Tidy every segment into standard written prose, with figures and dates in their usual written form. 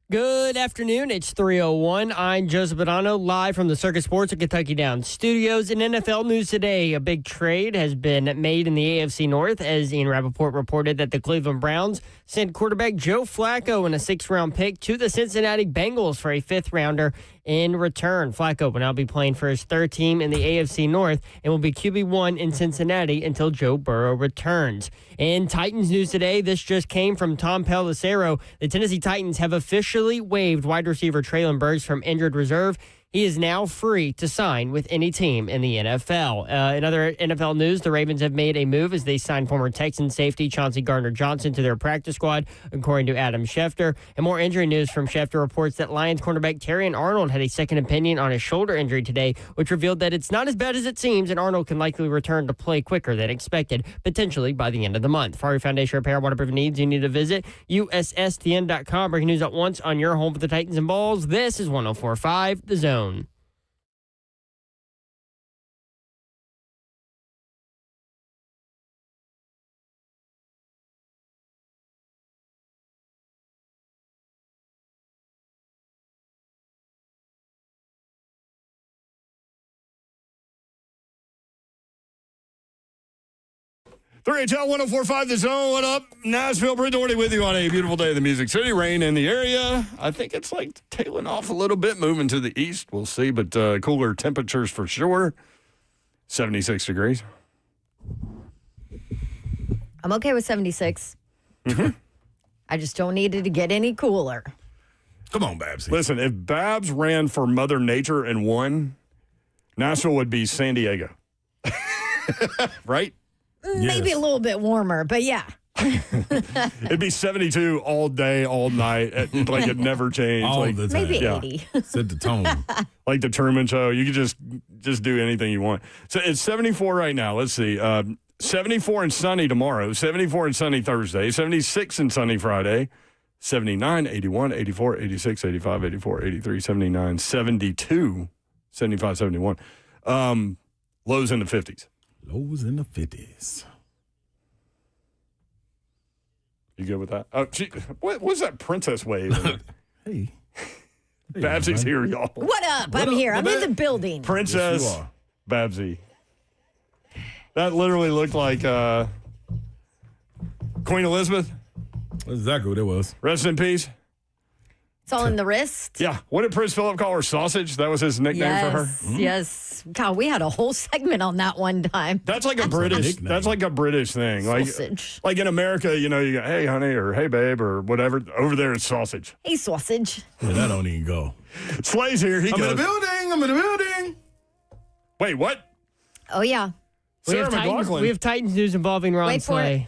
Good afternoon. It's 3:01. I'm Joseph Bonanno, live from the Circus Sports at Kentucky Downs Studios. In NFL news today, a big trade has been made in the AFC North as Ian Rappaport reported that the Cleveland Browns sent quarterback Joe Flacco and a 6th-round pick to the Cincinnati Bengals for a 5th-rounder in return. Flacco will now be playing for his 3rd team in the AFC North and will be QB1 in Cincinnati until Joe Burrow returns. In Titans news today, this just came from Tom Pelissero. The Tennessee Titans have officially waived wide receiver Treylon Burks from injured reserve. He is now free to sign with any team in the NFL. In other NFL news, the Ravens have made a move as they signed former Texan safety Chauncey Gardner-Johnson to their practice squad, according to Adam Schefter. And more injury news from Schefter reports that Lions cornerback Terrion Arnold had a second opinion on his shoulder injury today, which revealed that it's not as bad as it seems, and Arnold can likely return to play quicker than expected, potentially by the end of the month. For your foundation repair, waterproof needs, you need to visit USSTN.com. Breaking news at once on your home for the Titans and Balls. This is 104.5 The Zone. 3HL 104.5 The Zone. What up? Nashville, Brent Doherty with you on a beautiful day in the Music City. Rain in the area. I think it's like tailing off a little bit, moving to the east. We'll see, but cooler temperatures for sure. 76 degrees. I'm okay with 76. Mm-hmm. I just don't need it to get any cooler. Come on, Babsy. Listen, if Babs ran for Mother Nature and won, Nashville would be San Diego. Right? Maybe a little bit warmer, but yeah. It'd be 72 all day, all night. Like it never changed. All like, the time. Maybe Yeah. 80. Set the tone. Like the Truman Show. You could just do anything you want. So it's 74 right now. Let's see. 74 and sunny tomorrow. 74 and sunny Thursday. 76 and sunny Friday. 79, 81, 84, 86, 85, 84, 83, 79, 72, 75, 71. Lows in the 50s. Lows in the 50s. You good with that? What's that princess wave? Hey. Babsy's here, y'all. What up? I'm here. I'm in the building. Princess Yes, you are. Babsy. That literally looked like Queen Elizabeth. That's exactly what it was. Rest in peace. It's all in the wrist. Yeah. What did Prince Philip call her? Sausage? That was his nickname for her? Yes. God, we had a whole segment on that one time. That's like a British. nickname. That's like a British thing. Sausage. Like in America, you go, hey, honey, or hey, babe, or whatever. Over there, it's sausage. Hey, sausage. Yeah, that don't even go. Slay's here. He I'm goes. in the building. I'm in the building. Wait, what? Oh, yeah. Sarah McLachlan. We have Titans news involving Ron Wait for Slay.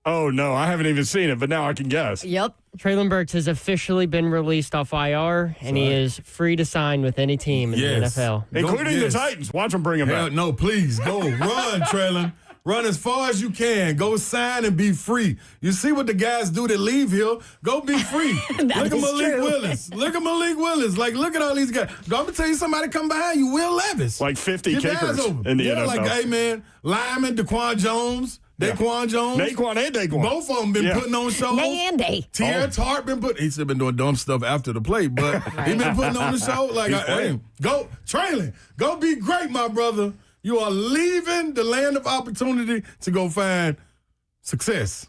Oh, no, I haven't even seen it, but now I can guess. Yep. Treylon Burks has officially been released off IR, and he is free to sign with any team in Yes. the NFL. Including yes. the Titans. Watch them bring him Hell, back. no, please go. Run, Treylon. Run as far as you can. Go sign and be free. You see what the guys do that leave here? Go be free. Look at is Malik true. Willis. Look at Malik Willis. Like, look at all these guys. I'm going to tell you somebody come behind you, Will Levis. Like 50 Get their kickers eyes open. in the yeah, NFL. like, hey, man, Lyman, Daquan Jones, Daquan Jones. Naquan and Daquan. Both of them been Yeah. putting on shows. Nay and day. Tierra Tart been putting. He's been doing dumb stuff after the play, but he been putting on the show. Like, He's playing. hey, go Traylon, go be great, my brother. You are leaving the land of opportunity to go find success.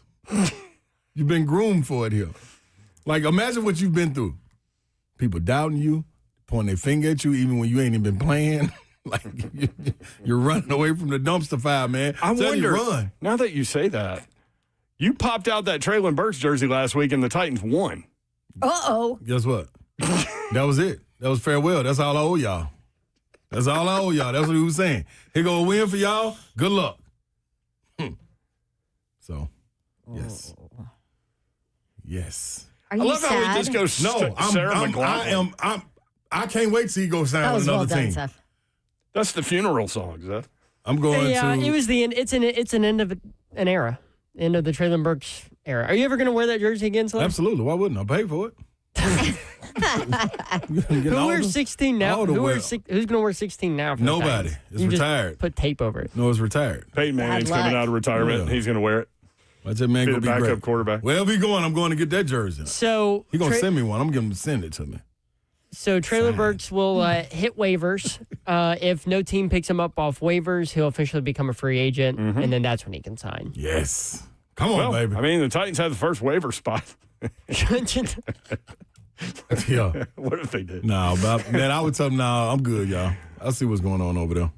You've been groomed for it here. Like, imagine what you've been through. People doubting you, pointing their finger at you, even when you ain't even been playing. Like, you're running away from the dumpster fire, man. I Tell wonder, you, run. now that you say that, you popped out that Treylon Burks jersey last week and the Titans won. Uh-oh. Guess what? That was it. That was farewell. That's all I owe y'all. That's all I owe y'all. That's what he was saying. Here go a win for y'all. Good luck. So, yes. Yes. Are I you love how sad? he just goes No, Sarah McLachlan. I can't wait till he goes sign That with was well another done, team. Seth. That's the funeral song, Zeth. I'm going Yeah, to. it was the end. It's an end of an era, end of the Treylon Burks era. Are you ever going to wear that jersey again, Slay? Absolutely. Why wouldn't I pay for it? Who wears 16 now? all the Who's going to wear 16 now? For the Nobody. Titans? It's You just retired. Put tape over it. No, it's retired. Peyton Manning's luck. coming out of retirement. Yeah. He's going to wear it. I said, man, Be go the be backup great. quarterback. Wherever he going, I'm going to get that jersey. So He going to send me one. I'm going to send it to me. So Traylon Burks will hit waivers. If no team picks him up off waivers, he'll officially become a free agent, and then that's when he can sign. Yes. Come on, baby. I mean, the Titans had the first waiver spot. Yeah. What if they did? No, but man, I would tell them, nah, I'm good, y'all. I'll see what's going on over there.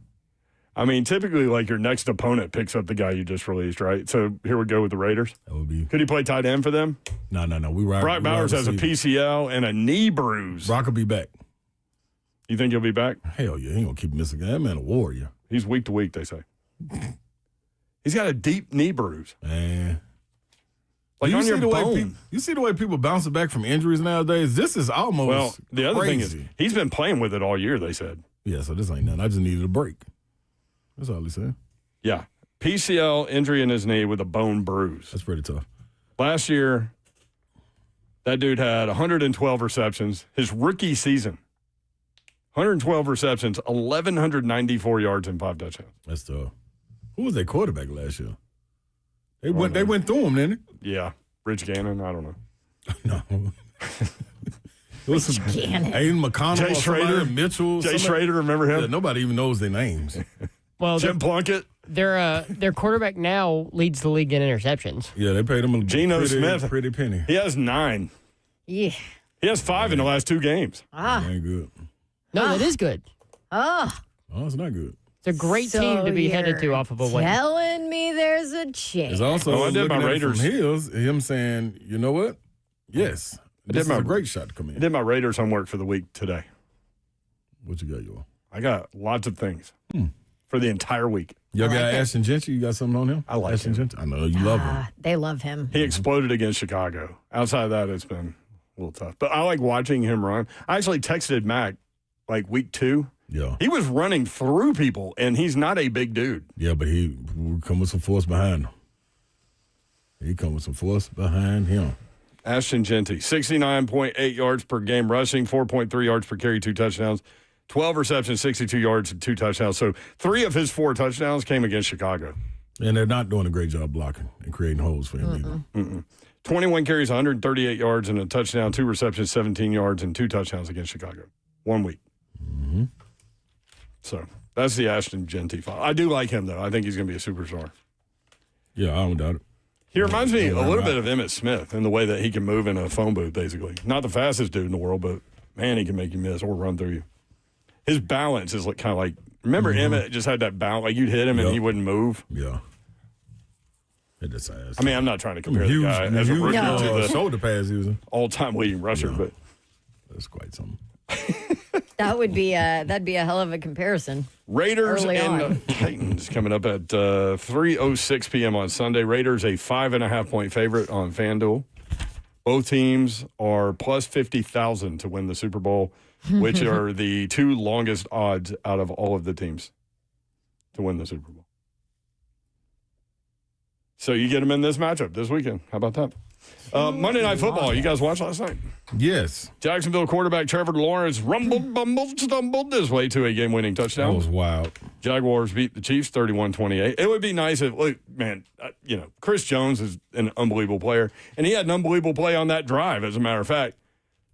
I mean, typically, like, your next opponent picks up the guy you just released, right? So here we go with the Raiders. That would be. Could he play tight end for them? No. We right. Brock Bowers has a PCL and a knee bruise. Brock will be back. You think he'll be back? Hell yeah, he ain't gonna keep missing. That man a warrior. He's week to week, they say. He's got a deep knee bruise. Man. Like on your bone. You see the way people bouncing back from injuries nowadays? This is almost Well, the other thing is, crazy. he's been playing with it all year, they said. Yeah, so this ain't nothing. I just needed a break. That's all he said. Yeah. PCL injury in his knee with a bone bruise. That's pretty tough. Last year, that dude had 112 receptions. His rookie season, 112 receptions, 1,194 yards, and 5 touchdowns. That's tough. Who was their quarterback last year? They went through him, didn't Yeah. Rich Gannon, I don't know. they? No. It was some Aiden McConnell, Jay Schrader, Mitchell. Jay Schrader, remember him? Yeah, nobody even knows their names. Well, Jim Plunkett. their quarterback now leads the league in interceptions. Yeah, they paid him a Geno Smith. pretty penny. He has 9. Yeah. He has 5 in the last 2 games. Ah. That ain't good. No, that is good. Oh. Oh, it's not good. It's a great team to be headed to off of a win. Telling me there's a chance. It's also I did my looking at it Raiders. from Hills, him saying, you know what? Yes. This is my- a great shot to come I in. did my Raiders homework for the week today. What you got, y'all? I got lots of things for the entire week. Y'all I got like it. Ashton Gentry? You got something on him? I like Ashton him. Gentry? I know you love him. They love him. He exploded against Chicago. Outside of that, it's been a little tough. But I like watching him run. I actually texted Mac like week 2. Yeah. He was running through people, and he's not a big dude. Yeah, but he will come with some force behind him. He come with some force behind him. Ashton Genty, 69.8 yards per game rushing, 4.3 yards per carry, 2 touchdowns, 12 receptions, 62 yards, and 2 touchdowns. So 3 of his 4 touchdowns came against Chicago. And they're not doing a great job blocking and creating holes for him either. 21 carries, 138 yards, and a touchdown, 2 receptions, 17 yards, and 2 touchdowns against Chicago. 1 week. So that's the Ashton Genty file. I do like him, though. I think he's going to be a superstar. Yeah, I don't doubt it. He reminds me a little right. bit of Emmitt Smith in the way that he can move in a phone booth, basically. Not the fastest dude in the world, but, man, he can make you miss or run through you. His balance is like kind of like, remember Emmitt just had that balance, like you'd hit him and Yep. he wouldn't move? Yeah. It just ass. I mean, I'm not trying to compare the guy as a rookie No. to the shoulder pass using. all-time leading rusher, but That's quite something. That'd be a hell of a comparison. Raiders Early and on. Titans coming up at 3:06 p.m. on Sunday. Raiders a 5.5-point favorite on FanDuel. Both teams are plus 50,000 to win the Super Bowl, which are the 2 longest odds out of all of the teams to win the Super Bowl. So you get them in this matchup this weekend. How about that? Monday Night Football. You guys watched last night? Yes. Jacksonville quarterback Trevor Lawrence rumbled, bumbled, stumbled his way to a game-winning touchdown. That was wild. Jaguars beat the Chiefs 31-28. It would be nice if, look, man, Chris Jones is an unbelievable player, and he had an unbelievable play on that drive, as a matter of fact.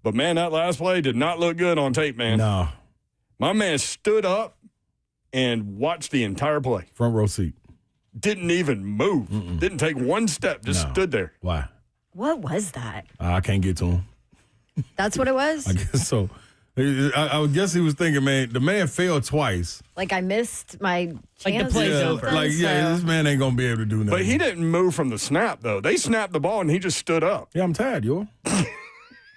But, man, that last play did not look good on tape, man. No. My man stood up and watched the entire play. Front row seat. Didn't even move. Didn't take one step. Just No. stood there. Why? What was that? I can't get to him. That's what it was? I guess so. I would guess he was thinking, man, the man failed twice. Like I missed my chance. Like the play's or over. something, This man ain't gonna be able to do nothing. But he didn't move from the snap, though. They snapped the ball, and he just stood up. Yeah, I'm tired, yo.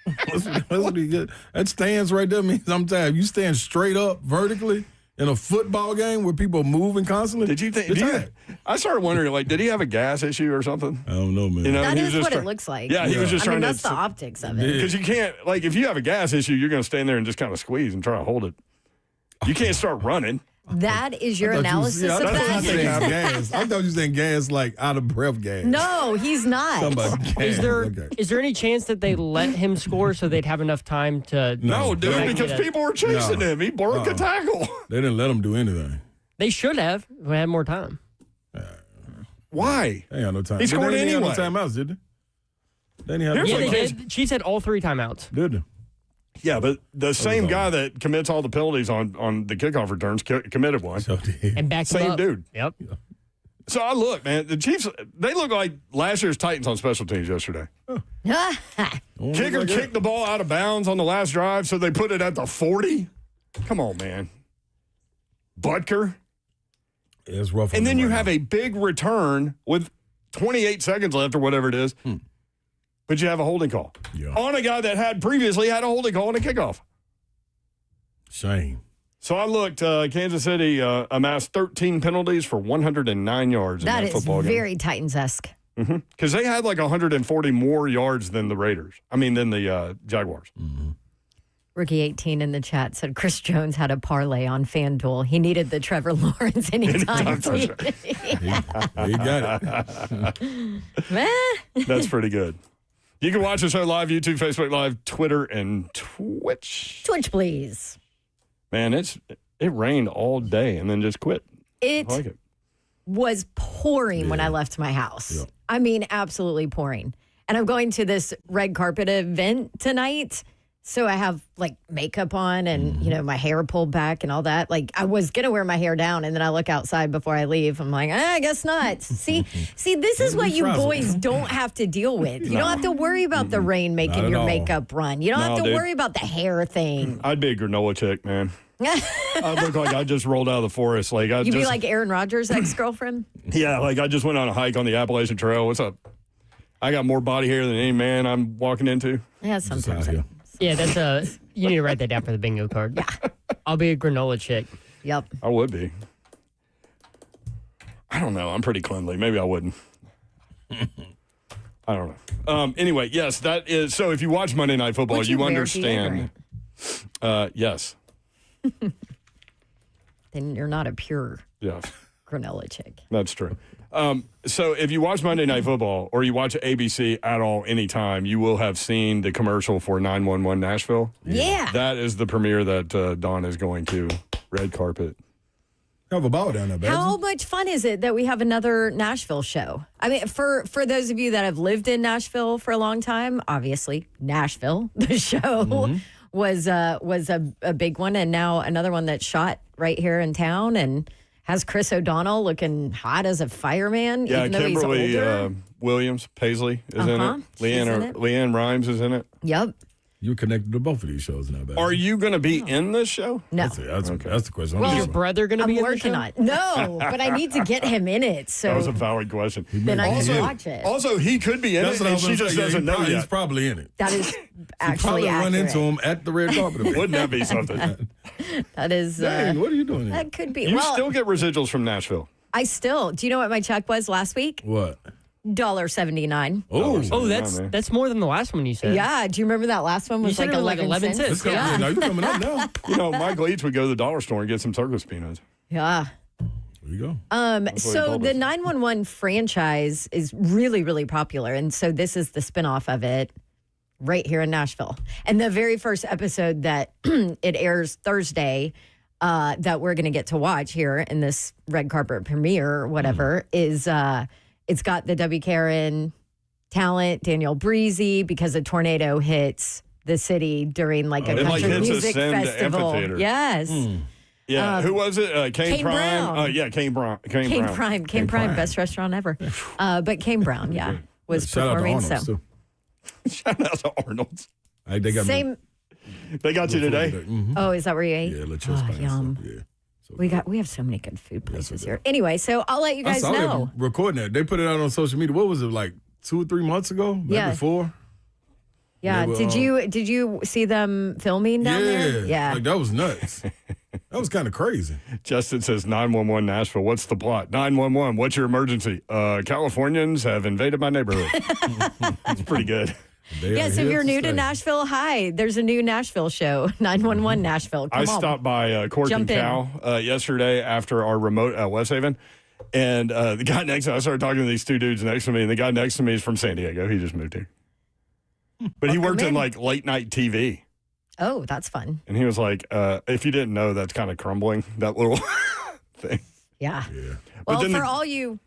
That's what he get. That stands right there means I'm tired. You stand straight up vertically in a football game where people are moving constantly. Did you think? You're tired. I started wondering, like, did he have a gas issue or something? I don't know, man. You know, That he was is just what it try- looks like. Yeah, he was just I mean, trying that's the optics of it. because you can't, like, if you have a gas issue, you're going to stand there and just kind of squeeze and try to hold it. You can't start running. That is your I thought you- analysis yeah, I of thought you that? saying gas. I thought you saying gas like out of breath gas. No, he's not. Somebody gas. Is there Okay. is there any chance that they let him score so they'd have enough time to? No, dude, Back because it up. people were chasing him. He broke a tackle. They didn't let him do anything. They should have. We had more time. Why? They ain't had no time. He scored They anyway. didn't have no timeouts, did they? They didn't have Here's Yeah, no what they timeouts. did. Chiefs had all 3 timeouts. Did they? Yeah, but the same guy that commits all the penalties on the kickoff returns committed one. So did. And back Same dude. Yep. So I look, man, the Chiefs, they look like last year's Titans on special teams yesterday. Kicker kicked the ball out of bounds on the last drive, so they put it at the 40. Come on, man. Butker. Yeah, it's rough. And then you have a big return with 28 seconds left or whatever it is. But you have a holding call on a guy that had previously had a holding call on a kickoff. Shame. So I looked, Kansas City amassed 13 penalties for 109 yards in That that is football game. very Titans-esque. Because they had like 140 more yards than the Raiders. I mean, than the Jaguars. Rookie 18 in the chat said Chris Jones had a parlay on FanDuel. He needed the Trevor Lawrence anytime. Anytime He got it. Meh. That's pretty good. You can watch the show live, YouTube, Facebook Live, Twitter, and Twitch. Twitch, please. Man, it rained all day and then just quit. I like it. Was pouring when I left my house. Yeah. I mean, absolutely pouring. And I'm going to this red carpet event tonight. So I have like makeup on and, my hair pulled back and all that. Like I was going to wear my hair down and then I look outside before I leave. I'm like, I guess not. See, this is what you boys don't have to deal with. You don't have to worry about the rain making your makeup run. You don't have to worry about the hair thing. I'd be a granola chick, man. I'd look like I just rolled out of the forest. Like You'd be like Aaron Rodgers' ex-girlfriend? Yeah, like I just went on a hike on the Appalachian Trail. What's up? I got more body hair than any man I'm walking into. Yeah, sometimes. Yeah, that's you need to write that down for the bingo card. Yeah. I'll be a granola chick. Yep. I would be. I don't know. I'm pretty cleanly. Maybe I wouldn't. I don't know. Anyway, yes, that is. So if you watch Monday Night Football, Would you wear understand. Yes. Then you're not a pure Yes. granola chick. That's true. So if you watch Monday Night Football or you watch ABC at all anytime, you will have seen the commercial for 911 Nashville. Yeah. That is the premiere that Dawn is going to. Red carpet. Have a ball down there, baby. How much fun is it that we have another Nashville show? I mean, for those of you that have lived in Nashville for a long time, obviously Nashville, the show was a big one, and now another one that's shot right here in town and has Chris O'Donnell looking hot as a fireman. Yeah, even though he's Kimberly older. Williams, Paisley is in it. She's in it. Leanne Rhymes is in it. Yep. You're connected to both of these shows now, baby. Are you going to be in this show? No. That's the question. Is your brother going to I'm be in the working show? on it. No, but I need to get him in it. That was a So valid question. then I Also- can watch it. Also, he could be in That's it, what I and was she going to just say. doesn't know He's yet. probably in it. That is actually Probably run accurate. into him at the red carpet. Wouldn't that be something? That is. Dang, what are you doing here? That could be. You well, still get residuals from Nashville. I still. Do you know what my check was last week? What? $1.79. Oh, Oh, that's more than the last one you said. Yeah. Do you remember that last one was said like it was like 11 11 cents? cents. Let's go. Yeah. Now you're coming up now. You know, Mike Leach would go to the dollar store and get some circus peanuts. Yeah. There you go. what he So told the us. 911 franchise is really, really popular. And so this is the spinoff of it right here in Nashville. And the very first episode that it airs Thursday that we're going to get to watch here in this red carpet premiere or whatever is it's got the WKRN talent, Daniel Breezy, because a tornado hits the city during like a It, like, country hits music Ascend festival. Amphitheater. Yes. Yeah, who was it? Kane Prime. Brown. Yeah, Kane Brown. Kane Prime, best restaurant ever. But Kane Brown, was Shout out to performing. Arnold's, So too. Shout out to Arnold's. They got me same. They got you today. Mm-hmm. Oh, is that where you ate? Yeah, let's just yum. Yeah. So We have so many good food places we here. Anyway, so I'll let you I guys saw know. them recording that. They put it out on social media. What was it, like 2 or 3 months ago? Maybe Yeah. 4? Yeah. They were, Did you see them filming down there? Yeah. Like, that was nuts. That was kind of crazy. Justin says 911 Nashville. What's the plot? 911. What's your emergency? Californians have invaded my neighborhood. That's pretty good. They Yes, are if here you're new stay. to Nashville, hi. There's a new Nashville show, 911 Nashville. Come I on. stopped by Cork Jump and in. Cow yesterday after our remote at West Haven. And the guy next to me, I started talking to these two dudes next to me, and the guy next to me is from San Diego. He just moved here. But he worked in like late night TV. Oh, that's fun. And he was like, if you didn't know, that's kind of crumbling, that little thing. Yeah. Yeah. Well, then for the- all you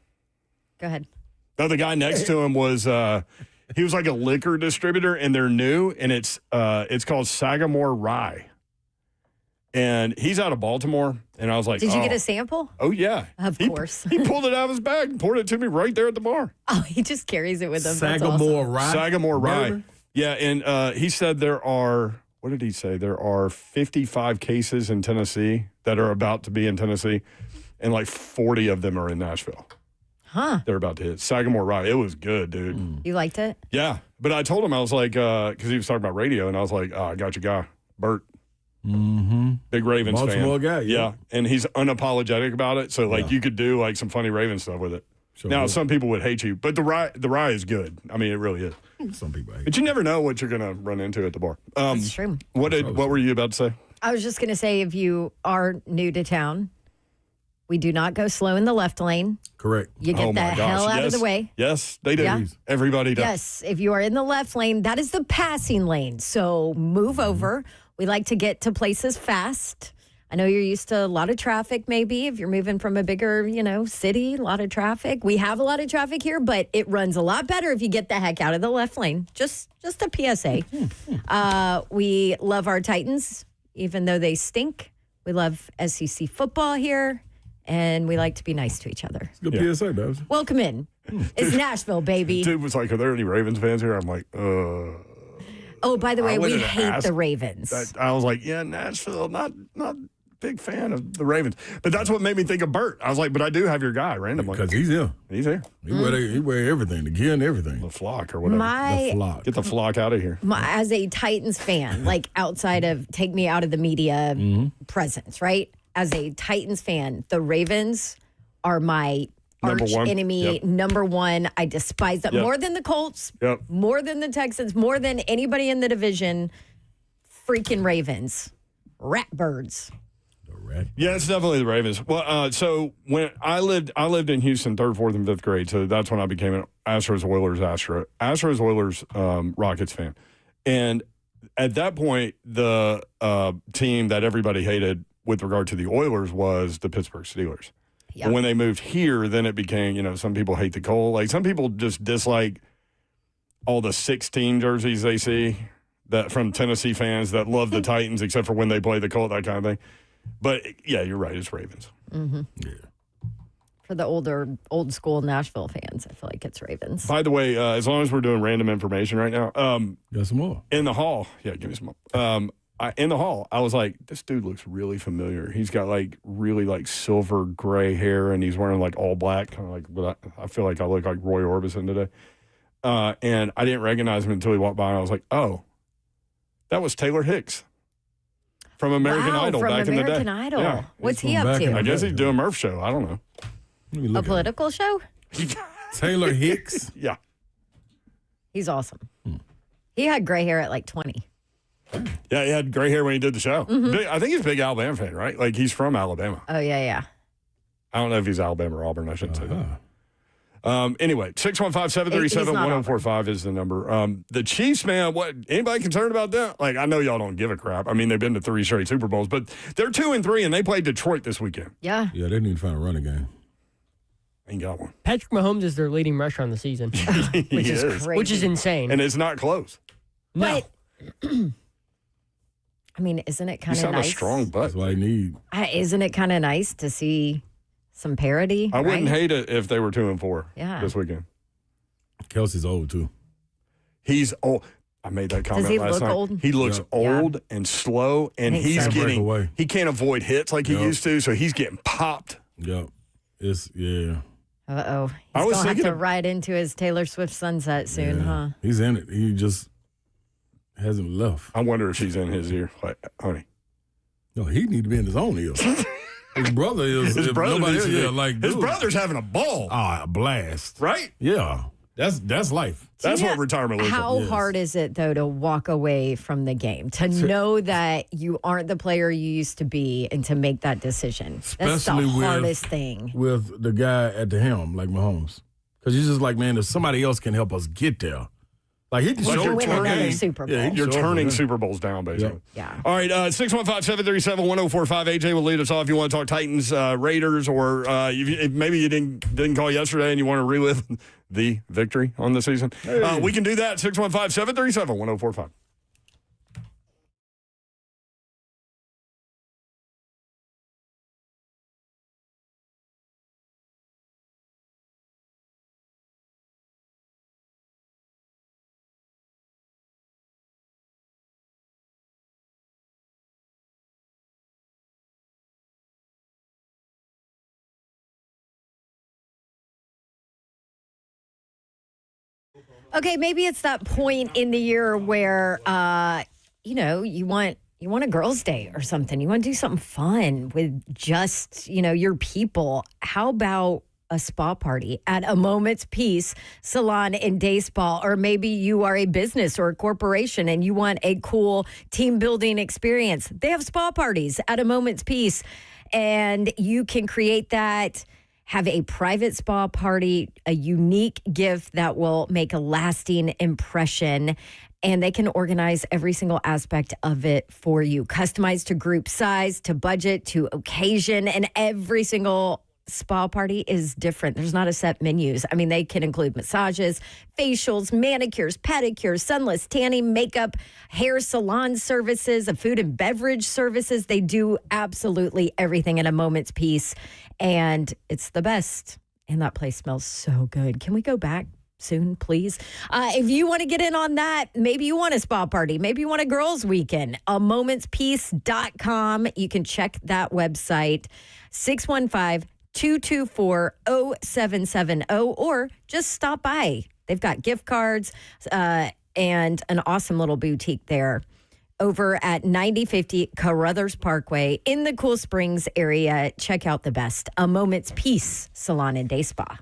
Go ahead. No, the guy next to him was he was like a liquor distributor, and they're new, and it's called Sagamore Rye. And he's out of Baltimore, and I was like, Did you get a sample? Oh, yeah. Of course. He pulled it out of his bag and poured it to me right there at the bar. Oh, he just carries it with him. That's Sagamore awesome. Rye. Sagamore Rye. Bourbon? Yeah, and he said there are, what did he say? There are 55 cases in Tennessee that are about to be in Tennessee, and like 40 of them are in Nashville. Huh. They're about to hit. Sagamore Rye. It was good, dude. You liked it? Yeah. But I told him, I was like, because he was talking about radio, and I was like, I got your guy, Bert. Mm-hmm. Big Ravens Baltimore fan. guy, yeah. And he's unapologetic about it. So, like, you could do, like, some funny Ravens stuff with it. Sure Now, will. some people would hate you, but the rye is good. I mean, it really is. Some people hate But you never know what you're going to run into at the bar. That's true. What were you about to say? I was just going to say, if you are new to town, we do not go slow in the left lane. Correct. You get Oh, the my gosh. hell out of Yes. the way. Yes, they do. Yeah. Everybody does. Yes, if you are in the left lane, that is the passing lane. So move over. We like to get to places fast. I know you're used to a lot of traffic, maybe if you're moving from a bigger, city, a lot of traffic. We have a lot of traffic here, but it runs a lot better if you get the heck out of the left lane. Just a PSA. We love our Titans, even though they stink. We love SEC football here, and we like to be nice to each other. Good PSA, Babs. Welcome in. It's Nashville, baby. Dude was like, are there any Ravens fans here? I'm like, Oh, by the way, we wouldn't hate ask the Ravens. I was like, yeah, Nashville, not big fan of the Ravens. But that's what made me think of Bert. I was like, but I do have your guy randomly. Because he's here. He's here. He wear everything, the gear and everything. The flock or whatever. The flock. Get the flock out of here. As a Titans fan, like outside of take me out of the media presence, right? As a Titans fan, the Ravens are my Number arch one. enemy, Yep. number one. I despise them Yep. more than the Colts, Yep. more than the Texans, more than anybody in the division. Freaking Ravens, ratbirds. The rat. Yeah, it's definitely the Ravens. Well, so when I lived in Houston, 3rd, 4th, and 5th grade. So that's when I became an Astros Oilers Rockets fan. And at that point, the team that everybody hated with regard to the Oilers was the Pittsburgh Steelers. Yep. And when they moved here, then it became, some people hate the cold. Like some people just dislike all the 16 jerseys they see that from Tennessee fans that love the Titans, except for when they play the Colt, that kind of thing. But yeah, you're right. It's Ravens. Mm-hmm. Yeah. For the old school Nashville fans, I feel like it's Ravens. By the way, as long as we're doing random information right now, Got some more. in the hall, yeah, give me some more. In the hall, I was like, this dude looks really familiar. He's got like really like silver gray hair, and he's wearing like all black, kind of like. But I feel like I look like Roy Orbison today. And I didn't recognize him until he walked by, and I was like, oh, that was Taylor Hicks from American Idol from back American in the day. Idol. Yeah. What's He's he from up back in to? I guess he's doing Murph show. I don't know. Let me A look at political show? it. Taylor Hicks. Yeah. He's awesome. He had gray hair at like 20. Yeah, he had gray hair when he did the show. I think he's a big Alabama fan, right? Like he's from Alabama. Oh, yeah. I don't know if he's Alabama or Auburn. I shouldn't say that. Uh-huh. Anyway, 615-737-1045 is the number. The Chiefs, man, what? Anybody concerned about that? Like, I know y'all don't give a crap. I mean, they've been to 3 straight Super Bowls, but they're 2-3, and they played Detroit this weekend. Yeah. Yeah, they need to find a running game. Ain't got one. Patrick Mahomes is their leading rusher on the season, Which is crazy. which is insane. And it's not close. No. But, I mean, isn't it You kind of sound nice? a strong butt. That's what I need. Isn't it kind of nice to see some parity? I wouldn't right? hate it if they were 2-4 Yeah. this weekend. Kelsey's old, too. He's old. I made that comment he last look night. old? He looks Yeah. old and slow, and think he's so. getting Break away. he can't avoid hits like he Yep. used to, so he's getting popped. Yep. Yeah. Uh-oh. He's I was going to have thinking to of- ride into his Taylor Swift sunset soon, Yeah. huh? He's in it. He just hasn't left. I wonder if she's in his ear. Like, honey. No, he need to be in his own ear. His brother is. His if brother nobody needs else, to be- yeah, like his dude. brother's having a ball. Ah, a blast. Right? Yeah. That's life. That's Do you what know retirement looks How like. Yes. hard is it, though, to walk away from the game, to know that you aren't the player you used to be, and to make that decision? That's the Especially with- hardest thing. With the guy at the helm, like Mahomes. Because you're just like, man, if somebody else can help us get there, Like he just Like to you're win turning- another Super Bowl. Yeah, he You're Sure, turning yeah. Super Bowls down, basically. Yeah. All right, 615-737-1045. AJ will lead us off. You want to talk Titans, Raiders, or if maybe you didn't call yesterday and you want to relive the victory on the season. We can do that. 615-737-1045. Okay, maybe it's that point in the year where you want a girls' day or something. You want to do something fun with just, your people. How about a spa party at A Moment's Peace Salon and Day Spa? Or maybe you are a business or a corporation and you want a cool team building experience. They have spa parties at A Moment's Peace, and you can create that. Have a private spa party, a unique gift that will make a lasting impression, and they can organize every single aspect of it for you, customized to group size, to budget, to occasion, and every single spa party is different. There's not a set menus. I mean, they can include massages, facials, manicures, pedicures, sunless tanning, makeup, hair salon services, food and beverage services. They do absolutely everything at A Moment's Peace, and it's the best. And that place smells so good. Can we go back soon, please? If you want to get in on that, maybe you want a spa party, maybe you want a girls' weekend, amomentspeace.com. You can check that website, 615-224-0770, or just stop by. They've got gift cards and an awesome little boutique there over at 9050 Carruthers Parkway in the Cool Springs area. Check out the best, A Moment's Peace Salon and Day Spa.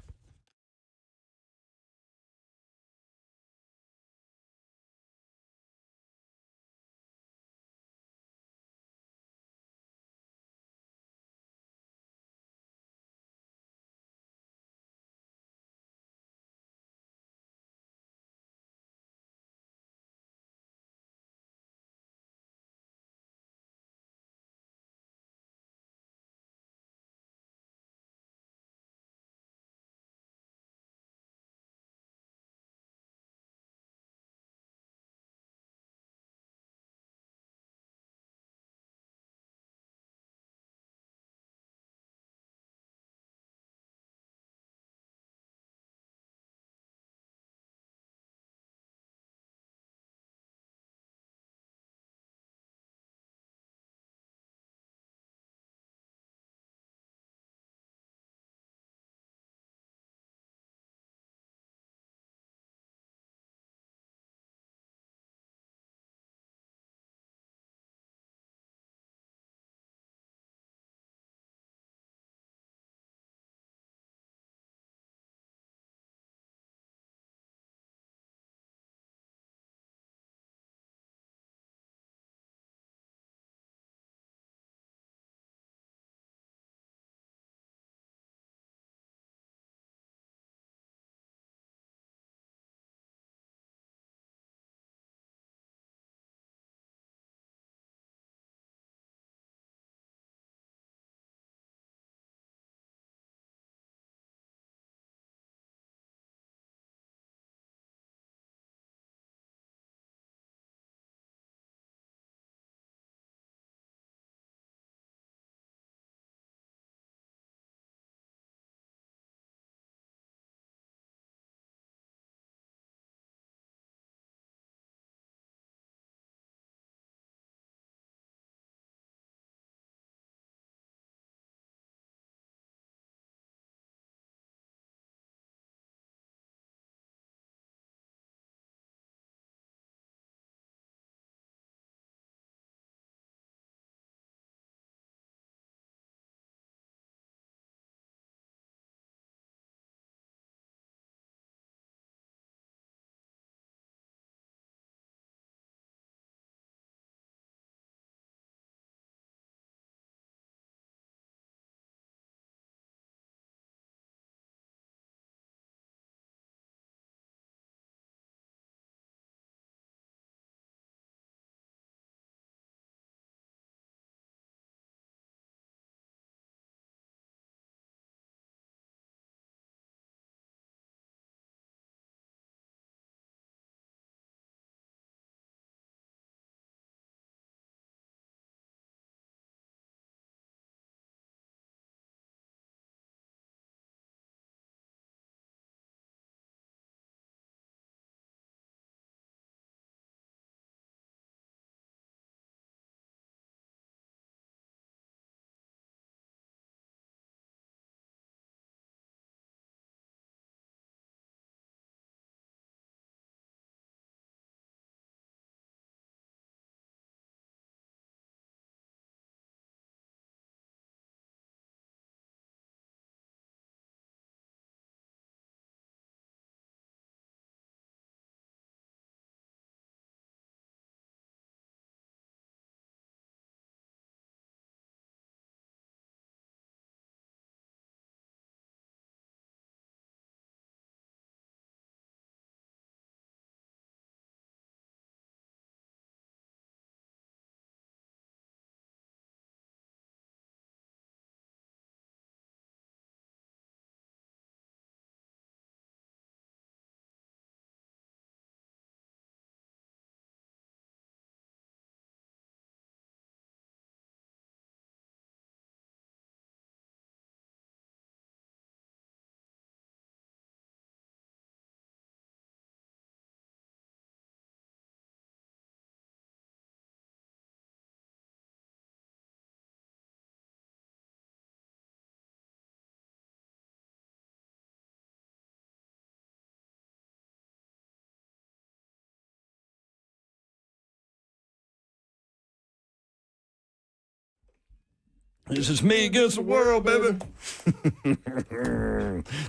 This is me against the world, baby.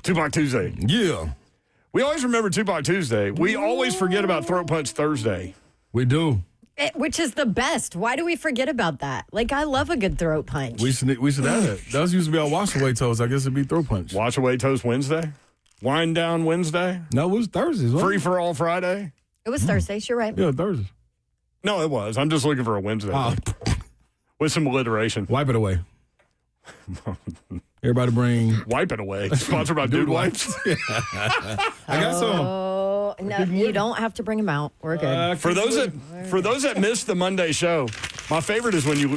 Tupac Tuesday. Yeah. We always remember Tupac Tuesday. We always forget about Throat Punch Thursday. We do. Which is the best. Why do we forget about that? Like, I love a good throat punch. We should have that. That used to be our wash away toast. I guess it'd be throat punch. Wash Away Toast Wednesday. Wind Down Wednesday. No, it was Thursdays. Free for All Friday. It was Thursdays, you're right. Yeah, Thursdays. No, it was. I'm just looking for a Wednesday with some alliteration. Wipe it away. Everybody bring. Wipe it away. Sponsored by Dude Wipes. I got some. Oh, no, you don't have to bring them out. We're good. For those that missed the Monday show, my favorite is when you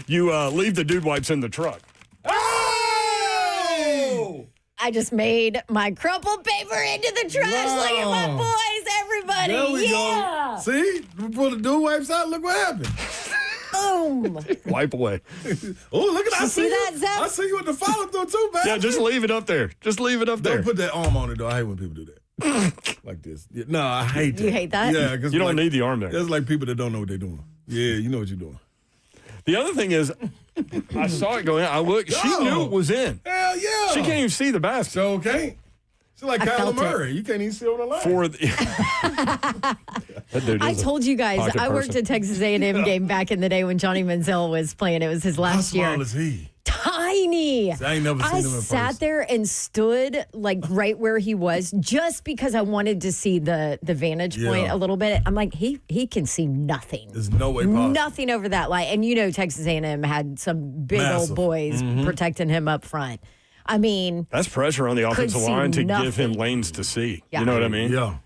leave the Dude Wipes in the truck. Oh! I just made my crumpled paper into the trash. Wow. Look at my boys, everybody. There we yeah. go. See? We pull the dude wipes out. Look what happened. Boom. Wipe away. Oh, look at that. I see that, Zep? I see you with the follow through, too, man. Yeah, just leave it up there. Just leave it up there. Don't put that arm on it, though. I hate when people do that. Like this. Yeah, no, I hate that. You hate that? Yeah, because You don't need the arm there. There's like people that don't know what they're doing. Yeah, you know what you're doing. The other thing is, I saw it going in. I looked. She knew it was in. Hell yeah. She can't even see the basket. So can't. She's like I Kyler felt it. Murray. You can't even see on the line. For the, that dude I is a told you guys, pocket I worked person. a Texas A&M game back in the day when Johnny Manziel was playing. It was his How last small year. is he? Tiny. I ain't never seen I him in sat person. there and stood like right where he was just because I wanted to see the vantage point Yeah. a little bit. I'm like, he can see nothing. There's no way possible. Nothing over that line. And you know Texas A&M had some big Massive. old boys protecting him up front. I mean, That's pressure on the offensive see line to give him nothing. lanes to see. Yeah. You know what I mean? Yeah.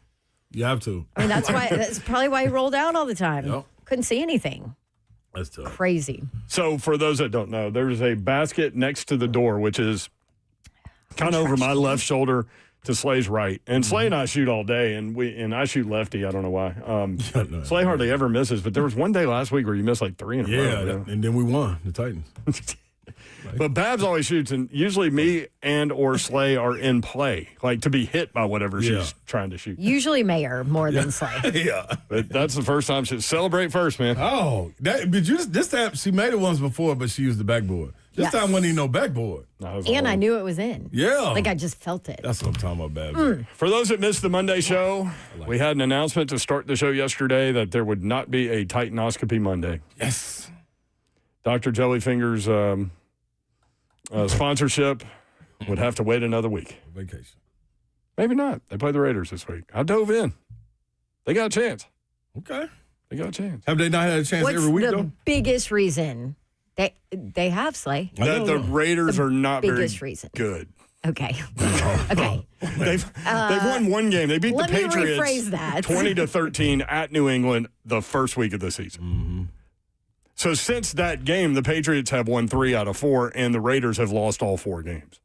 You have to. that's probably why he rolled out all the time. Yep. Couldn't see anything. That's tough. Crazy. So for those that don't know, there's a basket next to the door, which is kind of over my left shoulder to Slay's right. And Slay and I shoot all day, and I shoot lefty. I don't know why. no, Slay hardly ever misses, but there was one day last week where you missed like 3 in a Yeah, row. and then we won, the Titans. But Babs always shoots, and usually me and or Slay are in play, like to be hit by whatever Yeah. she's trying to shoot. Usually Mayor more than Slay. Yeah. But that's the first time she celebrate first, man. Oh, this time she made it once before, but she used the backboard. This Yes. time wasn't even no backboard. No, it was And a I hole. knew it was in. Yeah. Like I just felt it. That's what I'm talking about, Babs. For those that missed the Monday show, we had an announcement to start the show yesterday that there would not be a Titanoscopy Monday. Yes. Dr. Jellyfinger's sponsorship would have to wait another week. Vacation. Maybe not. They play the Raiders this week. I dove in. They got a chance. Okay. They got a chance. Have they not had a chance What's every week, the though? biggest reason they have Slay? I That know. the Raiders are not very biggest reason. good. Okay. Okay. They've won one game. They beat the let me Patriots rephrase that. 20-13 at New England the first week of the season. Mm-hmm. So since that game, the Patriots have won 3 out of 4, and the Raiders have lost all 4 games.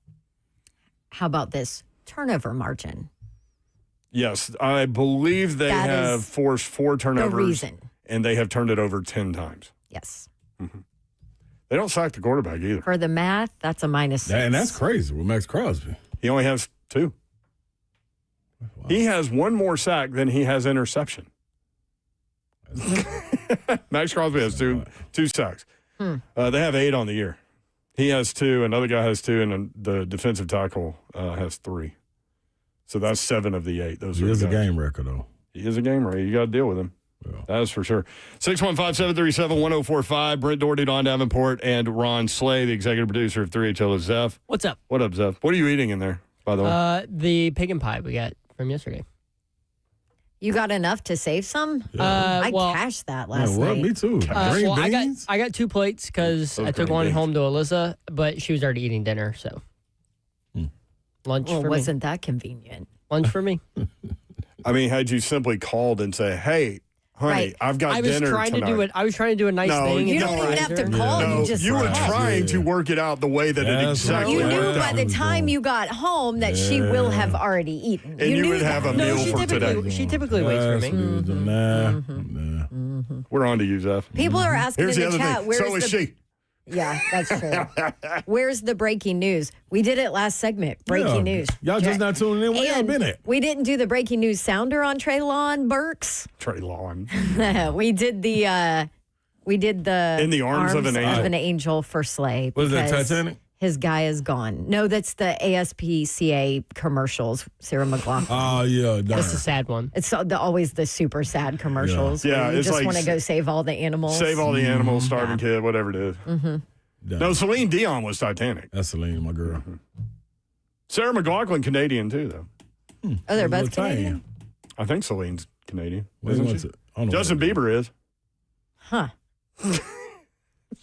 How about this turnover margin? Yes, I believe they That have is forced 4 The turnovers, reason. and they have turned it over 10 times. Yes. They don't sack the quarterback either. For the math, that's a -6. And that's crazy with Max Crosby. He only has 2. Wow. He has 1 more sack than he has interception. Max Crosby has two sacks. They have 8 on the year. He has 2, another guy has 2, and the defensive tackle has 3. So that's 7 of the 8. Those He are is the a guys. game record, though. He is a game ready. You got to deal with him. Yeah. That is for sure. 615-737-1045. Brent Doherty, Don Davenport, and Ron Slay, the executive producer of 3HL, is Zeph. What's up? What up, Zeph? What are you eating in there, by the way? The pig and pie we got from yesterday. You got enough to save some? I Well, cashed that Yeah, last well, night. me too. Green well, beans? I got 2 plates because I took green one beans. home to Alyssa, but she was already eating dinner, so lunch Well, for me. wasn't that convenient? Lunch for me. I mean, had you simply called and say, "Hey, honey, Right. I've got I was dinner trying tonight." to do it. I was trying to do a nice No, thing. you and don't even surprise have to her. call. Yeah. You just you were surprised. trying to work it out the way that it That's exactly You right. knew worked by out. the time you got home that she will have already eaten. And you knew would have that. a No, meal she for typically today. she typically waits for That's me. what he was doing. Nah. We're on to you, Zeph. People are asking Here's in the the other chat, thing. where's So is the she. Yeah, that's true. Where's the breaking news? We did it last segment. Breaking Yeah. news. Y'all just not tuning in. Where y'all And been at? we didn't do the breaking news sounder on Treylon Burks. Trey Lawn. We did the We did the In the Arms of an Angel. for Slay. Was that because Titanic? His guy is gone. No, that's the ASPCA commercials. Sarah McLachlan. Oh, yeah. That's a sad one. It's always the super sad commercials. Yeah, where you it's just like want to go save all the animals. Save all the animals, starving kid, whatever it is. No, Celine Dion was Titanic. That's Celine, my girl. Sarah McLachlan, Canadian too, though. Oh, they're both Canadian? I think Celine's Canadian. What's Isn't she? Justin Bieber is. Huh.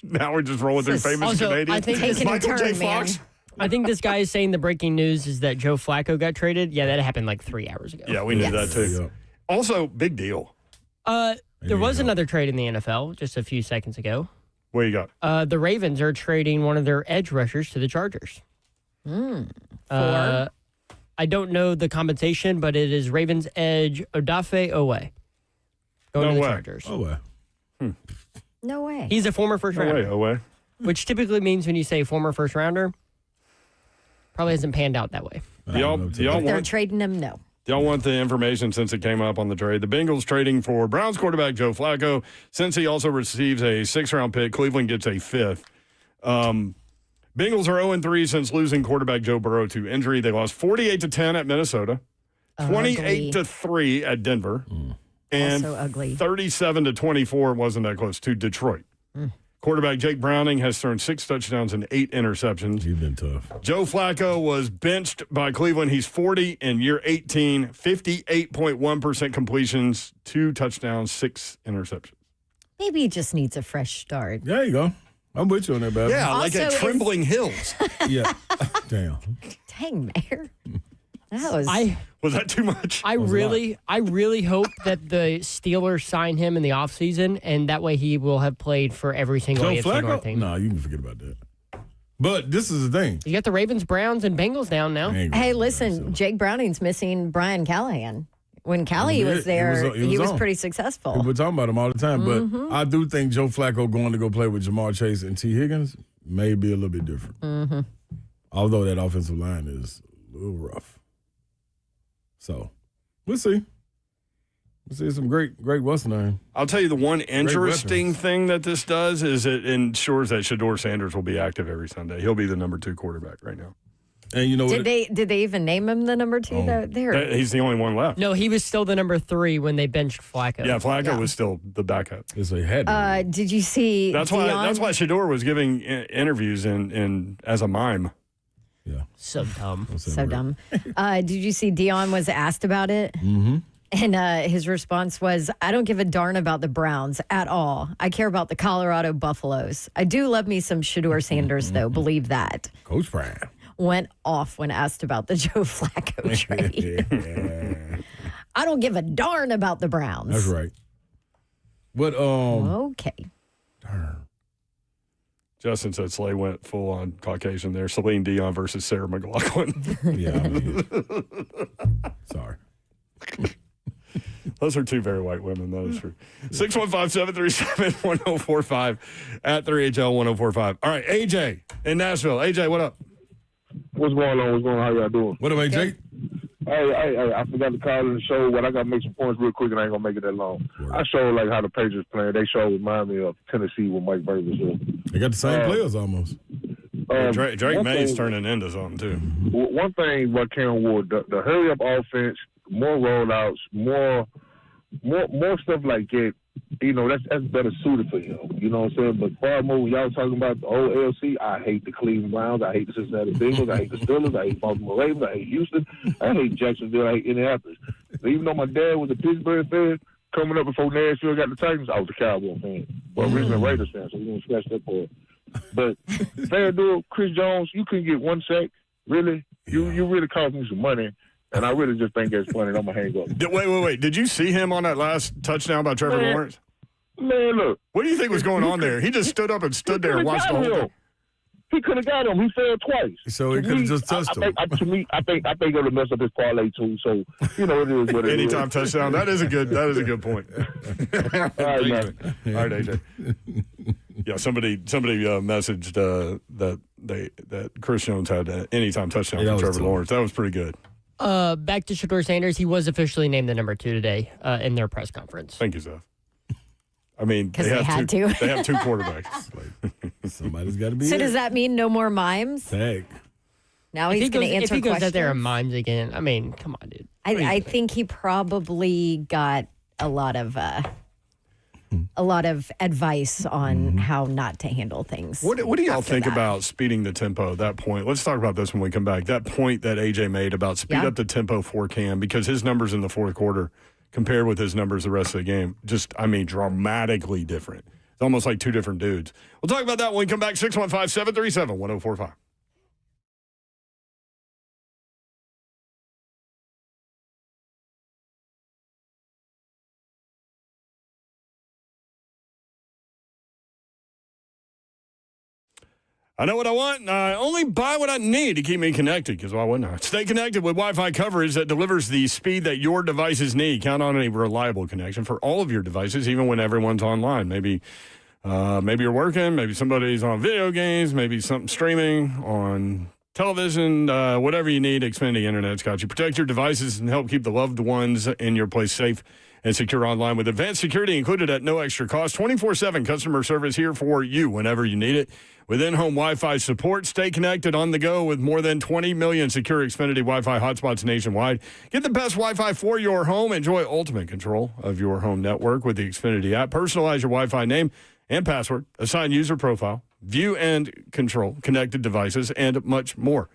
Now we're just rolling through famous Also, Canadians. I think Taking a Michael J. turn, man. Fox. I think this guy is saying the breaking news is that Joe Flacco got traded. Yeah, that happened like 3 hours ago. Yeah, we knew Yes. that too. Yeah. Also, big deal. There was another trade in the NFL just a few seconds ago. What you got? The Ravens are trading one of their edge rushers to the Chargers. I don't know the compensation, but it is Ravens edge Odafe Owe going No to the way. Chargers. Oh, well. No way. He's a former first No way, rounder, away. which typically means when you say former first rounder, probably hasn't panned out that way. Y'all They're want trading him? No. Y'all want the information since it came up on the trade. The Bengals trading for Browns quarterback Joe Flacco. Since he also receives a 6th-round pick, Cleveland gets a 5th. Bengals are 0-3 since losing quarterback Joe Burrow to injury. They lost 48-10 at Minnesota, 28-3 at Denver, and Also ugly. 37-24, wasn't that close, to Detroit. Quarterback Jake Browning has thrown 6 touchdowns and 8 interceptions. You've been tough. Joe Flacco was benched by Cleveland. He's 40 in year 18, 58.1% completions, 2 touchdowns, 6 interceptions. Maybe he just needs a fresh start. There you go. I'm with you on that, baby. Yeah, like Also at is- Trembling Hills. Yeah. Damn. Dang, Mayor. That was. Was that too much? I really hope that the Steelers sign him in the offseason, and that way he will have played for every single Joe AFC North Flacco? team. No, you can forget about that. But this is the thing. You got the Ravens, Browns, and Bengals down now. Hey, listen, Jake Browning's missing Brian Callahan. When Callie was there, he was on. pretty successful. We're talking about him all the time, but I do think Joe Flacco going to go play with Jamar Chase and T. Higgins may be a little bit different. Although that offensive line is a little rough. So, we'll see. We'll see some great what's the name? I'll tell you the one interesting weapons. thing that this does is it ensures that Shador Sanders will be active every Sunday. He'll be the number 2 quarterback right now. And you know what? Did they even name him the number 2 though? There. He's the only one left. No, he was still the number 3 when they benched Flacco. Yeah, Flacco was still the backup. It's a head. Did you see? That's why Shador was giving interviews in as a mime. Yeah. So dumb. So dumb. Did you see Dion was asked about it? Mm-hmm. And his response was, I don't give a darn about the Browns at all. I care about the Colorado Buffaloes. I do love me some Shador Sanders, though. Believe that. Coach Prime. Went off when asked about the Joe Flacco trade. I don't give a darn about the Browns. That's right. But Okay. darn. Justin said Slay went full on Caucasian there. Celine Dion versus Sarah McLachlan. Yeah. I mean, sorry. Those are 2 very white women. That is true. 615-737-1045 at 3HL1045. All right, AJ in Nashville. AJ, what up? What's going on? How y'all doing? What about Jake? Hey, I forgot to call in the show, but I got to make some points real quick, and I ain't going to make it that long. Word. I showed, like, how the Patriots playing. They showed remind me of Tennessee with Mike Vrabel was here. They got the same players almost. Drake May's turning into something, too. One thing about Cam Ward, the hurry-up offense, more rollouts, more stuff like that, you know, that's better suited for him. You know what I'm saying? But far more, y'all talking about the old LC, I hate the Cleveland Browns, I hate the Cincinnati Bengals, I hate the Steelers, I hate Baltimore Ravens, I hate Houston, I hate Jacksonville, I hate Indianapolis. Even though my dad was a Pittsburgh fan, coming up before Nashville got the Titans, I was a Cowboy fan. Well, originally Raiders fan, so we're going to scratch that part. But fair dude, Chris Jones, you couldn't get 1 sack. Really? You really cost me some money. And I really just think that's funny. I'm going to hang up. Wait. Did you see him on that last touchdown by Trevor Lawrence? Man, look. What do you think was going on there? He just stood up and stood there and watched the whole thing. He could have got him. He fell twice. So he could have just touched him. I think it would have messed up his parlay too. So you know it is what it is. Anytime touchdown. That is a good point. All right, man. All right, AJ. Yeah, somebody messaged that Chris Jones had an anytime touchdown for Trevor Lawrence. That was pretty good. Back to Shador Sanders. He was officially named the number 2 today in their press conference. Thank you, Zeph. I mean, 'Cause they had to. They have two quarterbacks. Somebody's got to be. So it. does that mean no more mimes? Heck. Now If he's he going goes, to answer if he goes questions. out there and mimes again, I mean, come on, dude. I think he probably got a lot of advice on how not to handle things. What do y'all after think that. about speeding the tempo? That point. Let's talk about this when we come back. That point that AJ made about speed Yeah. up the tempo for Cam, because his numbers in the fourth quarter compared with his numbers the rest of the game, just, I mean, dramatically different. It's almost like two different dudes. We'll talk about that when we come back. 615-737-1045. I know what I want, and I only buy what I need to keep me connected, because why wouldn't I? Stay connected with Wi-Fi coverage that delivers the speed that your devices need. Count on a reliable connection for all of your devices, even when everyone's online. Maybe you're working, maybe somebody's on video games, maybe something streaming on television, whatever you need, Xfinity Internet's got you. Protect your devices and help keep the loved ones in your place safe and secure online with advanced security included at no extra cost. 24/7 customer service here for you whenever you need it. With in-home Wi-Fi support, stay connected on the go with more than 20 million secure Xfinity Wi-Fi hotspots nationwide. Get the best Wi-Fi for your home. Enjoy ultimate control of your home network with the Xfinity app. Personalize your Wi-Fi name and password, assign user profile, view and control connected devices, and much more.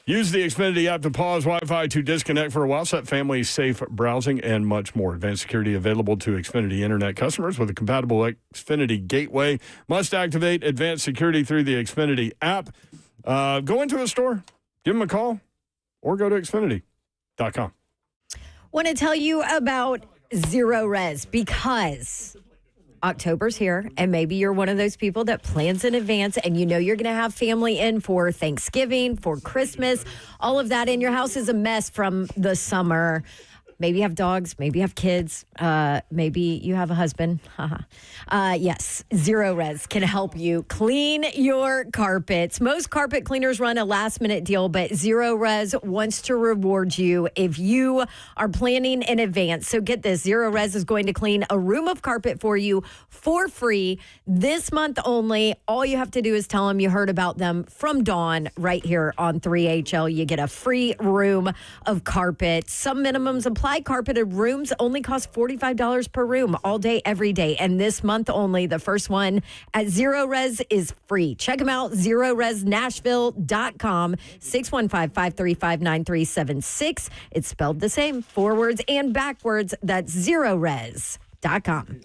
Use the Xfinity app to pause Wi-Fi, to disconnect for a while, set family safe browsing, and much more. Advanced security available to Xfinity Internet customers with a compatible Xfinity gateway. Must activate advanced security through the Xfinity app. Go into a store, give them a call, or go to Xfinity.com. Want to tell you about Zero Res because October's here, and maybe you're one of those people that plans in advance and you know you're going to have family in for Thanksgiving, for Christmas. All of that in your house is a mess from the summer. Maybe you have dogs, maybe you have kids, maybe you have a husband. Yes, Zero Res can help you clean your carpets. Most carpet cleaners run a last-minute deal, but Zero Res wants to reward you if you are planning in advance. So get this, Zero Res is going to clean a room of carpet for you for free this month only. All you have to do is tell them you heard about them from Dawn right here on 3HL. You get a free room of carpet. Some minimums apply. Carpeted rooms only cost $45 per room all day, every day. And this month only, the first one at Zero Res is free. Check them out, ZeroResNashville.com, 615-535-9376. It's spelled the same, forwards and backwards. That's ZeroRes.com.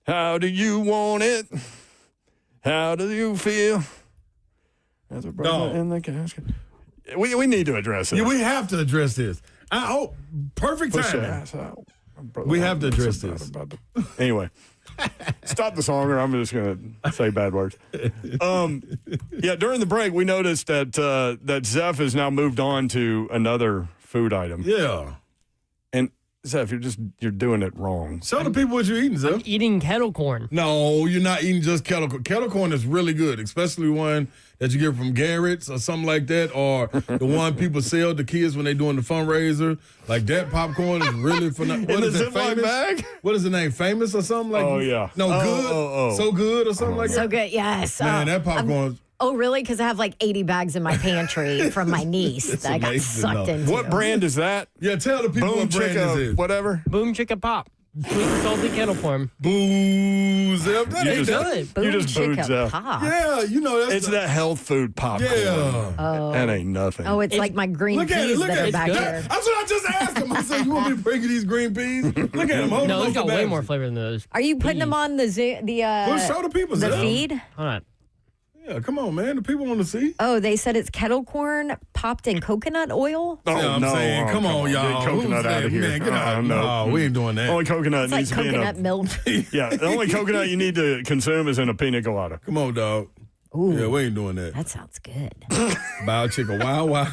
How do you want it? How do you feel? As a brother in the casket. We need to address it. Yeah, we have to address this. Perfect Push your timing. ass out. We have to address this. Anyway, stop the song or I'm just going to say bad words. Yeah, during the break, we noticed that Zeph has now moved on to another food item. Yeah. And Zeph, you're doing it wrong. Show the people what you're eating, Zeph. Eating kettle corn. No, you're not eating just kettle corn. Kettle corn is really good, especially one that you get from Garrett's or something like that, or the one people sell to kids when they're doing the fundraiser. Like that popcorn is really phenomenal. What is it, famous? Bag? What is the name? Famous or something like? Oh, yeah. No, good. So good or something like that. So good, yes. Man, that popcorn. Oh, really? Because I have like 80 bags in my pantry from my niece that I got amazing, sucked though. into. What brand is that? Yeah, tell the people Boom what brand this Chicka, is. whatever. Boom Chicka Pop. Sweet salty kettle corn. Boo, Zeph. That ain't that. Good. Boom You just booed Chicka Zeph. Pop. Yeah, you know that's. It's that health food popcorn. Yeah. That ain't nothing. Oh, it's like my green Look at it. peas Look that at are it. back here. That's what I just asked him. I said, "You want me to bring you these green peas?" Look at him. Hold No, on, it's got way Babs. more flavor than those. Are you putting them on the Well, show the people, the Zeph. feed? Hold on. Yeah, come on, man. The people want to see. Oh, they said it's kettle corn popped in coconut oil. Oh, Yeah, I'm no. saying, come on, y'all. Get coconut Who's out that? of here. Man, get out. No, No, we ain't doing that. Only coconut It's like needs to be in coconut a... milk. Yeah, the only coconut you need to consume is in a pina colada. Come on, dog. Ooh, Yeah, we ain't doing that. that sounds good. Bow chicken, wow.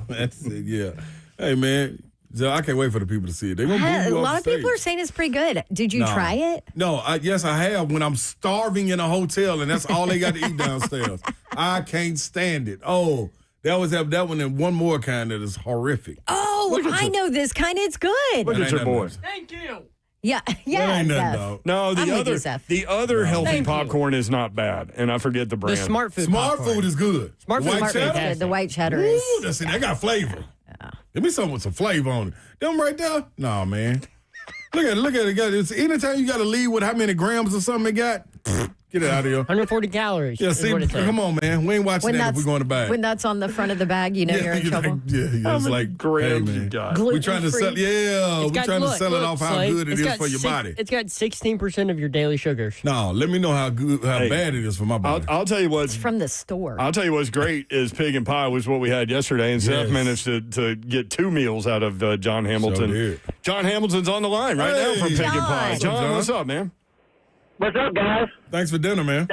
That's it, yeah. Hey, man. So I can't wait for the people to see it. They're gonna A boo you off lot of the people are stage. saying it's pretty good. Did you No. try it? No, yes, I have. When I'm starving in a hotel and that's all they got to eat downstairs, I can't stand it. Oh, they always have that one and one more kind that is horrific. Oh, I know this kind. It's good. Look That at your ain't boy. nothing. Thank you. Yeah, That yeah, ain't nothing, Zeph. dog. No, I'm with you, the Zeph. other healthy Thank you. popcorn is not bad, and I forget the The brand. smart food. Smart popcorn. food is good. Smart food White is cheddar? fantastic. The white cheddar is. Ooh, that's it. That got flavor. Give me something with some flavor on it. Them right there? Nah, man. Look at it. It's anytime you got to leave with how many grams or something it got, get it out of here. 140 calories. Yeah, is see, what it says. come on, man. We ain't watching that if we're going to bag. When that's on the front of the bag, you know you're in trouble. It's like, hey, grams you man. got. We trying to sell, Gluten-free. we're trying to sell it off how Slate, good it it's is got for your body. It's got 16% of your daily sugars. No, let me know how Hey, bad it is for my body. I'll tell you what's From the store. I'll tell you what's great is pig and pie was what we had yesterday, and Zeph Yes. managed to get 2 meals out of John Hamilton. did. John Hamilton's on the line right now from Hey, Pig and Pie. John. John, what's up, man? What's up, guys? Thanks for dinner, man.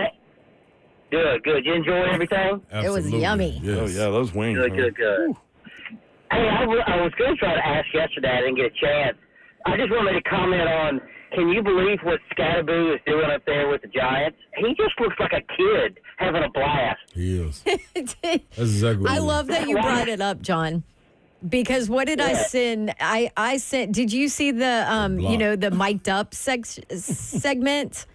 Good. You enjoy everything? It was Absolutely. yummy. Yes. Oh yeah, those wings. Good, man. good, good. Hey, I was going to try to ask yesterday. I didn't get a chance. I just wanted to comment on, can you believe what Scatterboo is doing up there with the Giants? He just looks like a kid having a blast. He is. That's exactly what I it is. love that you brought it up, John. Because what did I send? I sent. Did you see the the mic'd up segment?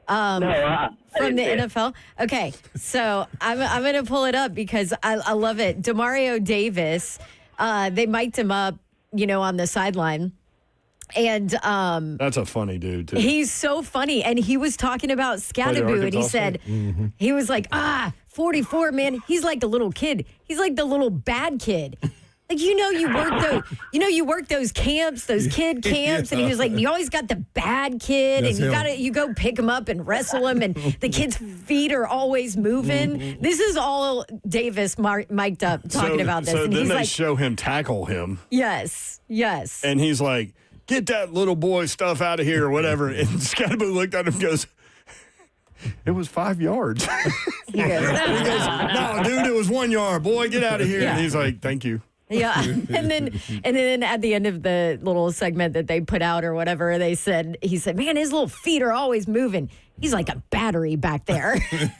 No, I From the didn't see it. NFL? Okay, so I'm going to pull it up because I love it. Demario Davis, they mic'd him up, on the sideline. And That's a funny dude too. he's so funny. And he was talking about Scatterboo, and he Arkansas said, he was like, 44, man, he's like the little kid. He's like the little bad kid. Like, you work those camps, those kid camps, and he was like, you always got the bad kid, That's and him. you go pick him up and wrestle him, and the kid's feet are always moving. This is all Davis mic'd up talking about this, So and then he's they like, show him tackle him, yes, and he's like, "Get that little boy stuff out of here," or whatever. And Scatterboo looked at him and goes, "It was 5 yards." he goes, He goes, "No, dude, it was 1 yard. Boy, get out of here." Yeah. And he's like, "Thank you." yeah, and then at the end of the little segment that they put out or whatever, he said, "Man, his little feet are always moving. He's like a battery back there." And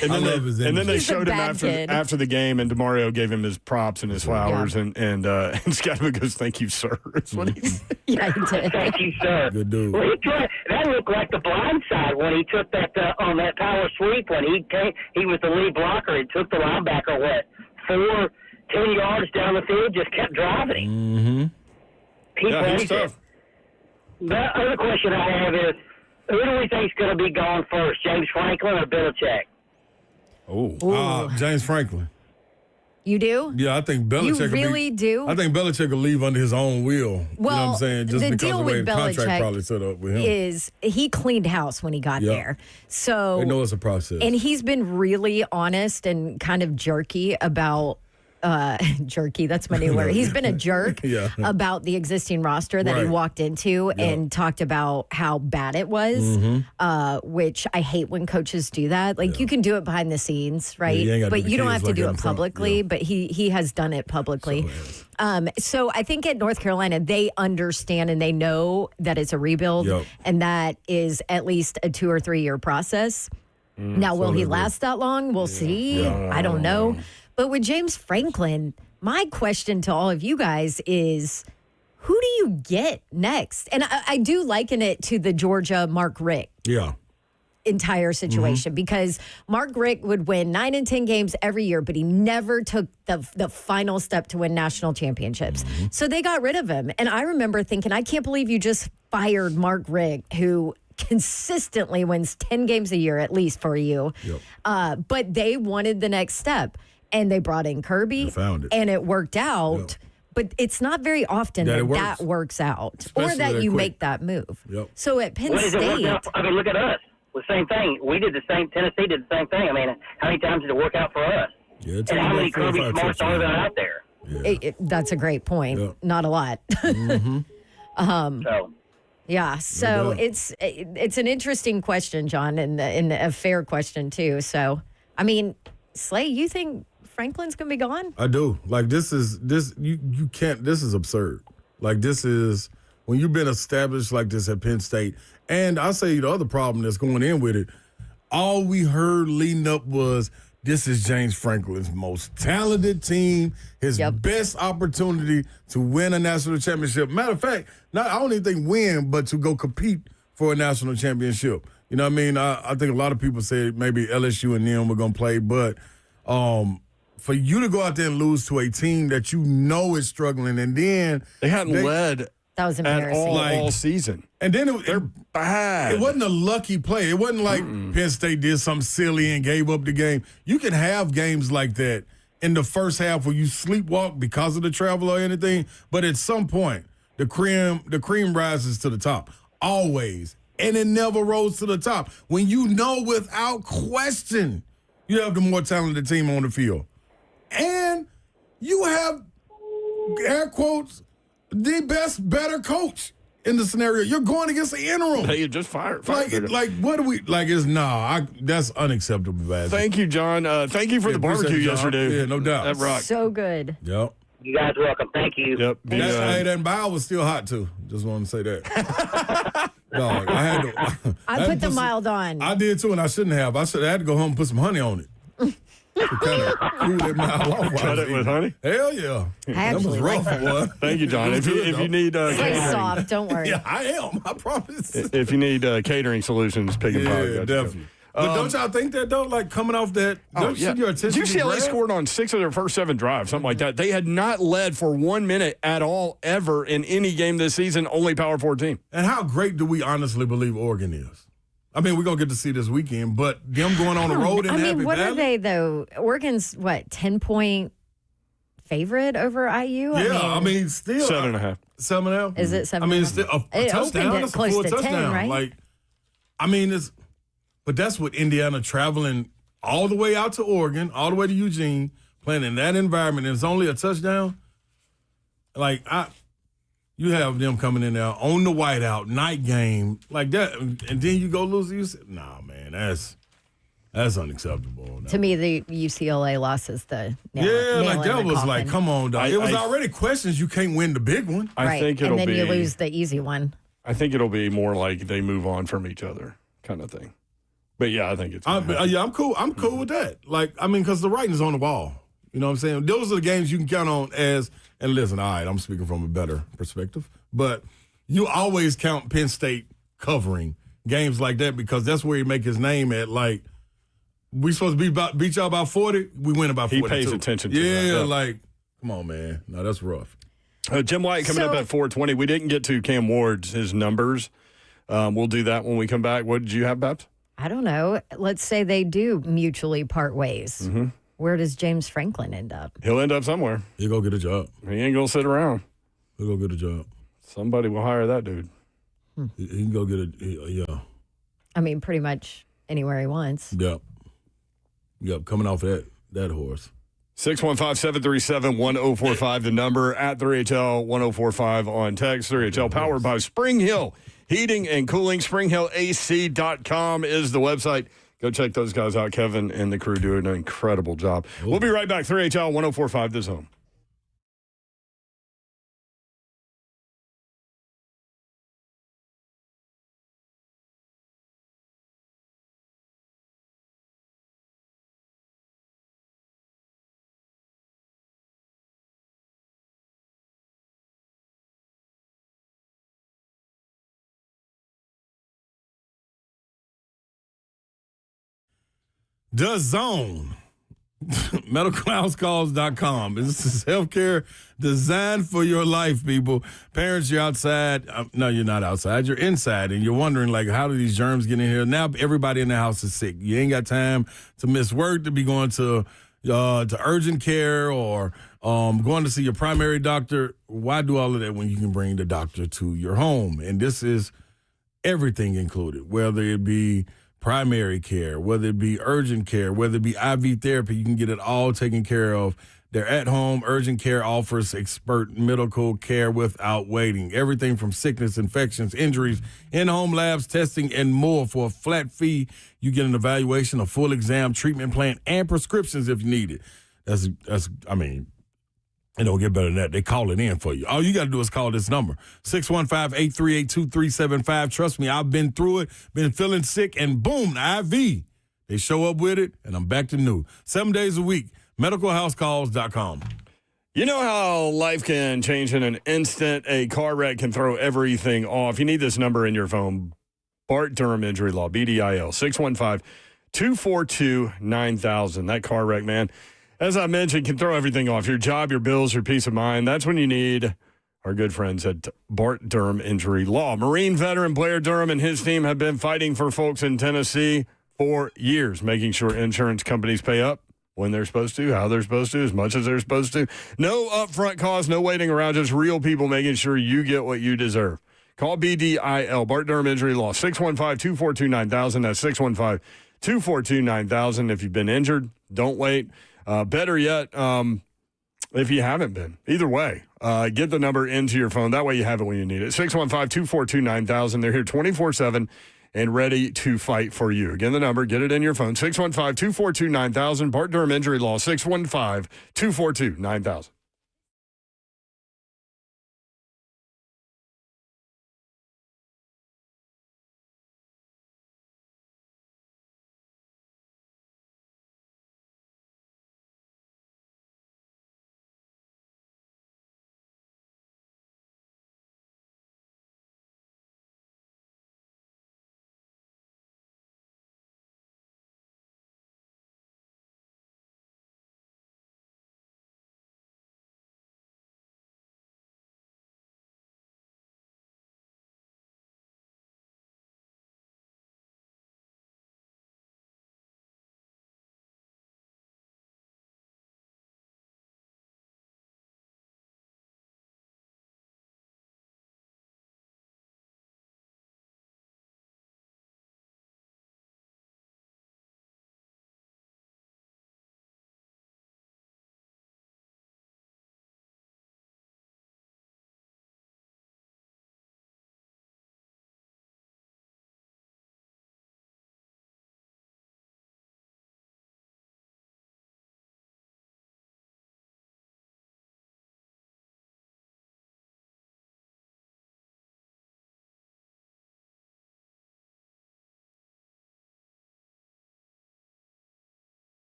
then, love his and then they He's a showed him bad kid. after the game, and DeMario gave him his props and his flowers, and Scatterboo goes, "Thank you, sir." That's what he said. Yeah, he did. Thank you, sir. Good dude. Well, that looked like the blind side when he took that on that power sweep when he was the lead blocker and took the linebacker 10 yards down the field, just kept driving him. Mm-hmm. He Yeah, he's plays it. tough. The other question I have is, who do we think is going to be gone first, James Franklin or Belichick? Oh, James Franklin. You do? Yeah, I think Belichick. You really do? I think Belichick will leave under his own will. Well, you know what I'm saying? Just the because deal of the way with the contract Belichick probably set up with him. is he cleaned house when he got there. So they know it's a process. And he's been really honest and kind of jerky about jerky, that's my new word. He's been a jerk about the existing roster that he walked into and talked about how bad it was, which I hate when coaches do that. Like, you can do it behind the scenes, right? But you don't have to do it publicly, but he has done it publicly. So I think at North Carolina, they understand and they know that it's a rebuild and that is at least a 2 or 3 year process. Now, will he last that long? We'll see. I don't know. But with James Franklin, my question to all of you guys is, who do you get next? And I do liken it to the Georgia Mark Richt entire situation because Mark Richt would win 9 and 10 games every year, but he never took the final step to win national championships. So they got rid of him. And I remember thinking, I can't believe you just fired Mark Richt, who consistently wins 10 games a year at least for you. But they wanted the next step. And they brought in Kirby, and it worked out. But it's not very often that works out, especially or that you make that move. So at Penn State, I mean, look at us. The same thing. We did the same. Tennessee did the same thing. I mean, how many times did it work out for us? And how many Kirby Smarts are there out there? That's a great point. Not a lot. So it's an interesting question, John, and a fair question too. So I mean, Slay, you think Franklin's gonna be gone? I do. Like you can't. This is absurd. Like this is when you've been established like this at Penn State. And I say the other problem that's going in with it. All we heard leading up was this is James Franklin's most talented team, his best opportunity to win a national championship. Matter of fact, I don't even think win, but to go compete for a national championship. You know what I mean? I think a lot of people said maybe LSU and them were going to play, but for you to go out there and lose to a team that you know is struggling, and then they hadn't led that was embarrassing all season. And then they're bad. It wasn't a lucky play. It wasn't like Penn State did something silly and gave up the game. You can have games like that in the first half where you sleepwalk because of the travel or anything, but at some point, the cream rises to the top. Always. And it never rose to the top. When you know without question you have the more talented team on the field. And you have, air quotes, the better coach in the scenario. You're going against the interim. Hey, you just fired. Like what do we, like, it's, that's unacceptable, Baz. Thank you, John. Thank you for the barbecue yesterday. Yeah, no doubt. That rocked. So good. Yep. You guys are welcome. Thank you. Yep. That bow was still hot, too. Just want to say that. Dog, I had to. I put the mild on. I did, too, and I shouldn't have. I had to go home and put some honey on it. To kind of cool that mild off. Cut it with honey? Hell yeah. That was rough one. Thank you, John. If you need Stay soft, don't worry. Yeah, I am. I promise. If you need catering solutions, Pig and Pie. Yeah, definitely. But don't y'all think that, though? Like, coming off that, your attention UCLA scored on 6 of their first 7 drives, something like that. They had not led for 1 minute at all, ever, in any game this season, only Power 4 team. And how great do we honestly believe Oregon is? I mean, we're going to get to see this weekend, but them going on the road in Happy Valley. What are they, though? Oregon's, 10-point favorite over IU? I mean still. 7.5. 7.5? Is it 7.5? I mean, it's still a touchdown. It That's close a full to touchdown. 10, right? Like, I mean, but that's what Indiana traveling all the way out to Oregon, all the way to Eugene, playing in that environment, and it's only a touchdown. Like, you have them coming in there on the whiteout, night game, like that, and then you go lose. Nah, man, that's unacceptable. No. To me, the UCLA loss is the nail like that was coffin. like, come on, dog. It was already questions. You can't win the big one. I think it'll be. And then you lose the easy one. I think it'll be more like they move on from each other kind of thing. But yeah, I think it's. I'm cool. I'm cool with that. Like, I mean, because the writing's on the wall. You know what I'm saying? Those are the games you can count on as. And listen, all right, I'm speaking from a better perspective, but you always count Penn State covering games like that because that's where he make his name at. Like, we supposed to beat y'all by 40, we win about 42. He pays attention to that. Yeah, like, come on, man. No, that's rough. Jim Wyatt coming up at 4:20. We didn't get to Cam Ward's, his numbers. We'll do that when we come back. What did you have, Babs? I don't know. Let's say they do mutually part ways. Mm-hmm. Where does James Franklin end up? He'll end up somewhere. He'll go get a job. He ain't going to sit around. He'll go get a job. Somebody will hire that dude. He can go get yeah. I mean, pretty much anywhere he wants. Yep. Coming off that horse. 615-737-1045, the number at 3HL 1045 on text. 3HL powered by Spring Hill Heating and Cooling. SpringHillAC.com is the website. Go check those guys out. Kevin and the crew doing an incredible job. We'll be right back. 3HL 1045 this home. The Zone. MedicalHouseCalls.com. This is healthcare designed for your life, people. Parents, you're outside. No, you're not outside. You're inside, and you're wondering, like, how do these germs get in here? Now everybody in the house is sick. You ain't got time to miss work, to be going to urgent care or going to see your primary doctor. Why do all of that when you can bring the doctor to your home? And this is everything included, whether it be primary care, whether it be urgent care, whether it be IV therapy, you can get it all taken care of. They're at home. Urgent care offers expert medical care without waiting. Everything from sickness, infections, injuries, in-home labs, testing, and more. For a flat fee, you get an evaluation, a full exam, treatment plan, and prescriptions if you need it. It don't get better than that. They call it in for you. All you got to do is call this number, 615-838-2375. Trust me, I've been through it, been feeling sick, and boom, the IV. They show up with it, and I'm back to new. 7 days a week, medicalhousecalls.com. You know how life can change in an instant? A car wreck can throw everything off. You need this number in your phone. Bart Durham Injury Law, BDIL, 615-242-9000. That car wreck, man, as I mentioned, can throw everything off. Your job, your bills, your peace of mind. That's when you need our good friends at Bart Durham Injury Law. Marine veteran Blair Durham and his team have been fighting for folks in Tennessee for years, making sure insurance companies pay up when they're supposed to, how they're supposed to, as much as they're supposed to. No upfront costs, no waiting around, just real people making sure you get what you deserve. Call BDIL, Bart Durham Injury Law, 615-242-9000. That's 615-242-9000. If you've been injured, don't wait. Better yet, if you haven't been. Either way, get the number into your phone. That way you have it when you need it. 615-242-9000. They're here 24/7 and ready to fight for you. Again, the number, get it in your phone, 615-242-9000. Bart Durham Injury Law, 615-242-9000.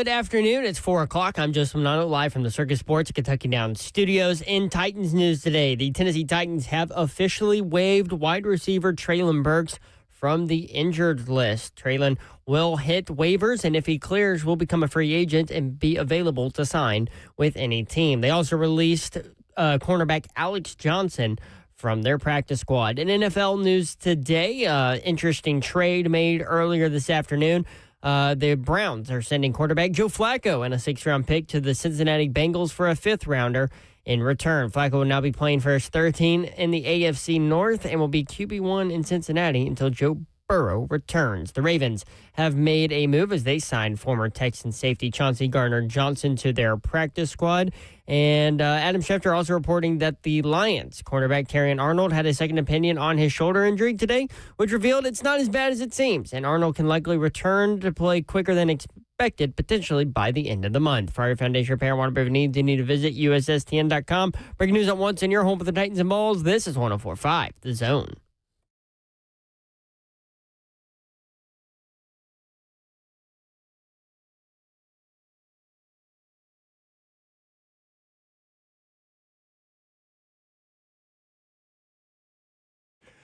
Good afternoon. It's 4 o'clock. I'm Joseph Manano, live from the Circus Sports at Kentucky Downs Studios. In Titans news today, the Tennessee Titans have officially waived wide receiver Traylon Burks from the injured list. Traylon will hit waivers, and if he clears, will become a free agent and be available to sign with any team. They also released cornerback Alex Johnson from their practice squad. In NFL news today, interesting trade made earlier this afternoon. The Browns are sending quarterback Joe Flacco and a 6th-round pick to the Cincinnati Bengals for a 5th-rounder in return. Flacco will now be playing for his 13 in the AFC North and will be QB1 in Cincinnati until Joe Burrow returns. The Ravens have made a move as they signed former Texan safety Chauncey Gardner-Johnson to their practice squad. And Adam Schefter also reporting that the Lions cornerback Terrion Arnold had a second opinion on his shoulder injury today, which revealed it's not as bad as it seems, and Arnold can likely return to play quicker than expected, potentially by the end of the month. For your Foundation repair and waterproof needs, you need to visit USSTN.com. Breaking news at once in your home for the Titans and Balls. This is 104.5 The Zone.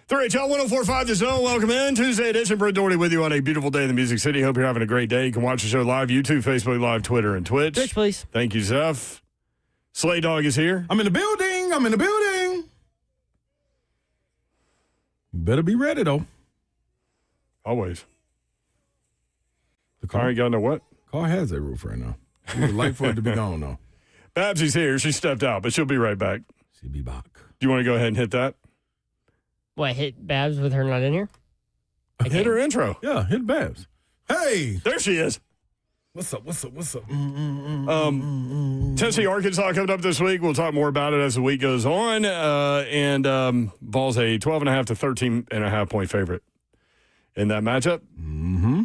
Three HL 104.5 The Zone. Welcome in. Tuesday edition. Brett Doherty with you on a beautiful day in the Music City. Hope you're having a great day. You can watch the show live, YouTube, Facebook Live, Twitter, and Twitch. Twitch, please. Thank you, Zeph. Slay Dog is here. I'm in the building. You better be ready, though. Always. The All right, y'all know what? car has a roof right now. You would like for it to be gone, though. Babsy's here. She stepped out, but she'll be right back. She'll be back. Do you want to go ahead and hit that? What, hit Babs with her not in here? Hit her intro. Yeah, hit Babs. Hey! There she is. What's up? Tennessee, Arkansas coming up this week. We'll talk more about it as the week goes on. Ball's a 12.5 to 13.5 point favorite in that matchup. Mm-hmm.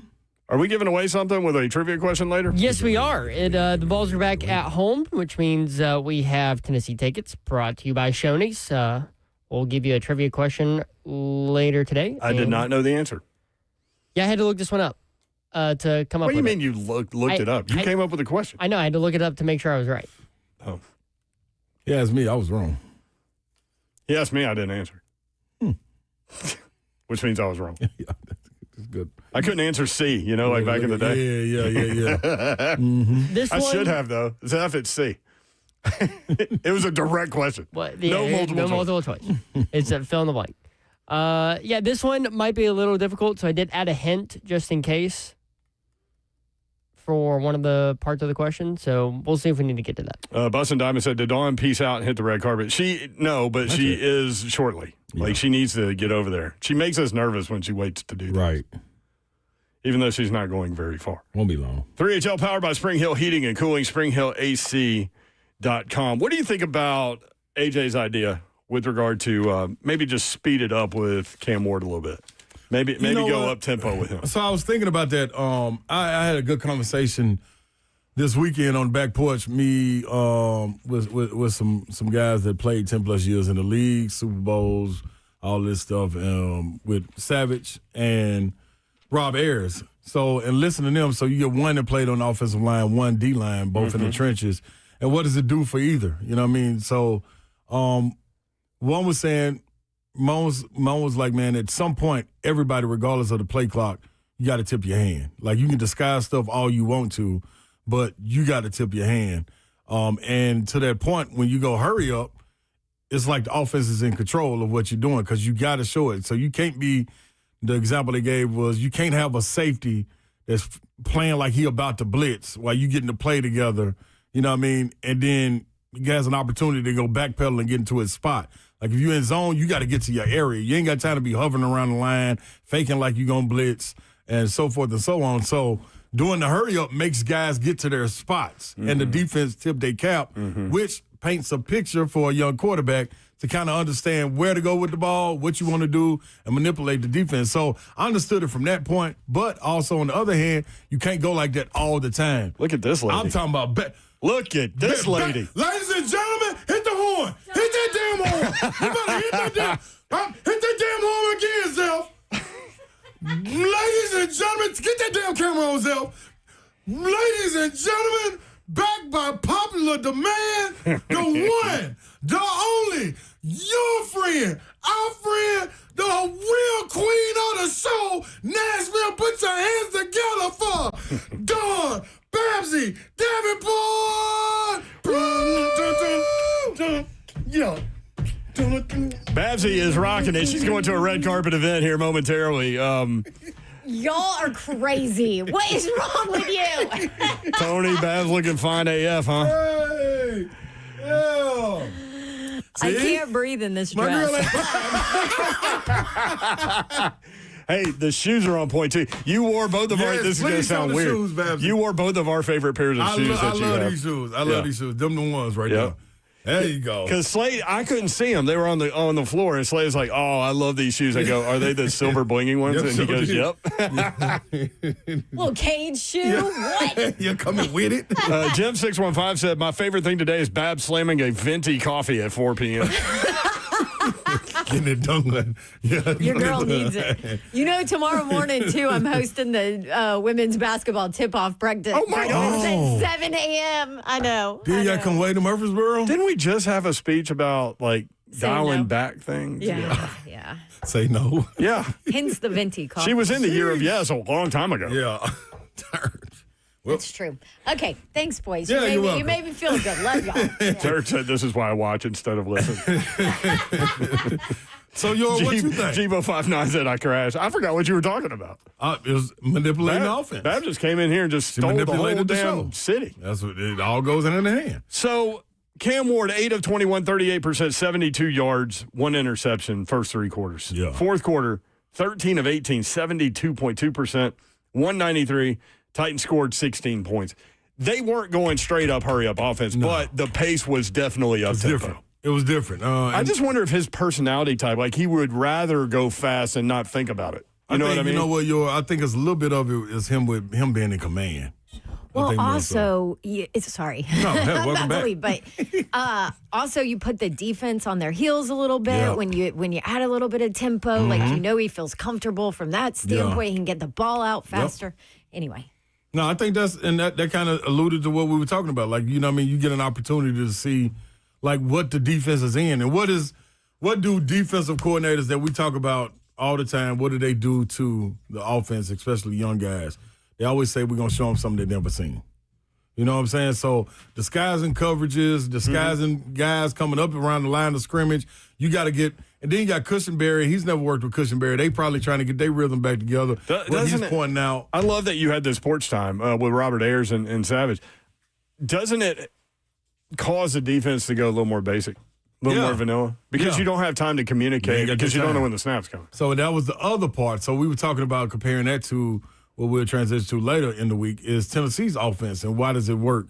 Are we giving away something with a trivia question later? Yes, we are. The Balls are back at home, which means we have Tennessee tickets brought to you by Shoney's. We'll give you a trivia question later today. I did not know the answer. Yeah, I had to look this one up to come up with it. What do you mean you looked it up? You came up with a question. I know. I had to look it up to make sure I was right. Oh. He asked me. I was wrong. He asked me. I didn't answer. Which means I was wrong. Yeah, that's good. I couldn't answer C, like back in the day. Yeah. Mm-hmm. I should have, though. Zeph, it's C. It was a direct question. No multiple choice. It's a fill in the blank. This one might be a little difficult, so I did add a hint just in case for one of the parts of the question. So we'll see if we need to get to that. Bus and Diamond said, "Did Dawn peace out and hit the red carpet?" But she is shortly. Yeah. Like, she needs to get over there. She makes us nervous when she waits to do that. Right. Even though she's not going very far. Won't be long. 3HL powered by Spring Hill Heating and Cooling, SpringHillAC.com. What do you think about AJ's idea with regard to maybe just speed it up with Cam Ward a little bit? Maybe go up tempo with him. So I was thinking about that. I had a good conversation this weekend on the back porch. Me with some guys that played 10+ years in the league, Super Bowls, all this stuff, with Savage and Rob Ayers. So, and listen to them. So you get one that played on the offensive line, one D line, both in the trenches. And what does it do for either? You know what I mean? So, one was saying, Mo was like, man, at some point, everybody, regardless of the play clock, you got to tip your hand. Like, you can disguise stuff all you want to, but you got to tip your hand. And to that point, when you go hurry up, it's like the offense is in control of what you're doing because you got to show it. So you can't be, the example they gave was you can't have a safety that's playing like he about to blitz while you getting to play together, you know what I mean? And then he has an opportunity to go backpedal and get into his spot. Like, if you're in zone, you got to get to your area. You ain't got time to be hovering around the line, faking like you're going to blitz, and so forth and so on. So doing the hurry-up makes guys get to their spots, and the defense tip their cap, which paints a picture for a young quarterback to kind of understand where to go with the ball, what you want to do, and manipulate the defense. So I understood it from that point, but also on the other hand, you can't go like that all the time. Look at this lady. I'm talking about Look at this lady. Ladies and gentlemen, hit the horn. Hit that damn horn. You better hit that damn horn again, Zeph. Ladies and gentlemen, get that damn camera on, Zeph. Ladies and gentlemen, back by popular demand, the one, the only, your friend, our friend, the real queen of the show, Nashville, put your hands together for Dawn Babsy Davenport. Yeah. Babsy is rocking it. She's going to a red carpet event here momentarily. Y'all are crazy. What is wrong with you? Tony, Babs looking fine AF, huh? Hey. Yeah. I See? can't breathe in this My dress. girl ain't Hey, the shoes are on point too. You wore both of our. Yes, This is going to please sound show the weird. shoes, Babs. You wore both of our favorite pairs of shoes I that you love have. these shoes. I Yeah. love these shoes. Them the ones right Yeah. there. There you go. Because Slade, I couldn't see them. They were on the floor, and Slade was like, "Oh, I love these shoes." I go, "Are they the silver blinging ones?" Yep, And he so goes, did. "Yep." Little cage shoe? What? You're coming with it. Jim615 said, "My favorite thing today is Babs slamming a venti coffee at 4 p.m." Getting it done. Yeah, Your girl needs it. You know, tomorrow morning, too, I'm hosting the women's basketball tip-off practice. Oh, my God. At 7 a.m. I know. Then you got to come way to Murfreesboro? Didn't we just have a speech about like dialing no. back things? Yeah. Say no. Yeah. Hence the venti coffee. She was in the year of yes a long time ago. Yeah. That's true. Okay, thanks, boys. Yeah, you're you welcome. made me feel good. Love y'all. Yeah. Derek said this is why I watch instead of listen. So, what you think? Jibo59 said I crashed. I forgot what you were talking about. It was manipulating the offense. Bab just came in here and just stole the whole manipulated the damn show. city. That's what it all goes in the hand. So Cam Ward, 8 of 21, 38%, 72 yards, 1 interception, first 3 quarters. Yeah. Fourth quarter, 13 of 18, 72.2%, 193. Titans scored 16 points. They weren't going straight up, hurry up offense, but the pace was definitely up tempo. Different. It was different. I just wonder if his personality type, like he would rather go fast and not think about it. You know what I mean? You know what? I think it's a little bit of it is him being in command. Well, also, sorry. No, hey, welcome back. Really, but also you put the defense on their heels a little bit Yeah. when you add a little bit of tempo. Like he feels comfortable from that standpoint. He can get the ball out faster. Anyway. No, I think that kind of alluded to what we were talking about. Like, you know what I mean? You get an opportunity to see, like, what the defense is in. And what do defensive coordinators that we talk about all the time, what do they do to the offense, especially young guys? They always say we're going to show them something they've never seen. You know what I'm saying? So disguising coverages, disguising guys coming up around the line of scrimmage. You got to get – and then you got Cushionberry. He's never worked with Cushionberry. They probably trying to get their rhythm back together. He's pointing out. I love that you had this sports time with Robert Ayers and Savage. Doesn't it cause the defense to go a little more basic, a little more vanilla? Because you don't have time to communicate because you don't know when the snap's coming. So that was the other part. So we were talking about comparing that to what we'll transition to later in the week is Tennessee's offense and why does it work?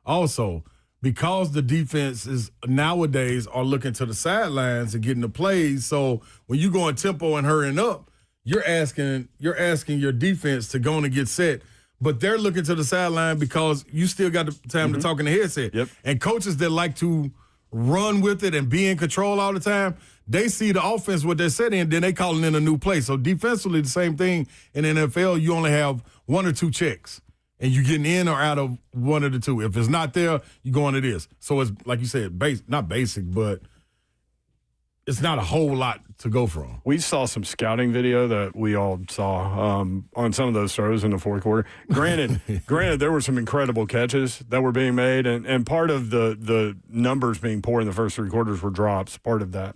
Also, because the defenses nowadays are looking to the sidelines and getting the plays. So when you go in tempo and hurrying up, you're asking your defense to go on and get set. But they're looking to the sideline because you still got the time to talk in the headset. Yep. And coaches that like to run with it and be in control all the time, they see the offense, what they're set in, then they calling in a new play. So defensively, the same thing. In the NFL, you only have 1 or 2 checks. And you're getting in or out of one of the two. If it's not there, you go into this. So it's, like you said, not basic, but it's not a whole lot to go from. We saw some scouting video that we all saw on some of those throws in the fourth quarter. Granted, there were some incredible catches that were being made, and part of the numbers being poor in the first 3 quarters were drops. Part of that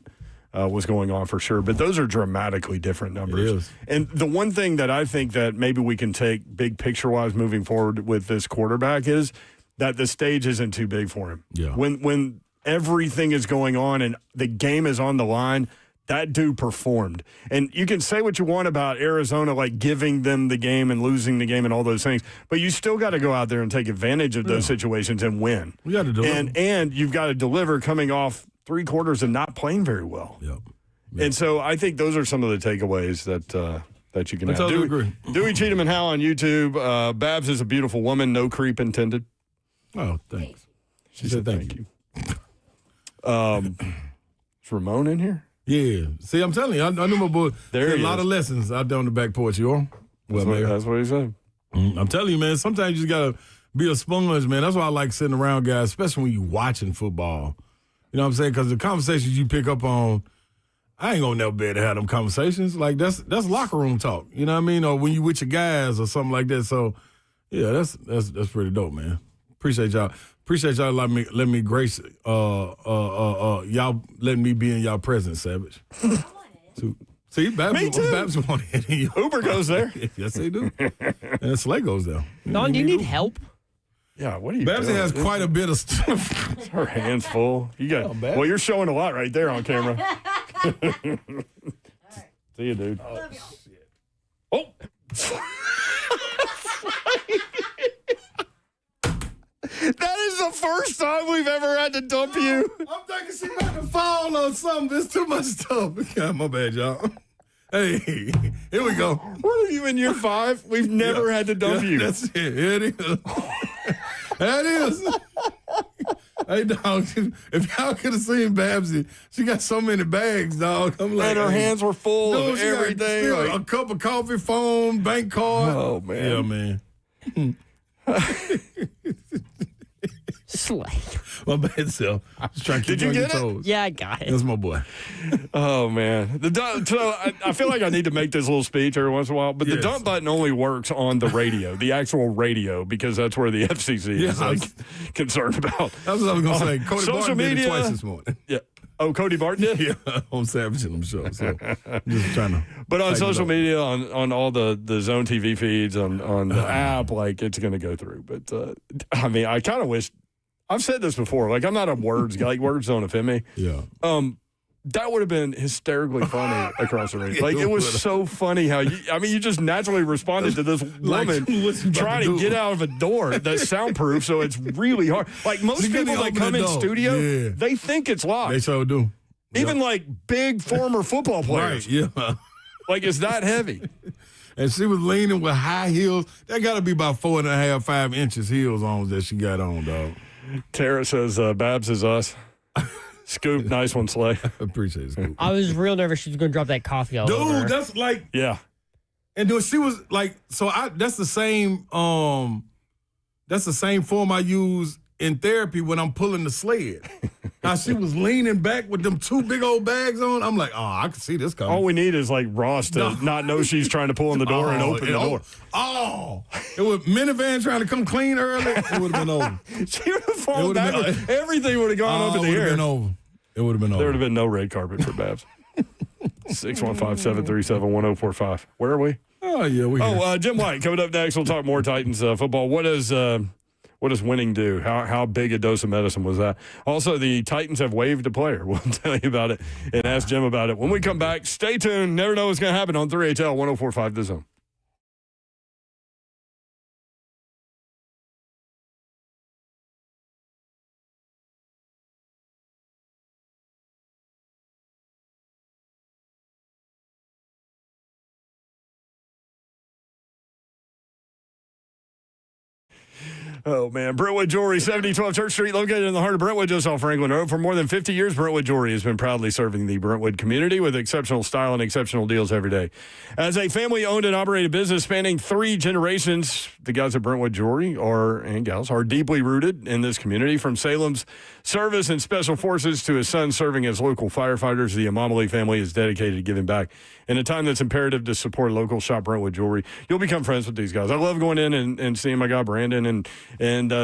was going on for sure. But those are dramatically different numbers. It is. And the one thing that I think that maybe we can take big picture-wise moving forward with this quarterback is that the stage isn't too big for him. Yeah. When everything is going on and the game is on the line, that dude performed. And you can say what you want about Arizona, like giving them the game and losing the game and all those things, but you still got to go out there and take advantage of those situations and win. We got to deliver. And you've got to deliver coming off 3 quarters and not playing very well. Yep. And so I think those are some of the takeaways that you can have. totally agree. Dewey Cheatham and Hal on YouTube. Babs is a beautiful woman, no creep intended. Oh, thanks. She said thank you. Is Ramon in here? Yeah. See, I'm telling you, I knew my boy. There a he lot is. of lessons out there on the back porch, you all. Well, That's what he said. I'm telling you, man, sometimes you just got to be a sponge, man. That's why I like sitting around guys, especially when you're watching football. You know what I'm saying? Because the conversations you pick up on, I ain't going to never be able to have them conversations. Like, that's locker room talk. You know what I mean? Or when you with your guys or something like that. So, yeah, that's pretty dope, man. Appreciate y'all. Appreciate y'all letting me grace y'all letting me be in y'all presence, Savage. See, Babs want it. Uber goes there. Yes, they do. And Slay goes there. Don, do you need help? Yeah, what are you Babsy doing? has quite a bit of stuff. Her hands full. You got. Well, you're showing a lot right there on camera. See you, dude. Oh, shit. Oh. That is the first time we've ever had to dump you. I'm thinking she about to fall on something. There's too much stuff. Yeah, my bad, y'all. Hey, here we go. What are you in year 5? We've never had to dump you. That's it. Here it is. There it is. Hey, dog, if y'all could have seen Babsy, she got so many bags, dog. I'm like, And her hands were full of she got everything. still Like, a cup of coffee, phone, bank card. oh, man. Yeah, man. Slay. My bad self. Just trying to keep Did you on your get it? toes. Yeah, I got it. That's my boy. Oh, man. So I feel like I need to make this little speech every once in a while, but the Yes. dump button only works on the radio, the actual radio, because that's where the FCC is concerned about. That's what I was going to say. Cody social Barton did media it twice this morning. Yeah. Oh, Cody Barton did? Yeah, on Savage and them show. So I'm just trying to. But on tighten it social up. media, on all the Zone TV feeds, on the app, like, it's going to go through. But, I mean, I kind of wish, I've said this before, like, I'm not a words guy. Like, words don't offend me. Yeah. That would have been hysterically funny across the radio. Like, it was so funny how you just naturally responded to this woman what's he about trying to to do? get out of a door that's soundproof, so it's really hard. Like, most She couldn't people that open come the in door. studio, Yeah. they think it's They locked. sure do. Even like big former football players. Right, yeah. Like, it's that heavy. And she was leaning with high heels. That got to be about 4.5, 5 inches heels on that she got on, dog. Tara says, Babs is us. Scoop, nice one, Slay. Appreciate it, Scoop. I was real nervous she was going to drop that coffee all over. Dude, that's like, Yeah. and dude, she was like, that's the same form I use in therapy when I'm pulling the sled. How she was leaning back with them 2 big old bags on. I'm like, oh, I can see this coming. All we need is like Ross to not know she's trying to pull in the door and open the door. It was minivan trying to come clean early. It would have been over. She would have fallen It would've been- backwards. Everything would have gone up in It the would have air. been over. It would have been There would over. have been no red carpet for Babs. 615-737-1045. Where are we? Oh, yeah. We here. Jim Wyatt coming up next. We'll talk more Titans football. What does winning do? How big a dose of medicine was that? Also, the Titans have waived a player. We'll tell you about it and ask Jim about it. When we come back, stay tuned. Never know what's going to happen on 3HL 104.5 The Zone. Oh, man. Brentwood Jewelry, 7012 Church Street, located in the heart of Brentwood, just off Franklin Road. For more than 50 years, Brentwood Jewelry has been proudly serving the Brentwood community with exceptional style and exceptional deals every day. As a family-owned and operated business spanning 3 generations, the guys at Brentwood Jewelry and gals are deeply rooted in this community. From Salem's service and special forces to his son serving as local firefighters, the Amamali family is dedicated to giving back. In a time that's imperative to support local, shop Brentwood Jewelry. You'll become friends with these guys. I love going in and seeing my guy Brandon and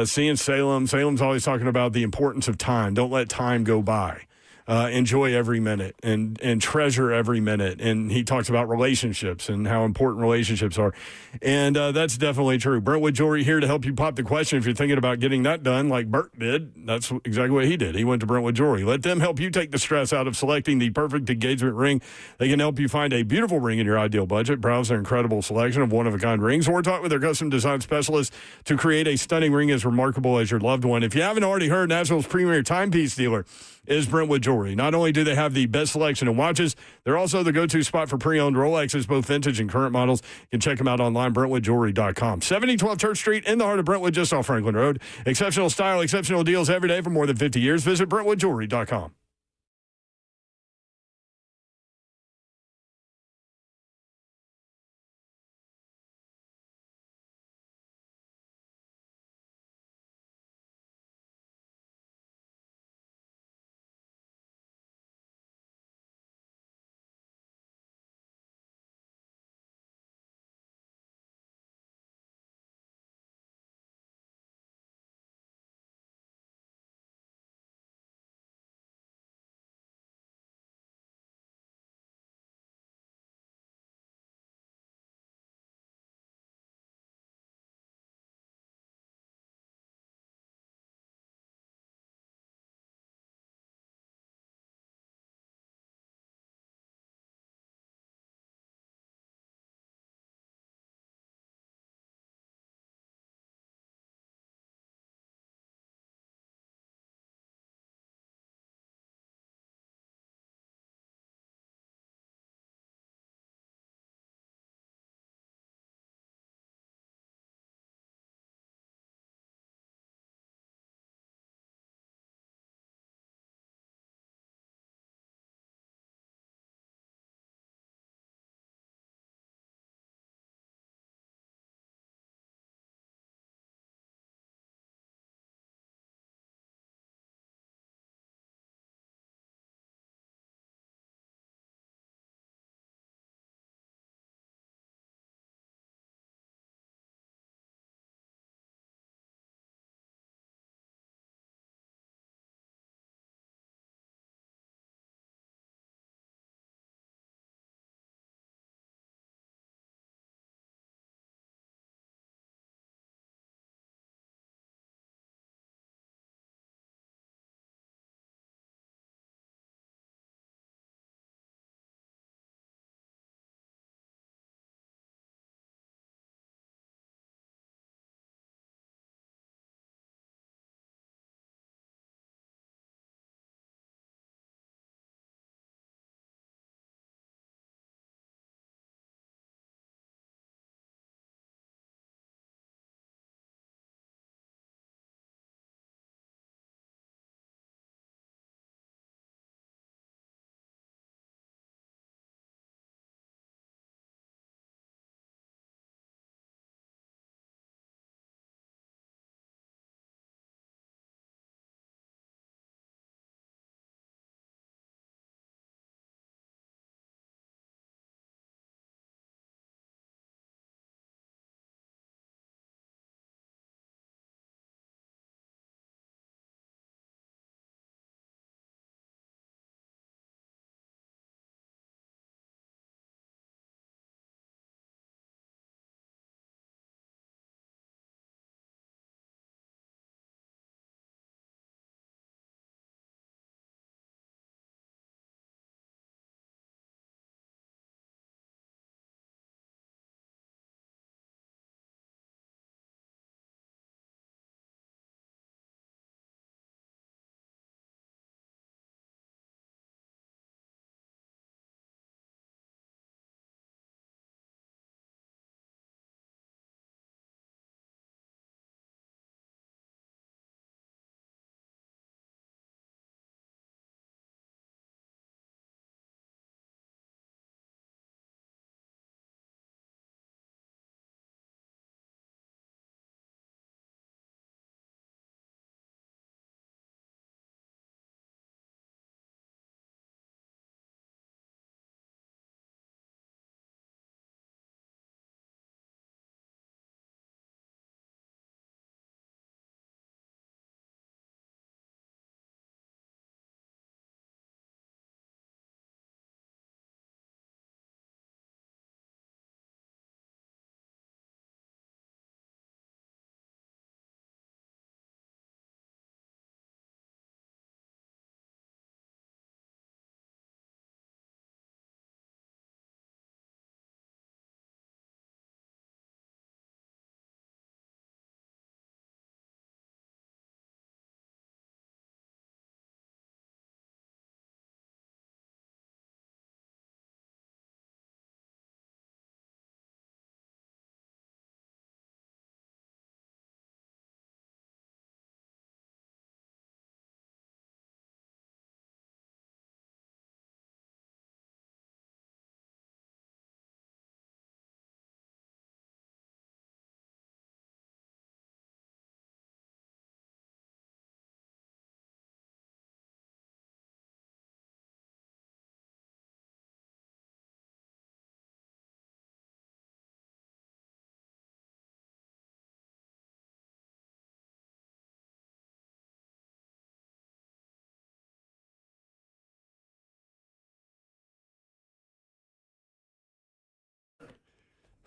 seeing Salem. Salem's always talking about the importance of time. Don't let time go by. Enjoy every minute and treasure every minute. And he talks about relationships and how important relationships are. And that's definitely true. Brentwood Jewelry here to help you pop the question if you're thinking about getting that done like Bert did. That's exactly what he did. He went to Brentwood Jewelry. Let them help you take the stress out of selecting the perfect engagement ring. They can help you find a beautiful ring in your ideal budget. Browse their incredible selection of one-of-a-kind rings or talk with their custom design specialists to create a stunning ring as remarkable as your loved one. If you haven't already heard, Nashville's premier timepiece dealer is Brentwood Jewelry. Not only do they have the best selection of watches, they're also the go-to spot for pre-owned Rolexes, both vintage and current models. You can check them out online, BrentwoodJewelry.com. 7012 Church Street in the heart of Brentwood, just off Franklin Road. Exceptional style, exceptional deals every day for more than 50 years. Visit BrentwoodJewelry.com.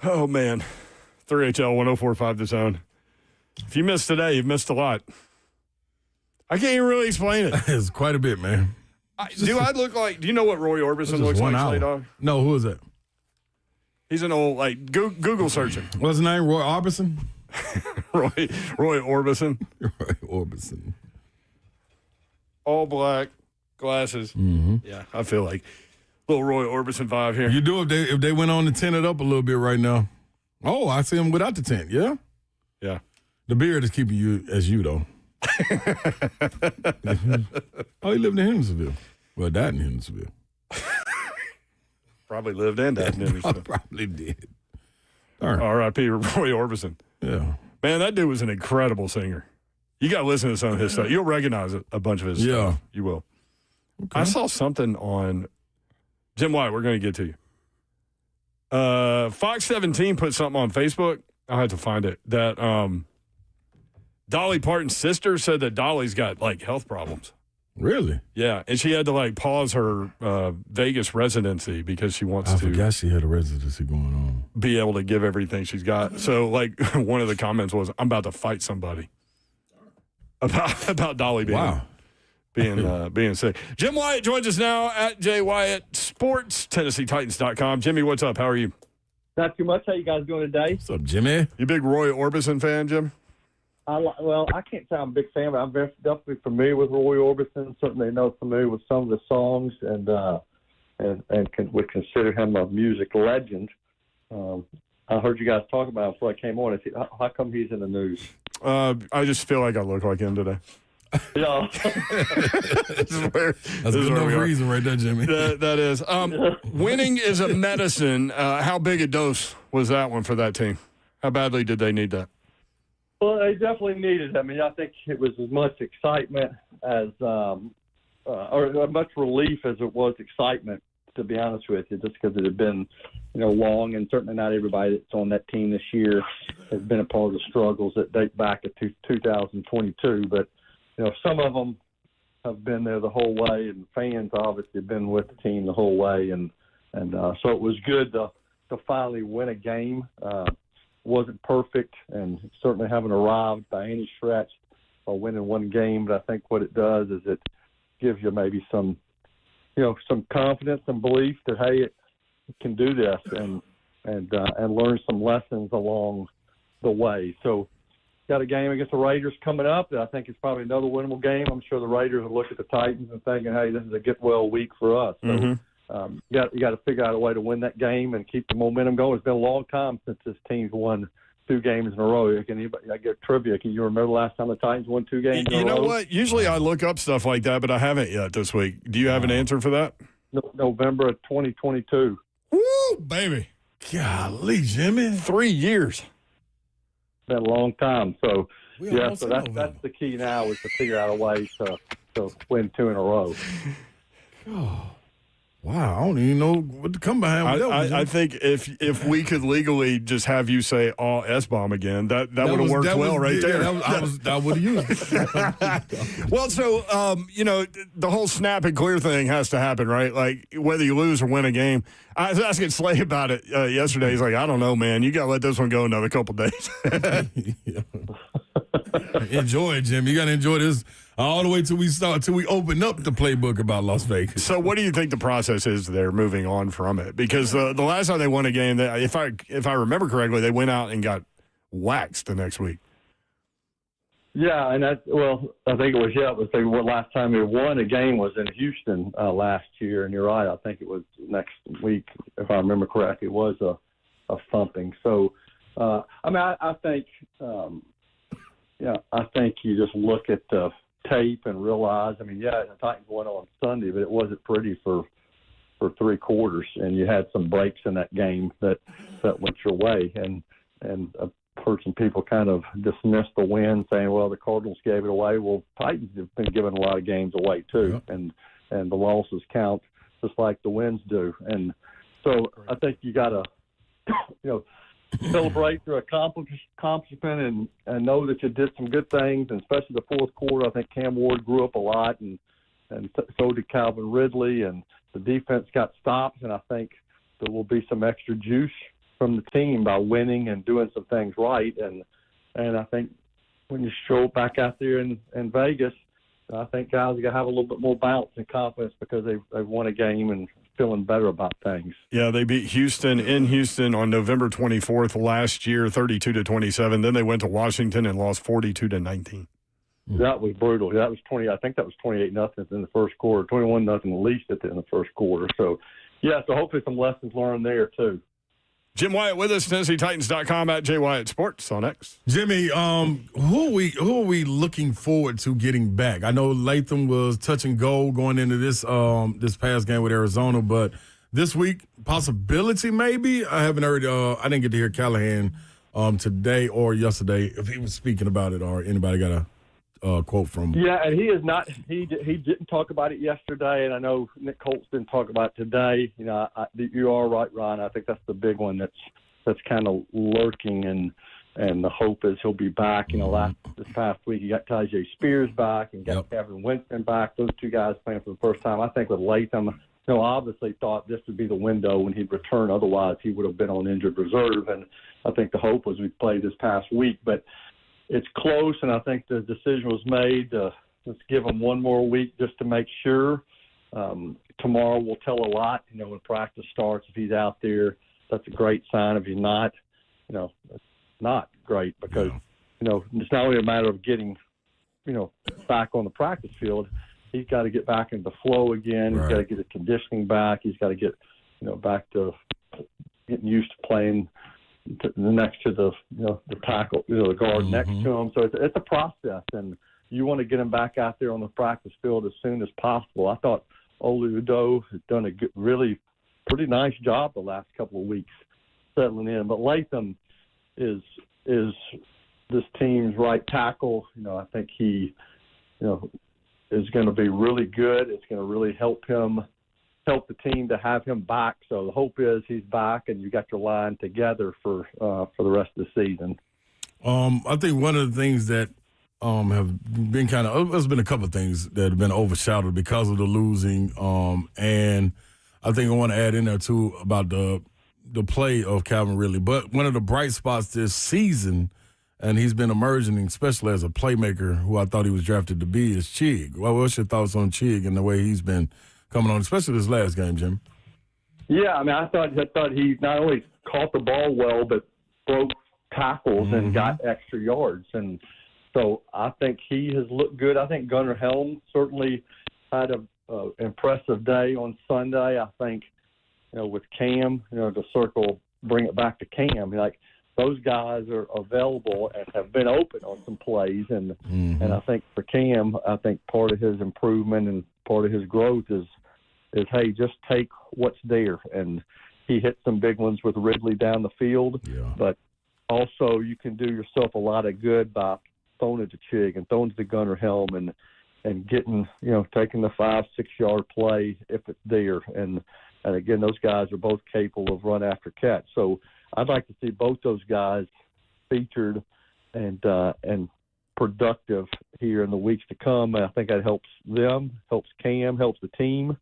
Oh, man. 3HL 104.5 The Zone. If you missed today, you've missed a lot. I can't even really explain it. It's quite a bit, man. Do you know what Roy Orbison looks like, Slay Dog? No, who is that? He's an old, Google searching. What's his name? Roy Orbison? Roy Orbison. Roy Orbison. All black, glasses. Mm-hmm. Yeah, I feel like little Roy Orbison vibe here. You do if they went on to tint it up a little bit right now. Oh, I see him without the tint, yeah? Yeah. The beard is keeping you as you, though. Oh, he lived in Hendersonville. Well, died in Hendersonville. Probably lived and died in Hendersonville. Probably did. Darn. R.I.P. Roy Orbison. Yeah. Man, that dude was an incredible singer. You got to listen to some of his stuff. You'll recognize a bunch of his stuff. You will. Okay. I saw something on Jim Wyatt. We're going to get to you. Fox 17 put something on Facebook. I'll have to find it. That Dolly Parton's sister said that Dolly's got, health problems. Really? Yeah, and she had to, pause her Vegas residency because she wants to. I forgot she had a residency going on. Be able to give everything she's got. So, one of the comments was, I'm about to fight somebody about Dolly being sick. Jim Wyatt joins us now at Jay Wyatt Sports, TennesseeTitans.com. Jimmy, what's up? How are you? Not too much. How you guys doing today? What's up, Jimmy? You a big Roy Orbison fan, Jim? I can't say I'm a big fan, but I'm definitely familiar with Roy Orbison. Certainly familiar with some of the songs, and would consider him a music legend. I heard you guys talk about him before I came on. I said, how come he's in the news? I just feel like I look like him today. Yeah. That's good enough reason right there, Jimmy. That is. Winning is a medicine. How big a dose was that one for that team? How badly did they need that? Well, they definitely needed it. I mean, I think it was as much excitement as or much relief as it was excitement, to be honest with you, just because it had been, long, and certainly not everybody that's on that team this year has been a part of the struggles that date back to 2022. But, some of them have been there the whole way, and fans obviously have been with the team the whole way. And so it was good to finally win a game. Wasn't perfect, and certainly haven't arrived by any stretch or winning one game. But I think what it does is it gives you maybe some confidence and belief that, hey, it can do this, and learn some lessons along the way. So got a game against the Raiders coming up that I think is probably another winnable game. I'm sure the Raiders will look at the Titans and thinking, hey, this is a get well week for us. So you got to figure out a way to win that game and keep the momentum going. It's been a long time since this team's won 2 games in a row. I get trivia. Can you remember the last time the Titans won 2 games in a row? You know what? Usually I look up stuff like that, but I haven't yet this week. Do you have an answer for that? November of 2022. Woo, baby. Golly, Jimmy. 3 years. It's been a long time. So, so that's the key now, is to figure out a way to win 2 in a row. Oh. Wow, I don't even know what to come behind with that. I think if we could legally just have you say S-bomb again, that would have worked well right there. I would have used it. Well, so, the whole snap and clear thing has to happen, right? Like, whether you lose or win a game. I was asking Slay about it yesterday. He's like, I don't know, man. You got to let this one go another couple days. Enjoy it, Jim. You got to enjoy this all the way till we open up the playbook about Las Vegas. So what do you think the process is there moving on from it? Because the last time they won a game, if I remember correctly, they went out and got waxed the next week. Yeah, and I think it was last time we won a game was in Houston last year, and you're right. I think it was next week, if I remember correctly. It was a thumping. So, I think. I think you just look at the tape and realize, the Titans won on Sunday, but it wasn't pretty for 3 quarters, and you had some breaks in that game that went your way. And I've heard some people kind of dismiss the win, saying, well, the Cardinals gave it away. Well, Titans have been giving a lot of games away too, and the losses count just like the wins do. And so I think you got to, celebrate your accomplishment and know that you did some good things, and especially the fourth quarter. I think Cam Ward grew up a lot, and so did Calvin Ridley, and the defense got stops, and I think there will be some extra juice from the team by winning and doing some things right. And I think when you show back out there in Vegas, I think guys are going to have a little bit more bounce and confidence because they've won a game and feeling better about things. Yeah, they beat Houston in Houston on November 24th last year, 32-27. Then they went to Washington and lost 42-19. That was brutal. That was 20. I think that was 28-0 in the first quarter, 21-0 at least in the first quarter. So, yeah. So hopefully some lessons learned there too. Jim Wyatt with us, TennesseeTitans.com at J Wyatt Sports on X. Jimmy, who are we looking forward to getting back? I know Latham was touch and go going into this past game with Arizona, but this week possibility maybe. I haven't heard. I didn't get to hear Callahan today or yesterday if he was speaking about it or anybody got a quote from him. Yeah, and he is not. He didn't talk about it yesterday, and I know Nick Colts didn't talk about it today. You know, you are right, Ron. I think that's the big one that's kind of lurking, and the hope is he'll be back. You know, this past week you got Tajay Spears back and got Kevin Winston back. Those two guys playing for the first time. I think with Latham, you know, obviously thought this would be the window when he'd return. Otherwise, he would have been on injured reserve, and I think the hope was we'd play this past week, but it's close, and I think the decision was made. Let's give him one more week just to make sure. Tomorrow will tell a lot. You know, when practice starts, if he's out there, that's a great sign. If he's not, you know, it's not great because, you know, it's not only a matter of getting, you know, back on the practice field. He's got to get back into the flow again. He's got to get his conditioning back. He's got to get, you know, back to getting used to playing next to the tackle, you know, the guard next to him. So it's a process, and you want to get him back out there on the practice field as soon as possible. I thought Oludo has done a really pretty nice job the last couple of weeks settling in, but Latham is this team's right tackle. You know, I think he, you know, is going to be really good. It's going to really help the team to have him back. So the hope is he's back and you got your line together for the rest of the season. I think one of the things that have been there's been a couple of things that have been overshadowed because of the losing. And I think I want to add in there too about the play of Calvin Ridley. But one of the bright spots this season, and he's been emerging, especially as a playmaker who I thought he was drafted to be, is Chig. Well, what's your thoughts on Chig and the way he's been coming on, especially this last game, Jim? Yeah, I mean, I thought he not only caught the ball well, but broke tackles and got extra yards. And so I think he has looked good. I think Gunnar Helm certainly had an impressive day on Sunday. I think, you know, with Cam, you know, bring it back to Cam, like those guys are available and have been open on some plays. And I think for Cam, I think part of his improvement and part of his growth is hey, just take what's there. And he hit some big ones with Ridley down the field, but also you can do yourself a lot of good by throwing it to Chig and throwing it to Gunnar Helm and getting, you know, taking the 5-6 yard play if it's there. And again, those guys are both capable of run after catch. So I'd like to see both those guys featured and productive here in the weeks to come. I think that helps them, helps Cam, helps the team.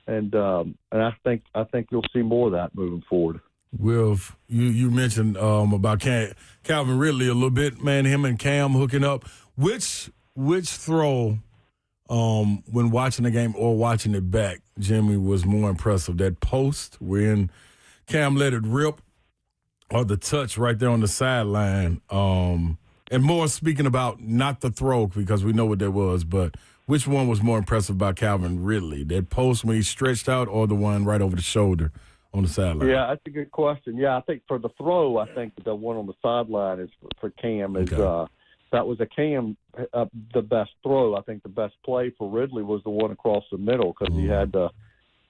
And I think you'll see more of that moving forward. Will, you mentioned about Calvin Ridley a little bit, man. Him and Cam hooking up. Which throw, when watching the game or watching it back, Jimmy, was more impressive? That post when Cam let it rip, or the touch right there on the sideline? And more speaking about not the throw because we know what that was, but which one was more impressive about Calvin Ridley? That post when he stretched out or the one right over the shoulder on the sideline? Yeah, that's a good question. Yeah, I think for the throw, I think the one on the sideline is for Cam. That was a Cam, the best throw. I think the best play for Ridley was the one across the middle because he had a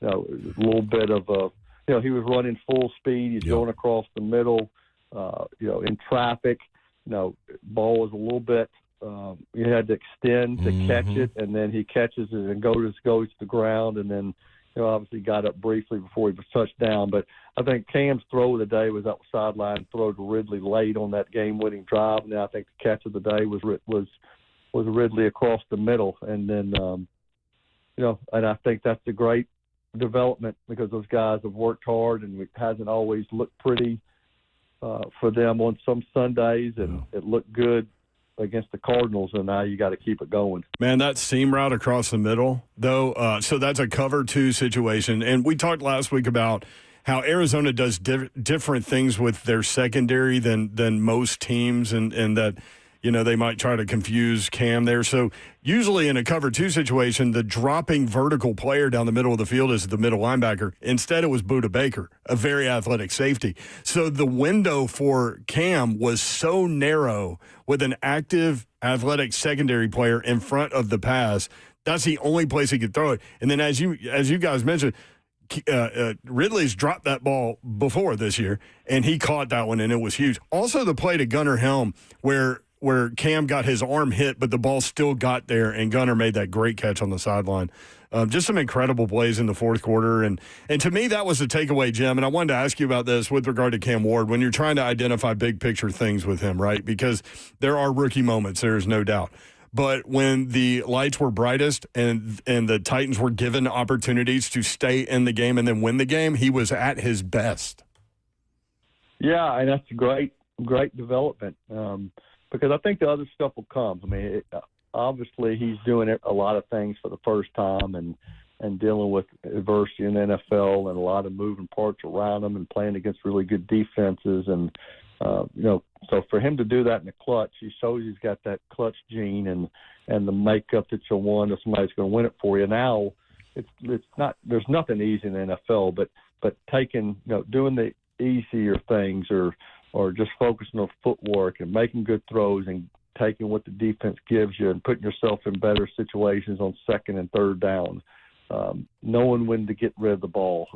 little bit of he was running full speed. He's going across the middle, in traffic. Ball was a little bit, you had to extend to catch it, and then he catches it and goes to the ground, and then obviously got up briefly before he was touched down. But I think Cam's throw of the day was that sideline throw to Ridley late on that game-winning drive, and then I think the catch of the day was Ridley across the middle, and then and I think that's a great development because those guys have worked hard, and it hasn't always looked pretty for them on some Sundays, and it looked good against the Cardinals, and now you got to keep it going. Man, that seam route across the middle, though, so that's a cover 2 situation. And we talked last week about how Arizona does different things with their secondary than most teams, and that, you know, they might try to confuse Cam there. So usually in a cover 2 situation, the dropping vertical player down the middle of the field is the middle linebacker. Instead, it was Budda Baker, a very athletic safety. So the window for Cam was so narrow with an active athletic secondary player in front of the pass. That's the only place he could throw it. And then as you guys mentioned, Ridley's dropped that ball before this year, and he caught that one, and it was huge. Also, the play to Gunnar Helm where Cam got his arm hit, but the ball still got there, and Gunnar made that great catch on the sideline. Just some incredible plays in the fourth quarter. And to me, that was the takeaway, Jim. And I wanted to ask you about this with regard to Cam Ward when you're trying to identify big picture things with him, right? Because there are rookie moments, there is no doubt. But when the lights were brightest and the Titans were given opportunities to stay in the game and then win the game, he was at his best. Yeah, and that's a great development. Because I think the other stuff will come. I mean, obviously he's doing a lot of things for the first time and dealing with adversity in the NFL and a lot of moving parts around him and playing against really good defenses. And, so for him to do that in the clutch, he shows he's got that clutch gene and the makeup that you'll want if somebody's going to win it for you. Now, it's not – there's nothing easy in the NFL, but taking – doing the easier things or just focusing on footwork and making good throws and taking what the defense gives you and putting yourself in better situations on second and third down, knowing when to get rid of the ball.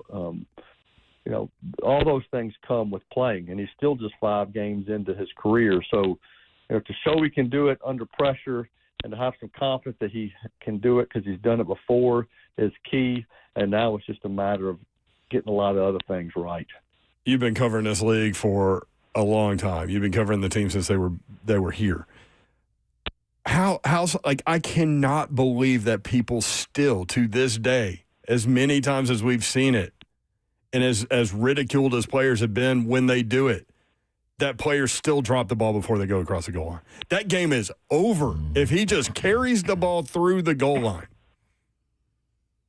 All those things come with playing, and he's still just 5 games into his career. So to show he can do it under pressure and to have some confidence that he can do it because he's done it before is key, and now it's just a matter of getting a lot of other things right. You've been covering this league for a long time. You've been covering the team since they were here. How I cannot believe that people still to this day, as many times as we've seen it, and as ridiculed as players have been when they do it, that players still drop the ball before they go across the goal line. That game is over if he just carries the ball through the goal line.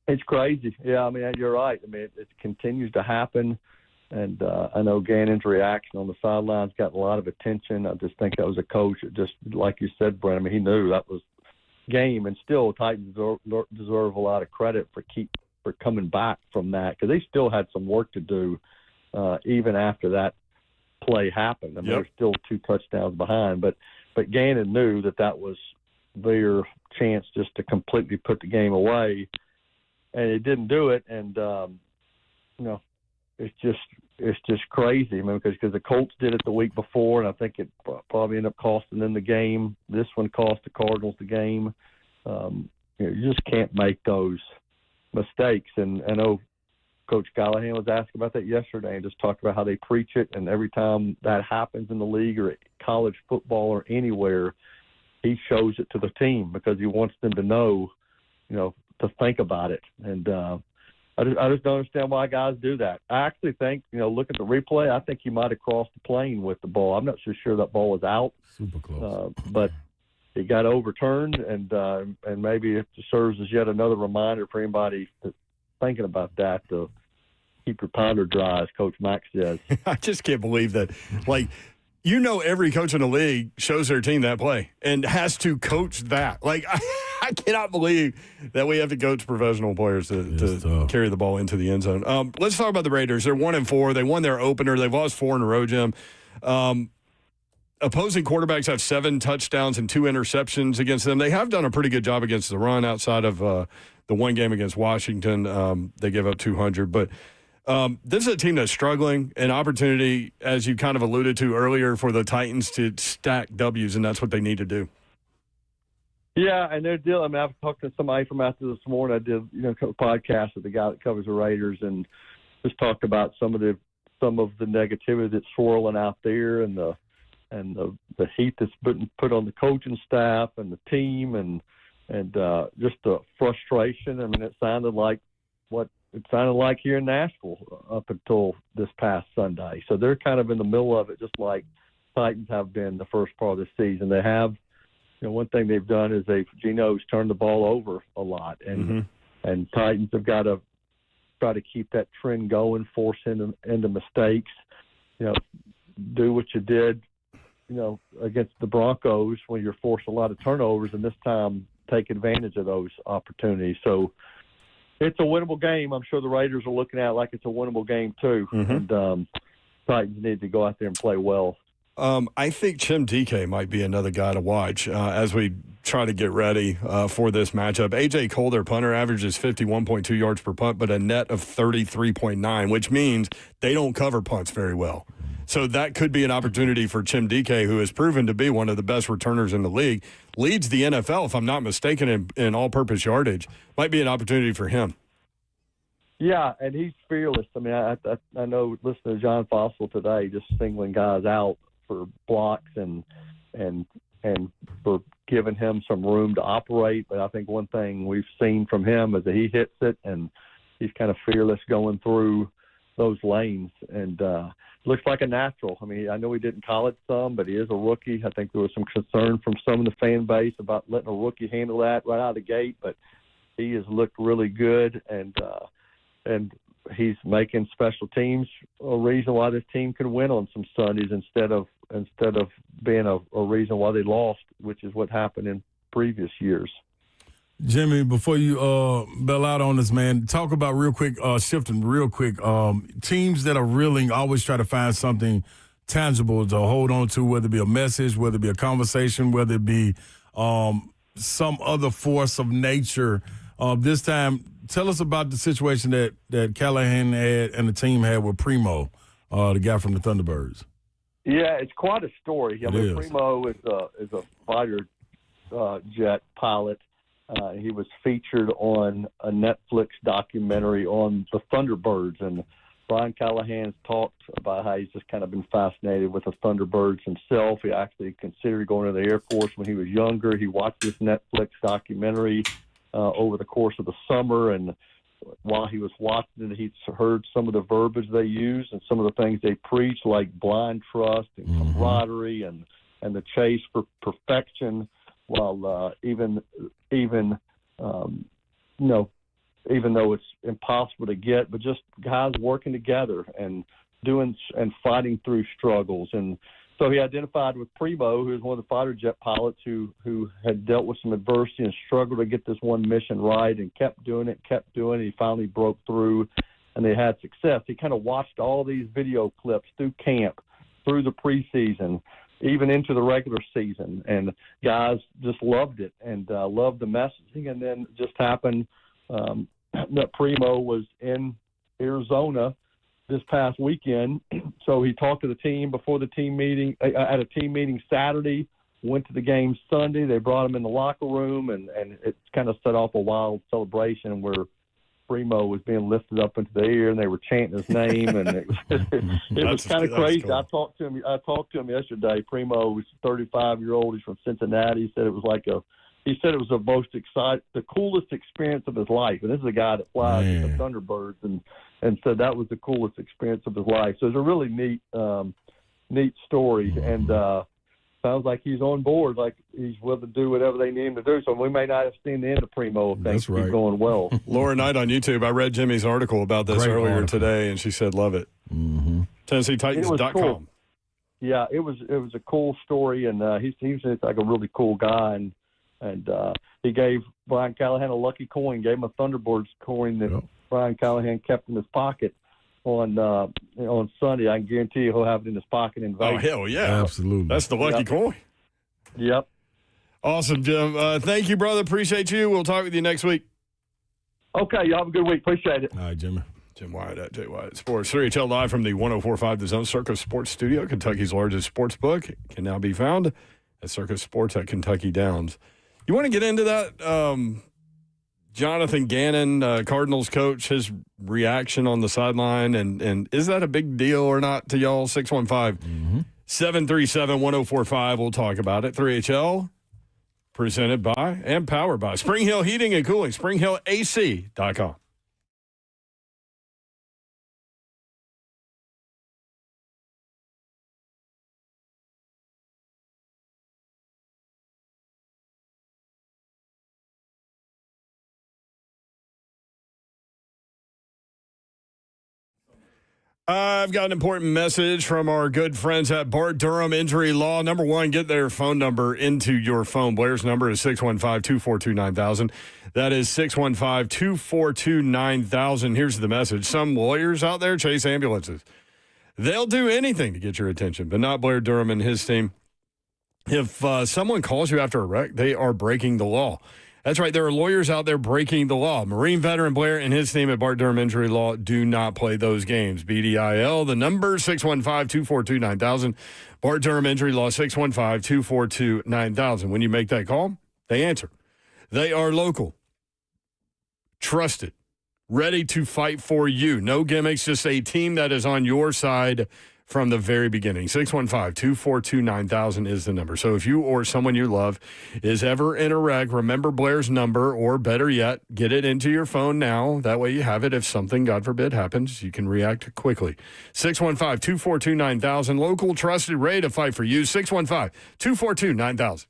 It's crazy. Yeah, I mean, you're right. I mean, it continues to happen. And I know Gannon's reaction on the sidelines got a lot of attention. I just think that was a coach that just, like you said, Brent, I mean, he knew that was game. And still, Titans deserve a lot of credit for coming back from that because they still had some work to do even after that play happened. I mean, They're still 2 touchdowns behind. But Gannon knew that was their chance just to completely put the game away. And he didn't do it. And, it's just crazy, I mean, because the Colts did it the week before, and I think it probably ended up costing them the game. This one cost the Cardinals the game. You just can't make those mistakes. And I know Coach Callahan was asked about that yesterday and just talked about how they preach it, and every time that happens in the league or college football or anywhere, he shows it to the team because he wants them to know, to think about it. And I just don't understand why guys do that. I actually think, look at the replay, I think he might have crossed the plane with the ball. I'm not so sure that ball was out. Super close. But it got overturned, and maybe it serves as yet another reminder for anybody that's thinking about that to keep your powder dry, as Coach Max says. I just can't believe that. Every coach in the league shows their team that play and has to coach that. I cannot believe that we have to coach professional players to carry the ball into the end zone. Let's talk about the Raiders. They're 1-4. They won their opener. They've lost 4 in a row, Jim. Opposing quarterbacks have 7 touchdowns and 2 interceptions against them. They have done a pretty good job against the run outside of the one game against Washington. They gave up 200. But this is a team that's struggling, an opportunity, as you kind of alluded to earlier, for the Titans to stack W's, and that's what they need to do. Yeah, and they're dealing. I mean, I've talked to somebody from after this morning. I did, a podcast with the guy that covers the Raiders, and just talked about some of the negativity that's swirling out there, and the heat that's been put on the coaching staff and the team, and just the frustration. I mean, it sounded like what it sounded like here in Nashville up until this past Sunday. So they're kind of in the middle of it, just like Titans have been the first part of the season. They have, one thing they've done is Geno's turned the ball over a lot, and Titans have got to try to keep that trend going, force into mistakes. Do what you did, against the Broncos when you're forced a lot of turnovers, and this time take advantage of those opportunities. So it's a winnable game. I'm sure the Raiders are looking at it like it's a winnable game too, and Titans need to go out there and play well. I think Jim DK might be another guy to watch as we try to get ready for this matchup. A.J. Cole, their punter, averages 51.2 yards per punt, but a net of 33.9, which means they don't cover punts very well. So that could be an opportunity for Jim DK, who has proven to be one of the best returners in the league. Leads the NFL, if I'm not mistaken, in all-purpose yardage. Might be an opportunity for him. Yeah, and he's fearless. I mean, I know listening to John Fossil today, just singling guys out for blocks and for giving him some room to operate. But I think one thing we've seen from him is that he hits it, and he's kind of fearless going through those lanes, and looks like a natural. I mean, I know he did in college some, but he is a rookie. I think there was some concern from some of the fan base about letting a rookie handle that right out of the gate, but he has looked really good, and he's making special teams a reason why this team can win on some Sundays instead of being a reason why they lost, which is what happened in previous years. Jimmy, before you bail out on this, man, talk about real quick, shifting real quick, teams that are reeling always try to find something tangible to hold on to, whether it be a message, whether it be a conversation, whether it be some other force of nature. This time, tell us about the situation that Callahan had and the team had with Primo, the guy from the Thunderbirds. Yeah, it's quite a story. Primo is a fighter jet pilot. He was featured on a Netflix documentary on the Thunderbirds, and Brian Callahan's talked about how he's just kind of been fascinated with the Thunderbirds himself. He actually considered going to the Air Force when he was younger. He watched this Netflix documentary over the course of the summer, and while he was watching it, he heard some of the verbiage they use and some of the things they preach, like blind trust and camaraderie and the chase for perfection. While even though it's impossible to get, but just guys working together and doing and fighting through struggles. And so he identified with Primo, who is one of the fighter jet pilots who had dealt with some adversity and struggled to get this one mission right, and kept doing it. He finally broke through, and they had success. He kind of watched all these video clips through camp, through the preseason, even into the regular season, and guys just loved it and loved the messaging. And then it just happened that Primo was in Arizona this past weekend, so he talked to the team before the team meeting, at a team meeting Saturday, went to the game Sunday. They brought him in the locker room, and it kind of set off a wild celebration where Primo was being lifted up into the air, and they were chanting his name, and it was kind of crazy. Cool. I talked to him yesterday. Primo was 35-year-old. He's from Cincinnati. He said it was the coolest experience of his life. And this is a guy that flies the Thunderbirds, and said that was the coolest experience of his life. So it's a really neat story, and sounds like he's on board, like he's willing to do whatever they need him to do. So we may not have seen the end of Primo if things keep going well. Laura Knight on YouTube. I read Jimmy's article about this earlier today, and she said love it. TennesseeTitans.com. Cool. Yeah, it was a cool story, and he's like a really coul guy, and he gave Brian Callahan a lucky coin, gave him a Thunderbirds coin that Brian Callahan kept in his pocket on Sunday. I can guarantee you he'll have it in his pocket in Vegas. Oh, hell yeah. Absolutely. That's the lucky coin. Yep. Awesome, Jim. Thank you, brother. Appreciate you. We'll talk with you next week. Okay, y'all have a good week. Appreciate it. All right, Jimmy. Jim Wyatt at J. Wyatt Sports. 3HL live from the 104.5 The Zone Circus Sports Studio, Kentucky's largest sports book. It can now be found at Circus Sports at Kentucky Downs. You want to get into that? Jonathan Gannon, Cardinals coach, his reaction on the sideline, and is that a big deal or not to y'all? 615-737-1045. We'll talk about it. 3HL, presented by and powered by Spring Hill Heating and Cooling, SpringHillAC.com. I've got an important message from our good friends at Bart Durham Injury Law. Number one, get their phone number into your phone. Blair's number is 615-242-9000. That is 615-242-9000. Here's the message. Some lawyers out there chase ambulances. They'll do anything to get your attention, but not Blair Durham and his team. If someone calls you after a wreck, they are breaking the law. That's right. There are lawyers out there breaking the law. Marine veteran Blair and his team at Bart Durham Injury Law do not play those games. BDIL, the number 615-242-9000. Bart Durham Injury Law, 615-242-9000. When you make that call, they answer. They are local, trusted, ready to fight for you. No gimmicks, just a team that is on your side from the very beginning. 615-242-9000 is the number. So if you or someone you love is ever in a wreck, remember Blair's number, or better yet, get it into your phone now. That way you have it. If something, God forbid, happens, you can react quickly. 615-242-9000. Local, trusted, ready to fight for you. 615-242-9000.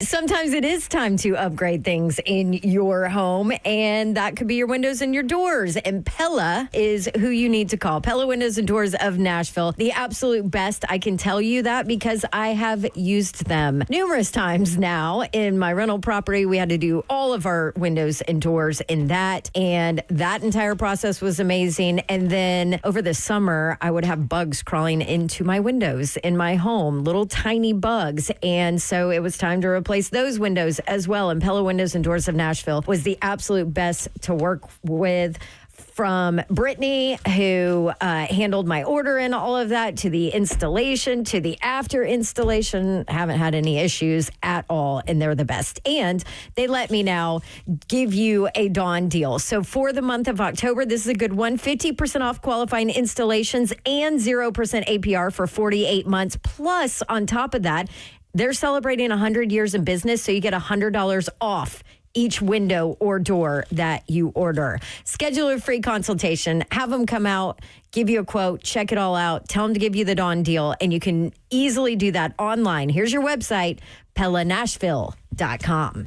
Sometimes it is time to upgrade things in your home, and that could be your windows and your doors. And Pella is who you need to call. Pella Windows and Doors of Nashville. The absolute best. I can tell you that because I have used them numerous times now. In my rental property, we had to do all of our windows and doors in that, and that entire process was amazing. And then over the summer, I would have bugs crawling into my windows in my home, little tiny bugs. And so it was time to replace those windows as well. And Pella Windows and Doors of Nashville was the absolute best to work with. From Brittany, who handled my order and all of that, to the installation, to the after installation. Haven't had any issues at all, and they're the best. And they let me now give you a Dawn deal. So for the month of October, this is a good one. 50% off qualifying installations and 0% APR for 48 months. Plus, on top of that, they're celebrating 100 years in business, so you get $100 off each window or door that you order. Schedule a free consultation. Have them come out, give you a quote, check it all out, tell them to give you the Dawn deal, and you can easily do that online. Here's your website, PellaNashville.com.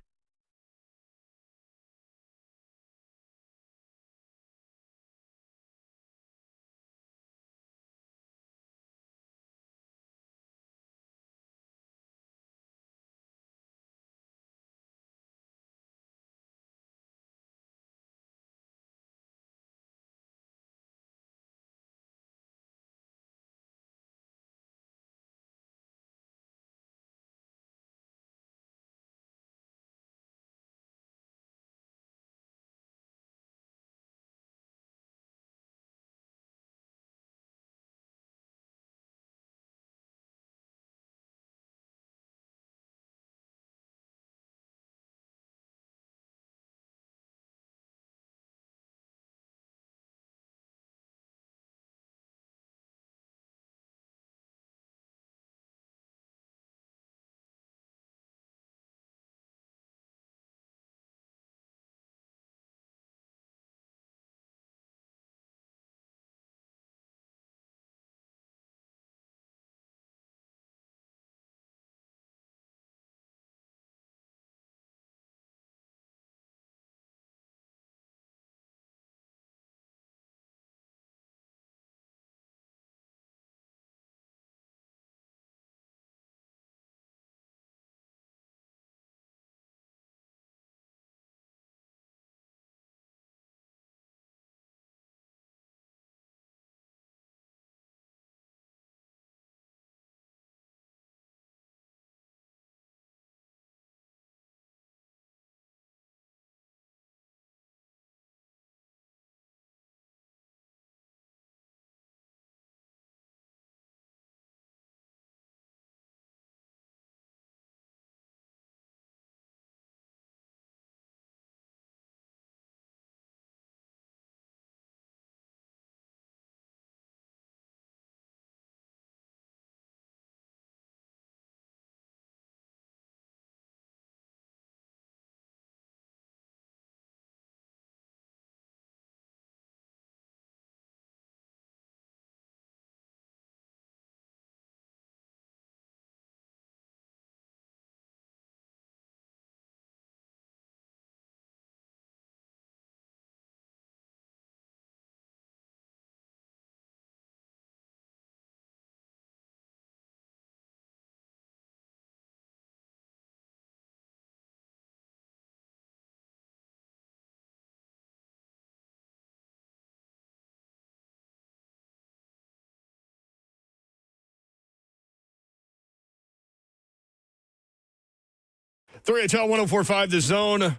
3HL 104.5 The Zone.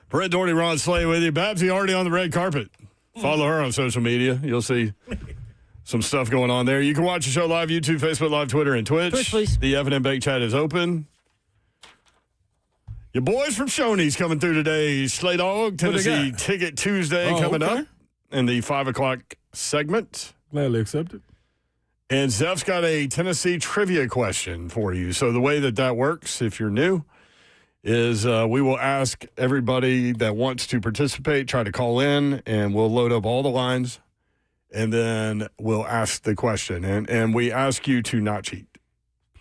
Brett Doherty, Ron Slay with you. Babsy already on the red carpet. Follow her on social media. You'll see some stuff going on there. You can watch the show live, YouTube, Facebook Live, Twitter, and Twitch. Twitch, please. The F&M Bank chat is open. Your boys from Shoney's coming through today. Slay Dog, Tennessee Ticket Tuesday coming up in the 5 o'clock segment. Gladly accepted. And Zeph's got a Tennessee trivia question for you. So the way that works, if you're new, is we will ask everybody that wants to participate, try to call in, and we'll load up all the lines, and then we'll ask the question. And we ask you to not cheat.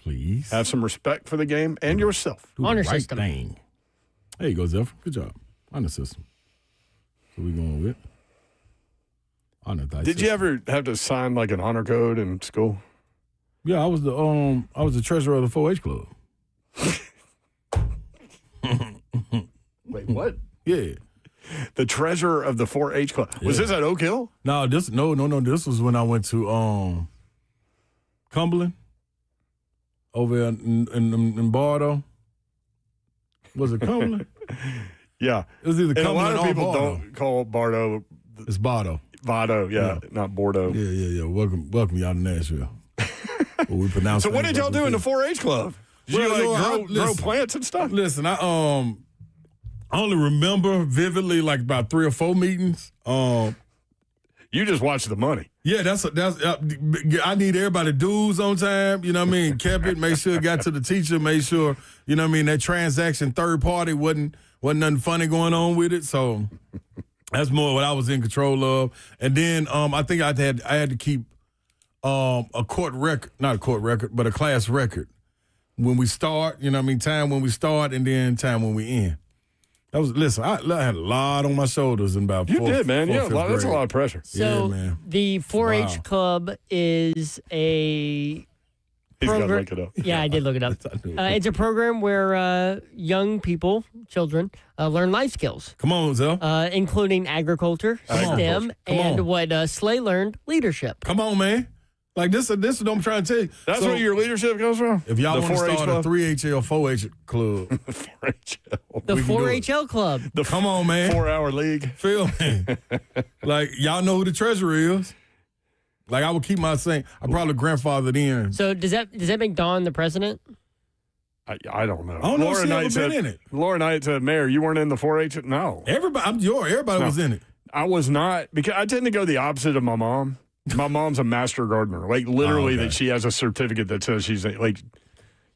Please. Have some respect for the game and yourself. Do Honor the right system. thing. There you go, Zeph. Good job. Honor system. So we going with honor thy Did system. you ever have to sign like an honor code in school? Yeah, I was the treasurer of the 4-H club. Wait, what? Yeah. The treasurer of the 4-H club. Was this at Oak Hill? No, this was when I went to Cumberland over in Bardo. Was it Cumberland? Yeah. It was either And a Cumberland lot of or people Bardo. don't call Bardo It's Bardo. Vado, yeah, not Bordeaux. Yeah. Welcome y'all to Nashville. Well, we pronounce So what did y'all do in the 4-H club? Did you grow plants and stuff? Listen, I only remember vividly like about 3 or 4 meetings. You just watched the money. Yeah, that's I need everybody dues on time, you know what I mean? Kept it, make sure it got to the teacher, make sure, you know what I mean, that transaction third party wasn't nothing funny going on with it. So that's more what I was in control of. And then I think I had to keep a court record, not a court record, but a class record. When we start, you know what I mean, time when we start and then time when we end. I had a lot on my shoulders in about You fourth, did, man. fourth, Yeah, fifth that's a grade. lot of pressure. So Yeah, man. the 4-H Wow. club is a He's got to program. look it up. Yeah, I did look it up. It's a program where young people, children, learn life skills, Come on, Zell. including agriculture, STEM, Come and on. what Slay learned, leadership. Come on, man. Like this is what I'm trying to tell you. That's So, where your leadership comes from? if y'all The want to 4-H start a club? 3HL, 4H club, 4-H. The We can do 4HL club. The come on, man. 4-hour league. Feel me? Like, y'all know who the treasurer is. Like, I would keep my saying. I probably grandfathered in. So does that make Dawn the president? I don't know. I don't know if she ever been in it. Laura Knight said, Mayor, you weren't in the 4-H? No. Everybody was in it. I was not, because I tend to go the opposite of my mom. My mom's a master gardener. Like, literally, Oh, okay. that she has a certificate that says she's, like,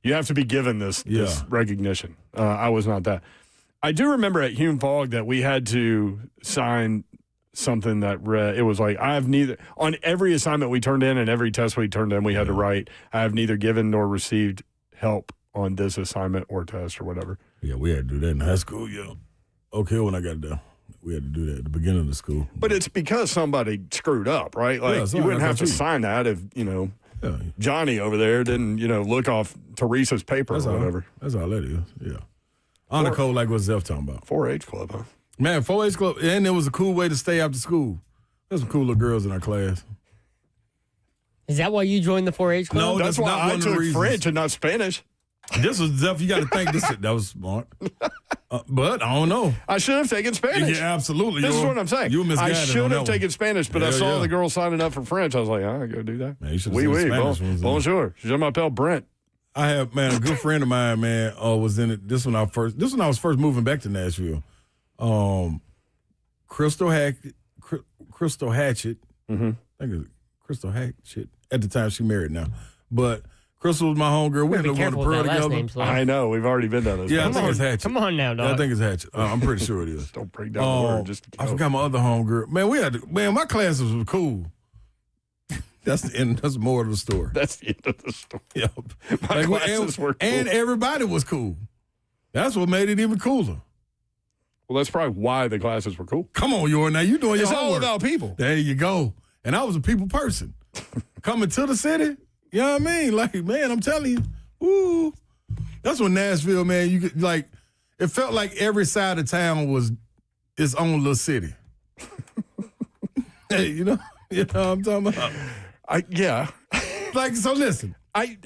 you have to be given this recognition. I was not that. I do remember at Hume Fogg that we had to sign something that it was like, I have neither, on every assignment we turned in and every test we turned in, we had to write, I have neither given nor received help on this assignment or test or whatever. Yeah, we had to do that in high school, yeah. Okay, when I got there, we had to do that at the beginning of the school. But it's because somebody screwed up, right? Like, Yeah, you somebody wouldn't have to got you. sign that if, Yeah. Johnny over there didn't, look off Teresa's paper That's or all. whatever. That's all that is, yeah. Honor code like what Zeph talking about. 4-H club, huh? Man, 4-H club, and it was a cool way to stay after school. There's some cool little girls in our class. Is that why you joined the 4-H club? No, That's that's why not I one of the took reasons. French and not Spanish. This was Zeph. You got to think that was smart. But I don't know. I should have taken Spanish. Yeah, absolutely. This is what I'm saying. You were I misguided should on have that taken one. Spanish, but I Yeah, saw yeah. the girl signing up for French. I was like, I go do that. Man, you should have Oui, seen oui, Spanish ones. bonjour. Je m'appelle Brent. I have, man, a good friend of mine, man, was in it. This when I was first moving back to Nashville. Crystal Hatchet. Mm-hmm. I think it's Crystal Hatchet. At the time, she married now. But Crystal was my homegirl. We Be ended up going to careful with Pearl that last together. name, Slay. I know. We've already been down this. Yeah, I path. think it's Hatchet. Come on now, Yeah, I dog. think it's Hatchet. I'm pretty sure it is. Don't break down the word. Just I forgot my other homegirl. Man, my classes were cool. That's the end. That's more of the story. That's the end of the story. Yep. My classes were cool. And everybody was cool. That's what made it even cooler. Well, that's probably why the classes were cool. Come on, Yor, now you doing It's your all homework. about people. There you go. And I was a people person. Coming to the city, you know what I mean? Like, man, I'm telling you, ooh. That's when Nashville, man, you could, like, it felt like every side of town was its own little city. Hey, you know what I'm talking about? Yeah. Like, so listen.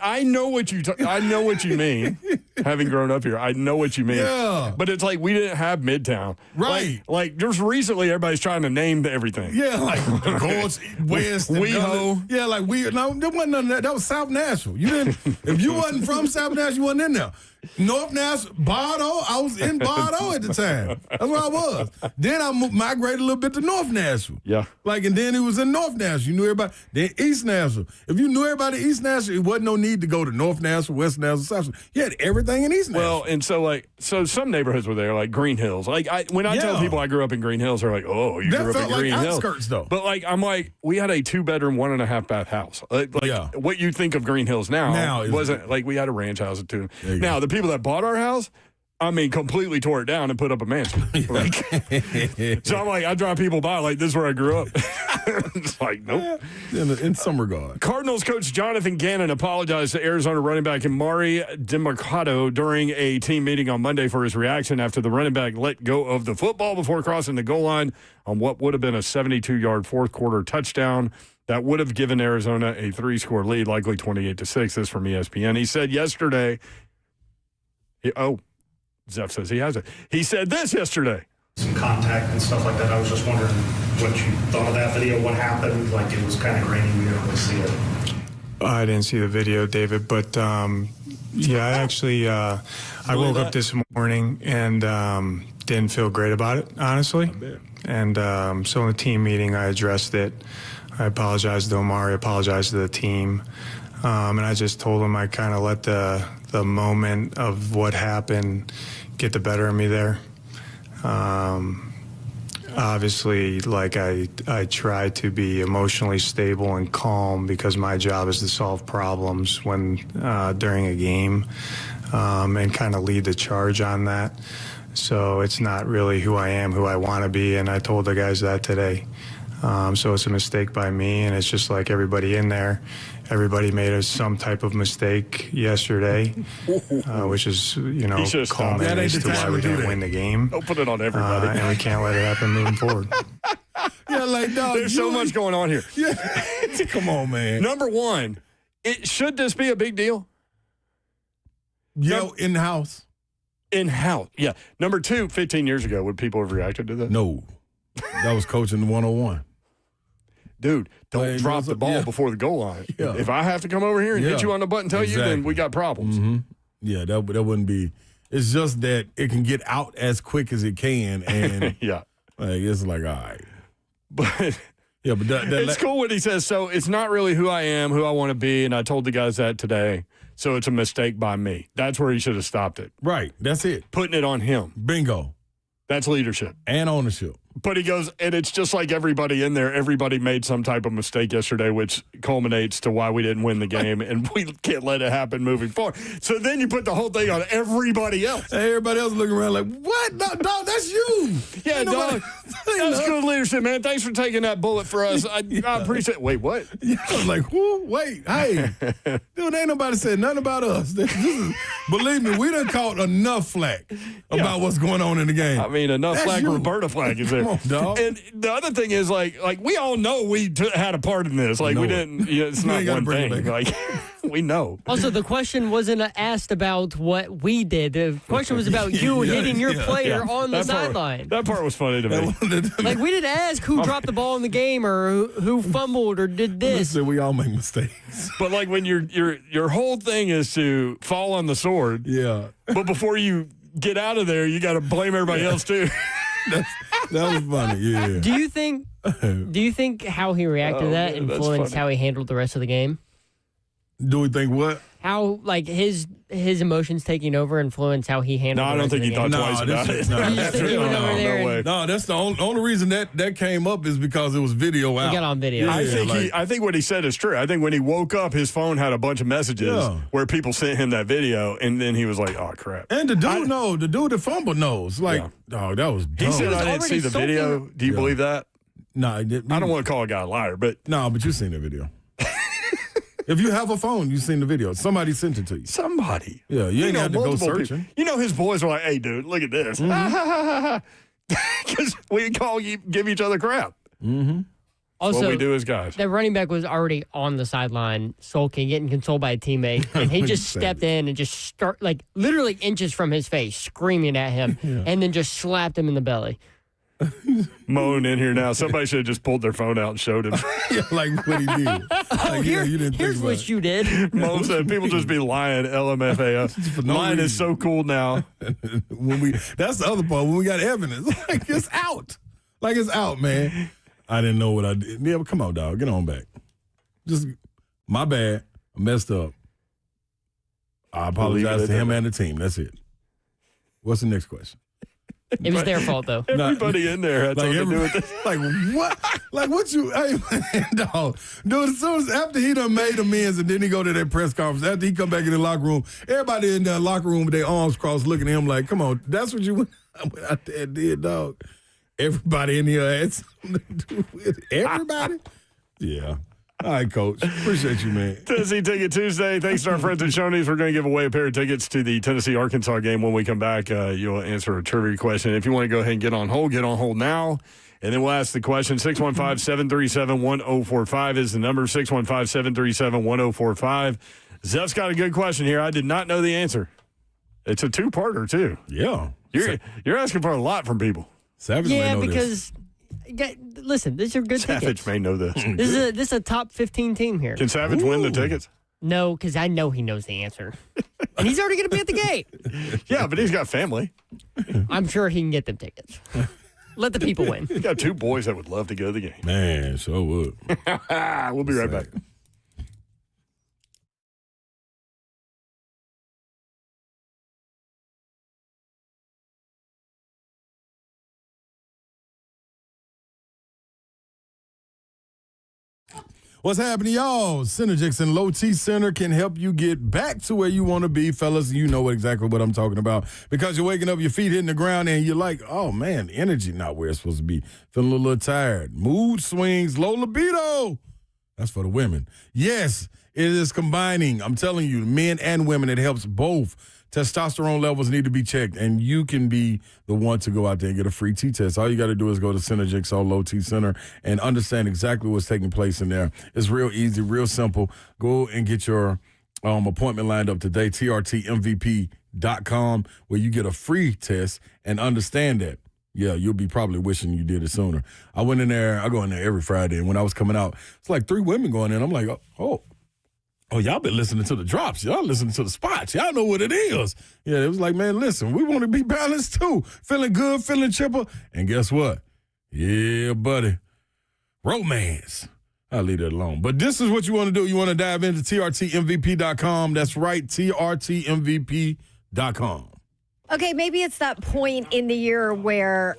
I know what I know what you mean. Having grown up here, I know what you mean. Yeah. But it's like we didn't have Midtown. Right. Like just recently, everybody's trying to name everything. Yeah, like Gorge, West, WeHo. Yeah, like no, there wasn't none of that. That was South Nashville. You didn't. If you wasn't from South Nashville, you wasn't in there. North Nashville, Bardo. I was in Bardo at the time. That's where I was. Then I migrated a little bit to North Nashville. Yeah. And then it was in North Nashville. You knew everybody. Then East Nashville. If you knew everybody in East Nashville, it wasn't no need to go to North Nashville, West Nashville, South Nashville. You had everything in East Nashville. Well, and so some neighborhoods were there, like Green Hills. Like when I tell people I grew up in Green Hills, they're like, "Oh, you grew up in Green Hills." Outskirts, though. But I'm like, we had a 2-bedroom, 1.5 bath house. What you think of Green Hills now wasn't like we had a ranch house at 2. Now the people that bought our house, I mean, completely tore it down and put up a mansion. So I'm like, I drive people by like this is where I grew up. It's like, nope. In some regard. Cardinals coach Jonathan Gannon apologized to Arizona running back Amari DeMarcado during a team meeting on Monday for his reaction after the running back let go of the football before crossing the goal line on what would have been a 72-yard fourth-quarter touchdown that would have given Arizona a 3-score lead, likely 28-6. This from ESPN. He said yesterday. Zeph says he has it. He said this yesterday. Some contact and stuff like that. I was just wondering what you thought of that video, what happened. Like, it was kind of grainy. We didn't really see it. I didn't see the video, David, but yeah, I actually I woke up this morning and didn't feel great about it, honestly. And so in the team meeting, I addressed it. I apologized to Omari, apologized to the team. And I just told him I kind of let the moment of what happened get the better of me there. Obviously, like I try to be emotionally stable and calm because my job is to solve problems when during a game and kind of lead the charge on that. So it's not really who I am, who I want to be, and I told the guys that today. So it's a mistake by me, and it's just like everybody in there. Everybody made some type of mistake yesterday, which is, culminating to why we didn't win the game. Don't put it on everybody. And we can't let it happen moving forward. Yeah, like, dog. There's so much going on here. Yeah. Come on, man. Number one, should this be a big deal? In-house. In-house, yeah. Number two, 15 years ago, would people have reacted to that? No. That was coaching 101. Dude, don't drop the ball before the goal line. Yeah. If I have to come over here and hit you on the butt and tell you, then we got problems. Mm-hmm. Yeah, that wouldn't be. It's just that it can get out as quick as it can, and yeah, it's like, all right. But yeah, but it's cool when he says, so it's not really who I am, who I want to be, and I told the guys that today, so it's a mistake by me. That's where he should have stopped it. Right, that's it. Putting it on him. Bingo. That's leadership. And ownership. But he goes, and it's just like everybody in there. Everybody made some type of mistake yesterday, which culminates to why we didn't win the game, and we can't let it happen moving forward. So then you put the whole thing on everybody else. Everybody else looking around like, what? No, dog, that's you. Yeah, dog. That's good leadership, man. Thanks for taking that bullet for us. I appreciate it. Wait, what? Yeah, I was like, who? Wait, hey. Dude, ain't nobody said nothing about us. Believe me, we done caught enough flack about what's going on in the game. I mean, enough that's flack. Roberta flag is there. Come on, dog. And the other thing is, like we all know we had a part in this. Like, we didn't, it's not one thing. Like, we know. Also, the question wasn't asked about what we did. The question was about you hitting your player on the sideline. That part was funny to me. Like, we didn't ask who dropped the ball in the game or who fumbled or did this. Listen, we all make mistakes. But, like, when your whole thing is to fall on the sword. Yeah. But before you get out of there, you got to blame everybody else, too. That was funny, yeah. Do you think how he reacted to that influenced how he handled the rest of the game? Do we think what? How, like, his emotions taking over influenced how he handled No, I don't think he thought twice about it. No way. No, that's the only reason that came up is because it was video out. He got on video. Yeah, I think what he said is true. I think when he woke up, his phone had a bunch of messages where people sent him that video, and then he was like, oh, crap. And the dude that fumbled knows. Like, dog, that was dumb. He said, I didn't see the video. Do you believe that? No, I don't want to call a guy a liar, but. No, but you've seen the video. If you have a phone, you've seen the video. Somebody sent it to you. Somebody. Yeah, you ain't had to go searching. People. You know his boys were like, hey, dude, look at this. Because we give each other crap. Mm-hmm. That's Also, what we do as guys. that running back was already on the sideline, sulking, getting consoled by a teammate, and he just stepped in and just literally inches from his face, screaming at him, and then just slapped him in the belly. Moan in here now. Somebody should have just pulled their phone out and showed him. Like what he did. Like, you didn't Here's think what about you did. Moan said people just be lying. LMFAO. no Mine is reason. so cool now. That's the other part. When we got evidence, like it's out. Like it's out, man. I didn't know what I did. Yeah, but come on, dog. Get on back. Just my bad. I messed up. I apologize to him and the team. That's it. What's the next question? It was their fault, though. Everybody in there had something to do with this. Like what? Like what you? Hey, man, dog. Dude, as soon as after he done made amends and then he go to that press conference, after he come back in the locker room, everybody in the locker room with their arms crossed looking at him like, come on, that's what you went out there and did, dog. Everybody in here had something to do with it. Everybody? Yeah. All right, Coach. Appreciate you, man. Tennessee Ticket Tuesday. Thanks to our friends at Shoney's. We're going to give away a pair of tickets to the Tennessee-Arkansas game. When we come back, you'll answer a trivia question. If you want to go ahead and get on hold now. And then we'll ask the question. 615-737-1045 is the number. 615-737-1045. Zeph's got a good question here. I did not know the answer. It's a two-parter, too. Yeah. You're asking for a lot from people. Savage may Yeah, know because listen, these are good Savage tickets. may know this. This is a top 15 team here. Can Savage win the tickets? No, because I know he knows the answer, and he's already going to be at the gate. Yeah, but he's got family. I'm sure he can get them tickets. Let the people win. He's got two boys that would love to go to the game. Man, so would. We'll be right back. What's happening, y'all? Synergix and Low T Center can help you get back to where you want to be, fellas. You know exactly what I'm talking about because you're waking up, your feet hitting the ground, and you're like, oh, man, energy not where it's supposed to be. Feeling a little tired. Mood swings, low libido. That's for the women. Yes, it is combining. I'm telling you, men and women, it helps both. Testosterone levels need to be checked, and you can be the one to go out there and get a free T-test. All you got to do is go to Synergix or Low T Center and understand exactly what's taking place in there. It's real easy, real simple. Go and get your appointment lined up today, trtmvp.com, where you get a free test and understand that. Yeah, you'll be probably wishing you did it sooner. I go in there every Friday, and when I was coming out, it's like 3 women going in. I'm like, oh, y'all been listening to the drops. Y'all listening to the spots. Y'all know what it is. Yeah, it was like, man, listen, we want to be balanced too. Feeling good, feeling chipper. And guess what? Yeah, buddy. Romance. I'll leave that alone. But this is what you want to do. You want to dive into trtmvp.com. That's right, trtmvp.com. Okay, maybe it's that point in the year where,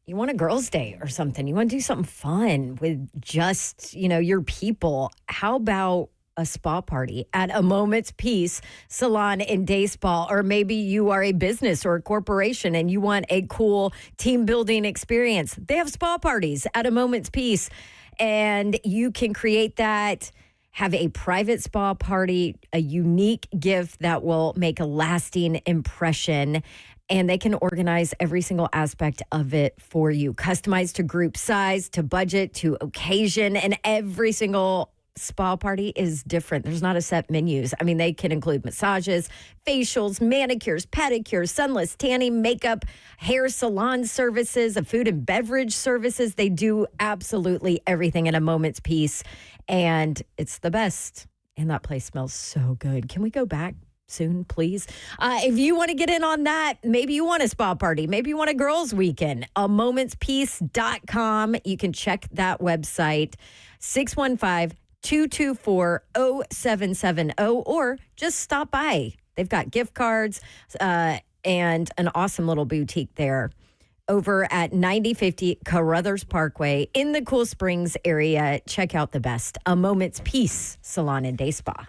you want a girls' day or something. You want to do something fun with just, your people. How about a spa party at A Moment's Peace Salon and Day Spa? Or maybe you are a business or a corporation and you want a cool team building experience. They have spa parties at A Moment's Peace, and you can create that. Have a private spa party, a unique gift that will make a lasting impression. And they can organize every single aspect of it for you, customized to group size, to budget, to occasion. And every single spa party is different. There's not a set menus. I mean, they can include massages, facials, manicures, pedicures, sunless tanning, makeup, hair salon services, food and beverage services. They do absolutely everything at A Moment's Peace. And it's the best. And that place smells so good. Can we go back soon, please? If you want to get in on that, maybe you want a spa party, maybe you want a girls' weekend, amomentspeace.com. You can check that website, 615-224-0770, or just stop by. They've got gift cards and an awesome little boutique there over at 9050 Carruthers Parkway in the Cool Springs area. Check out the best, A Moment's Peace Salon and Day Spa.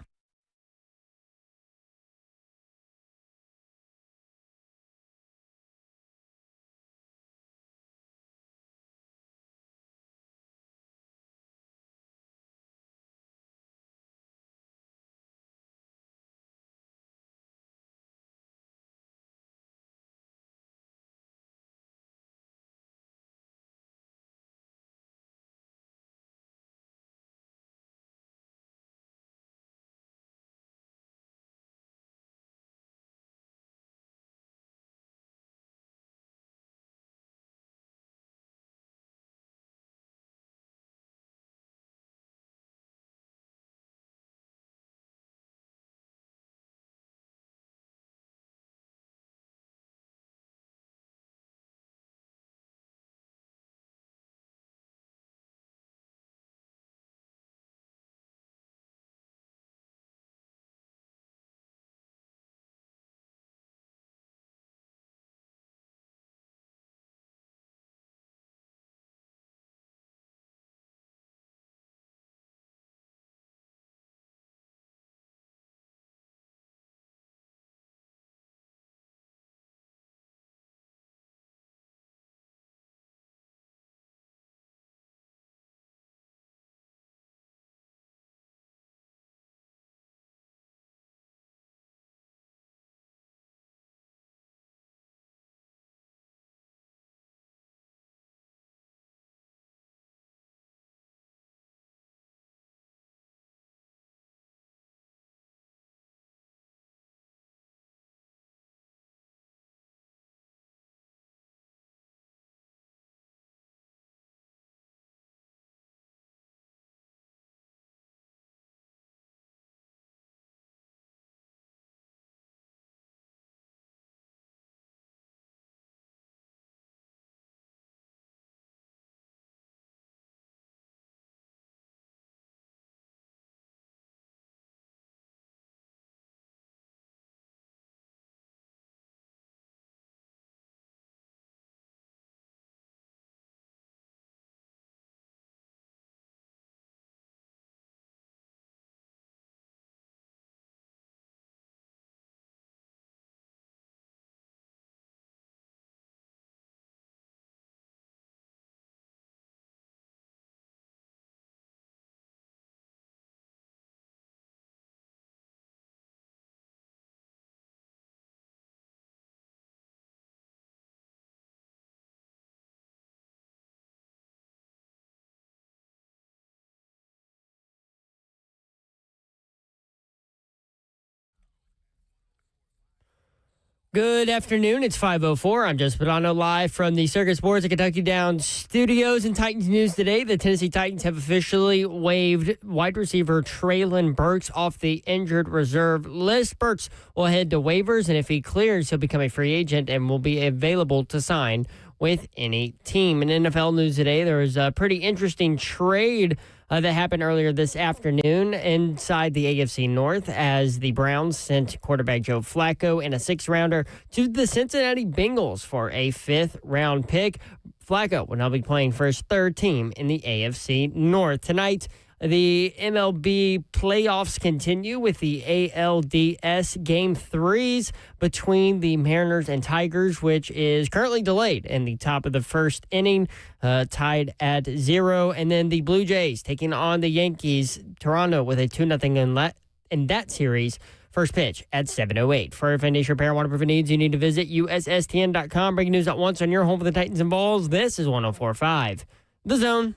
Good afternoon. It's 5:04. I'm Joseph Badano live from the Circuit Sports at Kentucky Downs Studios. In Titans news today, the Tennessee Titans have officially waived wide receiver Traylon Burks off the injured reserve list. Burks will head to waivers, and if he clears, he'll become a free agent and will be available to sign with any team. In NFL news today, there was a pretty interesting trade that happened earlier this afternoon inside the AFC North as the Browns sent quarterback Joe Flacco and a 6th-rounder to the Cincinnati Bengals for a 5th-round pick. Flacco will now be playing for his 3rd team in the AFC North. Tonight, the MLB playoffs continue with the ALDS Game 3s between the Mariners and Tigers, which is currently delayed in the top of the 1st inning, tied at 0. And then the Blue Jays taking on the Yankees, Toronto with a 2-0 in that series. First pitch at 7:08. For foundation repair and waterproofing needs, you need to visit USSTN.com. Breaking news at once on your home for the Titans and Balls. This is 104.5 The Zone.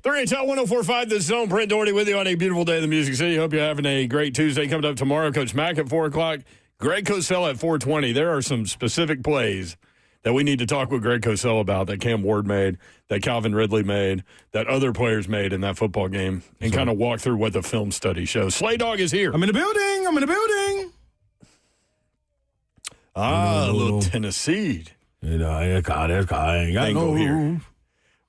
HL 104.5 The Zone. Brent Doherty with you on a beautiful day in the Music City. Hope you're having a great Tuesday. Coming up tomorrow, Coach Mack at 4 o'clock. Greg Cosell at 4:20. There are some specific plays that we need to talk with Greg Cosell about that Cam Ward made, that Calvin Ridley made, that other players made in that football game, and kind of walk through what the film study shows. Slay Dog is here. I'm in the building. A little Tennessee. Bingo here.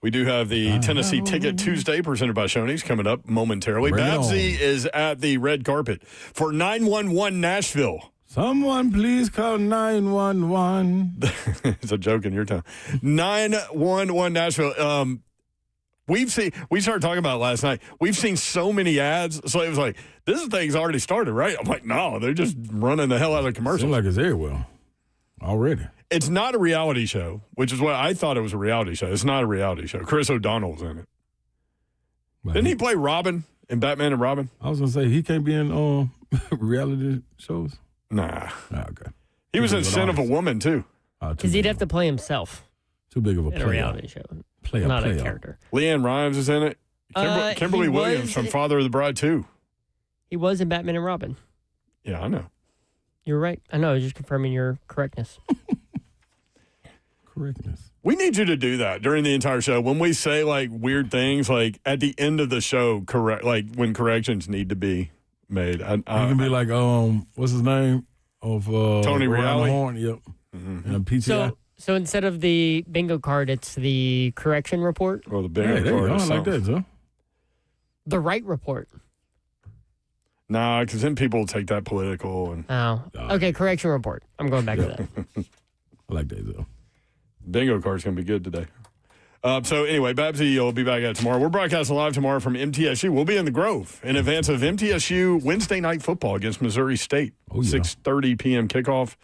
We do have the Tennessee Ticket Tuesday presented by Shoney's coming up momentarily. Babsy is at the red carpet for 911 Nashville. Someone please call 911. It's a joke in your town. 911 Nashville. We started talking about it last night. We've seen so many ads. So it was like, this thing's already started, right? I'm like, no, they're just running the hell out of commercials. Seems like it's everywhere already. It's not a reality show, which is what I thought it was a reality show. It's not a reality show. Chris O'Donnell's in it. Didn't he play Robin in Batman and Robin? I was going to say, he can't be in reality shows? Nah. Okay. He was in Sin of a Woman, too. Because he'd have to play himself. Too big of a player. In a reality show. Player. Not a character. Leanne Rimes is in it. Kimberly Williams from Father of the Bride, too. He was in Batman and Robin. Yeah, I know. You're right. I know. I was just confirming your correctness. We need you to do that during the entire show. When we say like weird things, like at the end of the show, correct, like when corrections need to be made. You can be like, what's his name? Of Tony Reale. Horn, yep. Mm-hmm. And PTI. So instead of the bingo card, it's the correction report? Or the bingo card. I like that, huh? The right report. Nah, because then people will take that political. And okay, correction report. I'm going back to that. I like that, though. Bingo card's going to be good today. So anyway, Babsy, you'll be back at tomorrow. We're broadcasting live tomorrow from MTSU. We'll be in the Grove in advance of MTSU Wednesday night football against Missouri State. 6:30 p.m. kickoff.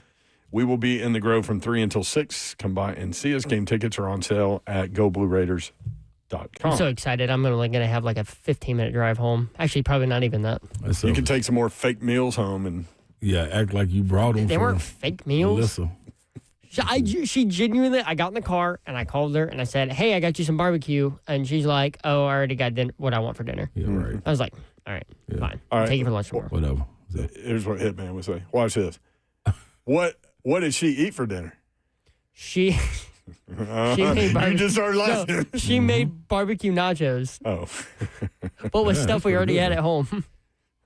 We will be in the Grove from 3 until 6. Come by and see us. Game tickets are on sale at GoBlueRaiders.com. I'm so excited. I'm going to have like a 15-minute drive home. Actually, probably not even that. You can take some more fake meals home and act like you brought them. They weren't fake meals. Alyssa. She genuinely, I got in the car and I called her and I said, hey, I got you some barbecue. And she's like, oh, I already got what I want for dinner. Yeah, right. I was like, all right, fine. All right. Take you for lunch tomorrow. Whatever. Here's what Hitman would say. Watch this. What did she eat for dinner? She made barbecue. You just started laughing. No, she made barbecue nachos. Oh. But with stuff we already had at home.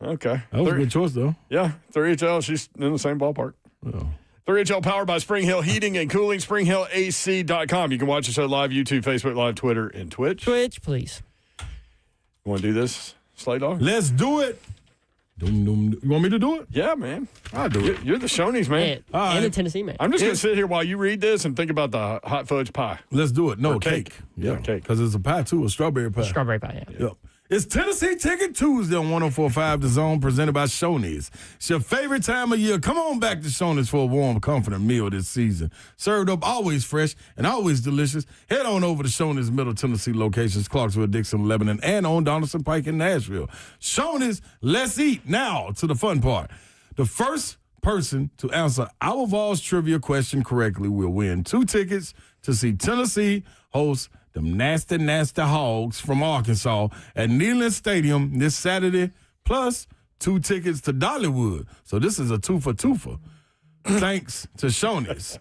Okay. That was a good choice, though. Yeah. 3HL, she's in the same ballpark. Oh. 3HL powered by Spring Hill Heating and Cooling, SpringHillAC.com. You can watch the show live, YouTube, Facebook Live, Twitter, and Twitch. Twitch, please. You want to do this, Slay Dog? Let's do it. You want me to do it? Yeah, man. I'll do it. You're the Shoney's, man. And the Tennessee man. I'm just going to sit here while you read this and think about the hot fudge pie. Let's do it. No, cake. Yeah, cake. Because it's a pie, too, a strawberry pie. Strawberry pie, yeah. Yep. It's Tennessee Ticket Tuesday on 104.5 The Zone, presented by Shoney's. It's your favorite time of year. Come on back to Shoney's for a warm, comforting meal this season. Served up always fresh and always delicious. Head on over to Shoney's Middle Tennessee locations, Clarksville, Dixon, Lebanon, and on Donaldson Pike in Nashville. Shoney's, let's eat. Now to the fun part. The first person to answer our Vols trivia question correctly will win 2 tickets to see Tennessee host them nasty, nasty Hogs from Arkansas at Neyland Stadium this Saturday, plus 2 tickets to Dollywood. So this is a two-for-twofer. Thanks to Shoney's.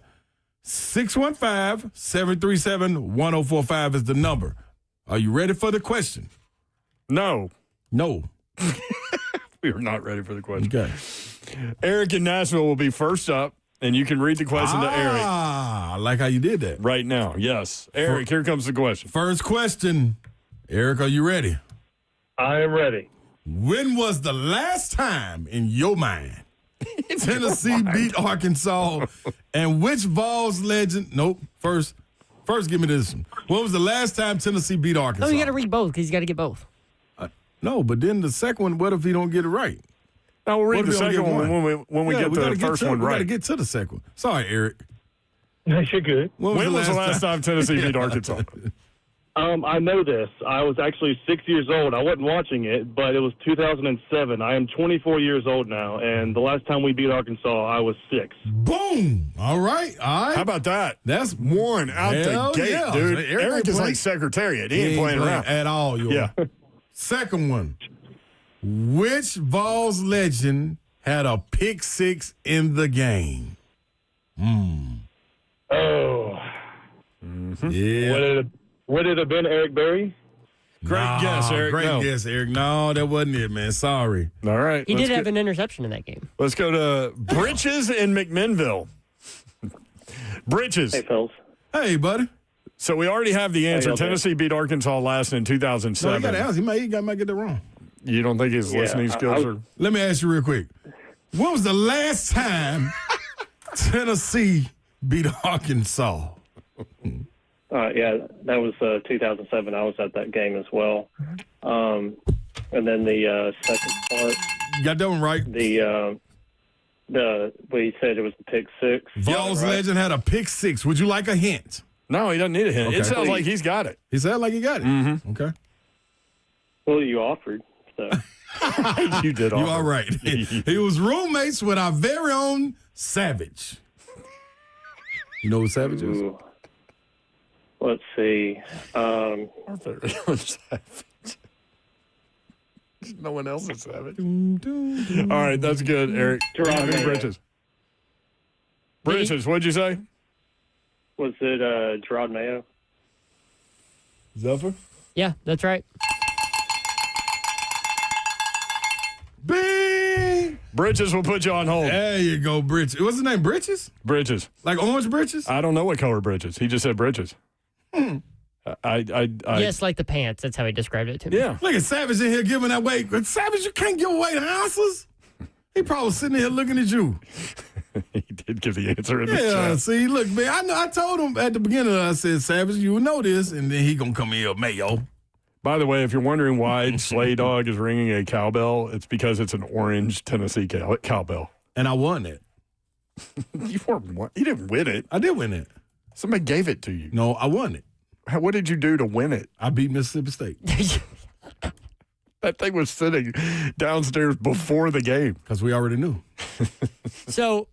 615-737-1045 is the number. Are you ready for the question? No. No. We are not ready for the question. Okay. Eric in Nashville will be first up, and you can read the question to Eric. I like how you did that. Right now, yes. Eric, here comes the question. First question. Eric, are you ready? I am ready. When was the last time, in your mind, Tennessee beat Arkansas, and which Vols legend? Nope. First, give me this one. When was the last time Tennessee beat Arkansas? No, you got to read both because you got to get both. No, but then the second one, what if he don't get it right? Now we'll read the second one when we get the first one right. We got right. to get to the second one. Sorry, Eric. You're good. When was the last time Tennessee beat Arkansas? I know this. I was actually 6 years old. I wasn't watching it, but it was 2007. I am 24 years old now, and the last time we beat Arkansas, I was 6. Boom. All right. How about that? That's one out the gate, yeah. dude. Eric Eric is playing. like Secretariat. He ain't playing around at all. Yeah. Second one. Which Vols legend had a pick 6 in the game? Oh. Yeah. Would it have been Eric Berry? Great guess, Eric. Great guess, Eric. No, that wasn't it, man. Sorry. All right. He did have an interception in that game. Let's go to Britches in McMinnville. Britches. Hey, Phils. Hey, buddy. So we already have the answer. y'all doing? Tennessee beat Arkansas last in 2007. No, you got to ask. He might get that wrong. You don't think his listening skills are? Let me ask you real quick. When was the last time Tennessee beat Arkansas? Yeah, that was 2007. I was at that game as well. And then the second part. You got that one right. We said it was the pick 6. Vols legend had a pick 6. Would you like a hint? No, he doesn't need a hint. Okay. It sounds like he's got it. He sounded like he got it. Mm-hmm. Okay. Well, you offered. So. You did. You are right. He was roommates with our very own Savage. You know who Savage is? Ooh. Let's see. Our very own Savage. No one else is Savage. All right, that's good, Eric. Britches. Britches, what'd you say? Was it Gerard Mayo? Zephyr? Yeah, that's right. Bing! Britches will put you on hold. There you go, Britches. What's his name, Britches? Britches. Like orange britches? I don't know what color britches. He just said britches. Yes, like the pants. That's how he described it to me. Yeah. Look at Savage in here giving away. Savage, you can't give away the answers. He probably sitting here looking at you. He did give the answer in the Yeah, chat. see, look, man, I told him at the beginning, I said, Savage, you will know this, and then he going to come in here, Mayo. By the way, if you're wondering why Slay Dog is ringing a cowbell, it's because it's an orange Tennessee cowbell. And I won it. You didn't win it. I did win it. Somebody gave it to you. No, I won it. What did you do to win it? I beat Mississippi State. That thing was sitting downstairs before the game. Because we already knew. So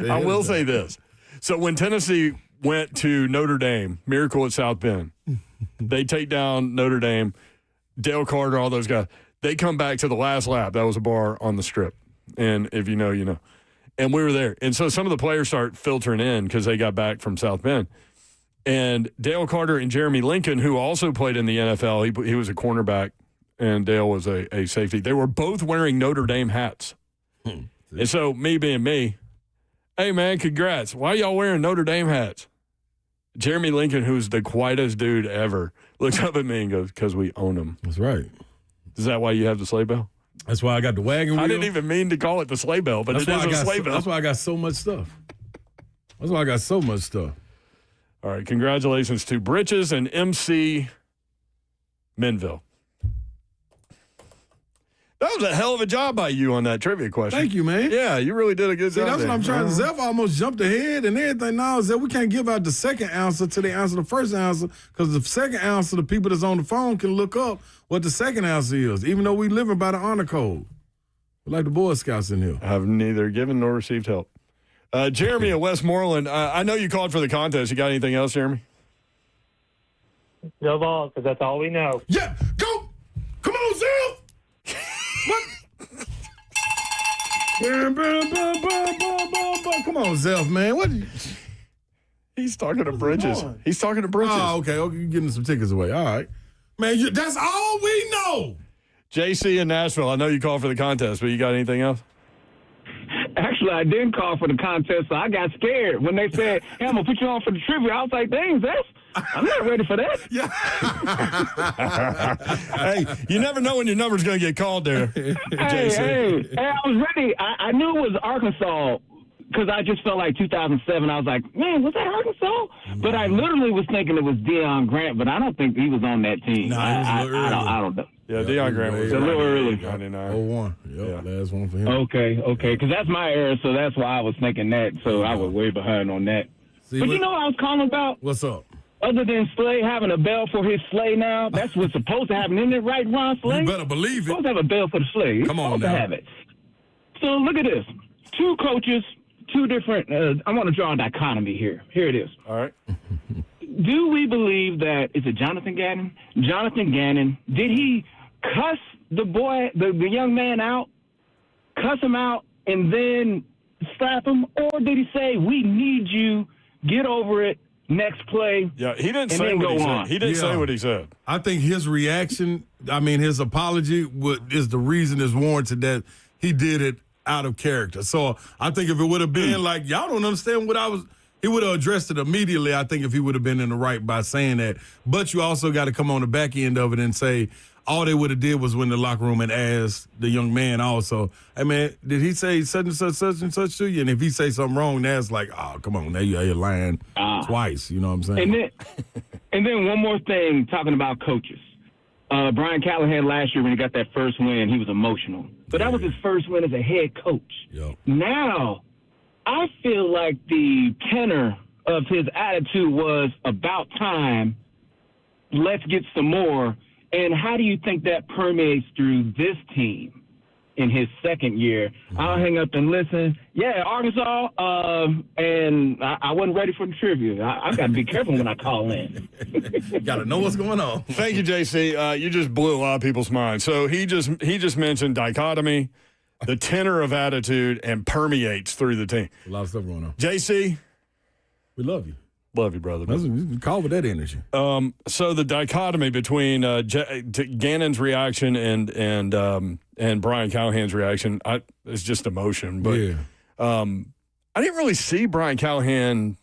I will say this. So when Tennessee went to Notre Dame, Miracle at South Bend, they take down Notre Dame, Dale Carter, all those guys. They come back to the last lap. That was a bar on the Strip. And if you know, you know. And we were there. And so some of the players start filtering in because they got back from South Bend. And Dale Carter and Jeremy Lincoln, who also played in the NFL, he was a cornerback, and Dale was a safety. They were both wearing Notre Dame hats. And so me being me, hey, man, congrats. Why y'all wearing Notre Dame hats? Jeremy Lincoln, who's the quietest dude ever, looks up at me and goes, because we own them. That's right. Is that why you have the sleigh bell? That's why I got the wagon wheel. I didn't even mean to call it the sleigh bell, but it is a sleigh bell. That's why I got so much stuff. That's why I got so much stuff. All right, congratulations to Britches and MC Minville. That was a hell of a job by you on that trivia question. Thank you, man. Yeah, you really did a good job. That's what I'm trying to. Zeph almost jumped ahead and everything. Now is that we can't give out the second answer till they answer the first answer, because the second answer, the people that's on the phone can look up what the second answer is, even though we living by the honor code. We're like the Boy Scouts in here. I've neither given nor received help. Jeremy at Westmoreland, I know you called for the contest. You got anything else, Jeremy? No ball, because that's all we know. Yeah, go. Come on, Zeph. What? Come on, Zeph, man. What? He's talking to Bridges. He's talking to Bridges. Oh, okay. You're getting some tickets away. All right. Man, that's all we know. JC in Nashville, I know you called for the contest, but you got anything else? Actually, I didn't call for the contest, so I got scared. When they said, hey, I'm going to put you on for the trivia, I was like, dang, Zeph, I'm not ready for that. Yeah. Hey, you never know when your number's going to get called there, JC. Hey, I was ready. I knew it was Arkansas because I just felt like 2007. I was like, man, was that Arkansas? But I literally was thinking it was Deion Grant, but I don't think he was on that team. No, I don't know. Yeah, Deion Grant was a little early. 99. 01. Yep, last one for him. Okay, because that's my era, so that's why I was thinking that. So I was way behind on that. See, but you know what I was calling about? What's up? Other than Slay having a bell for his sleigh now, that's what's supposed to happen. Isn't it right, Ron Slay? You better believe it. Supposed to have a bell for the sleigh. Come on now. To have it. So look at this. Two coaches, two different. I want to draw a dichotomy here. Here it is. All right. Do we believe that, is it Jonathan Gannon? Jonathan Gannon, did he cuss the boy, the young man out, cuss him out, and then slap him? Or did he say, we need you, get over it, next play? Yeah, he didn't say what he said. He didn't say what he said. I think his reaction, his apology is the reason it's warranted that he did it out of character. So I think if it would have been like, y'all don't understand what I was, he would have addressed it immediately, I think, if he would have been in the right by saying that. But you also got to come on the back end of it and say, all they would have did was went in the locker room and asked the young man also, hey, man, did he say such and such to you? And if he say something wrong, that's like, oh, come on, now you're lying twice. You know what I'm saying? And then one more thing, talking about coaches. Brian Callahan last year when he got that first win, he was emotional. But that was his first win as a head coach. Yep. Now, I feel like the tenor of his attitude was about time, let's get some more. And how do you think that permeates through this team in his second year? I'll hang up and listen. Yeah, Arkansas, and I wasn't ready for the trivia. I got to be careful when I call in. Got to know what's going on. Thank you, JC. You just blew a lot of people's minds. So he just mentioned dichotomy, the tenor of attitude, and permeates through the team. A lot of stuff going on. JC, we love you. Love you, brother. Call with that energy. So the dichotomy between Gannon's reaction and Brian Callahan's reaction is just emotion. But I didn't really see Brian Callahan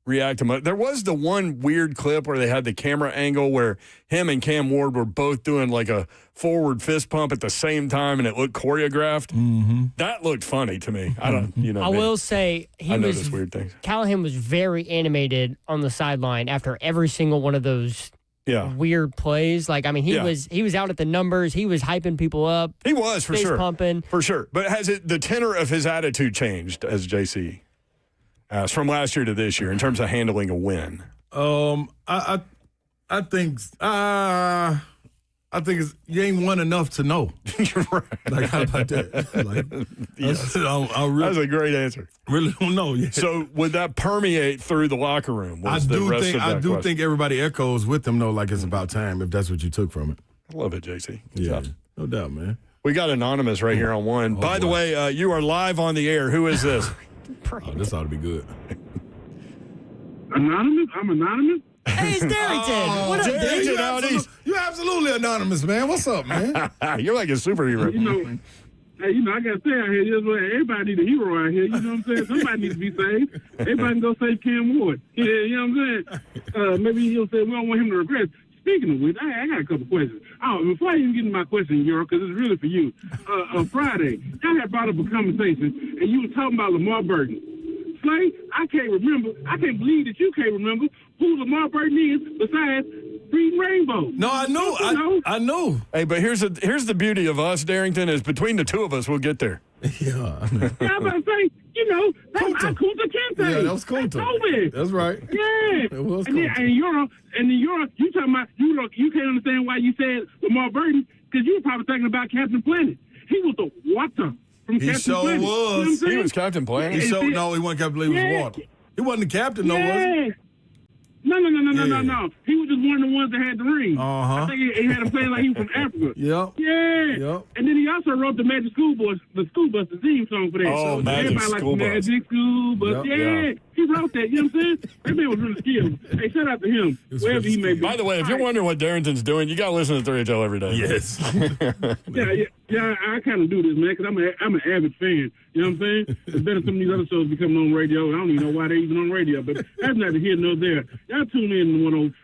react to much. There was the one weird clip where they had the camera angle where him and Cam Ward were both doing like a forward fist pump at the same time, and it looked choreographed. Mm-hmm. That looked funny to me. I don't, I will say I notice weird things. Callahan was very animated on the sideline after every single one of those weird plays. Like, he was out at the numbers. He was hyping people up. He was, for sure. Pumping. For sure. But has the tenor of his attitude changed, as JC asked, from last year to this year in terms of handling a win? I think it's, you ain't won enough to know. You're right. Like, how about that? Yes. I really, that's a great answer. Really don't know yet. So would that permeate through the locker room? I do think everybody echoes with them, though, like it's about time, if that's what you took from it. I love it, JC. Good job. No doubt, man. We got Anonymous right here on one. By the way, you are live on the air. Who is this? This ought to be good. Anonymous? I'm anonymous? Hey, it's Darrington. What up, Darrington? You're absolutely anonymous, man. What's up, man? You're like a superhero. I got to say out here, everybody need a hero out here. You know what I'm saying? Somebody needs to be saved. Everybody can go save Cam Ward. Yeah, you know what I'm saying? Maybe he'll say we don't want him to regress. Speaking of which, I got a couple questions. Before I even get into my question, Euro, because it's really for you. On Friday, y'all had brought up a conversation, and you were talking about Lamar Burton. Slay, I can't believe that you can't remember who Lamar Burton is besides Reading Rainbow. No, I knew. I knew. Hey, but here's the beauty of us, Darrington, is between the two of us, we'll get there. Yeah. Yeah, I'm about to say, that's Kunta Kinte. Yeah, that was Kunta. That's right. Yeah. It was and Kunta. you talking about, you can't understand why you said Lamar Burton, because you were probably thinking about Captain Planet. He was the water from He Captain sure Planet. was. You know what I'm saying? He was Captain Planet. No, he wasn't Captain Planet. He was water. He wasn't the captain, though, was he? No. He was just one of the ones that had the ring. Uh-huh. I think he had him playing like he was from Africa. Yep. Yeah. Yep. And then he also wrote the Magic School Bus, the theme song for that. Oh, So Magic everybody School likes Bus. Magic School Bus. Yep. Yeah. He wrote that. You know what I'm saying? That man was really skilled. Hey, shout out to him. Wherever he may be. By the way, if you're wondering what Darrington's doing, you got to listen to 3HL every day. Yes. Yeah, I kind of do this, man, because I'm an avid fan. You know what I'm saying? It's better some of these other shows becoming on radio. I don't even know why they're even on radio, but that's neither here nor there. Y'all tune in to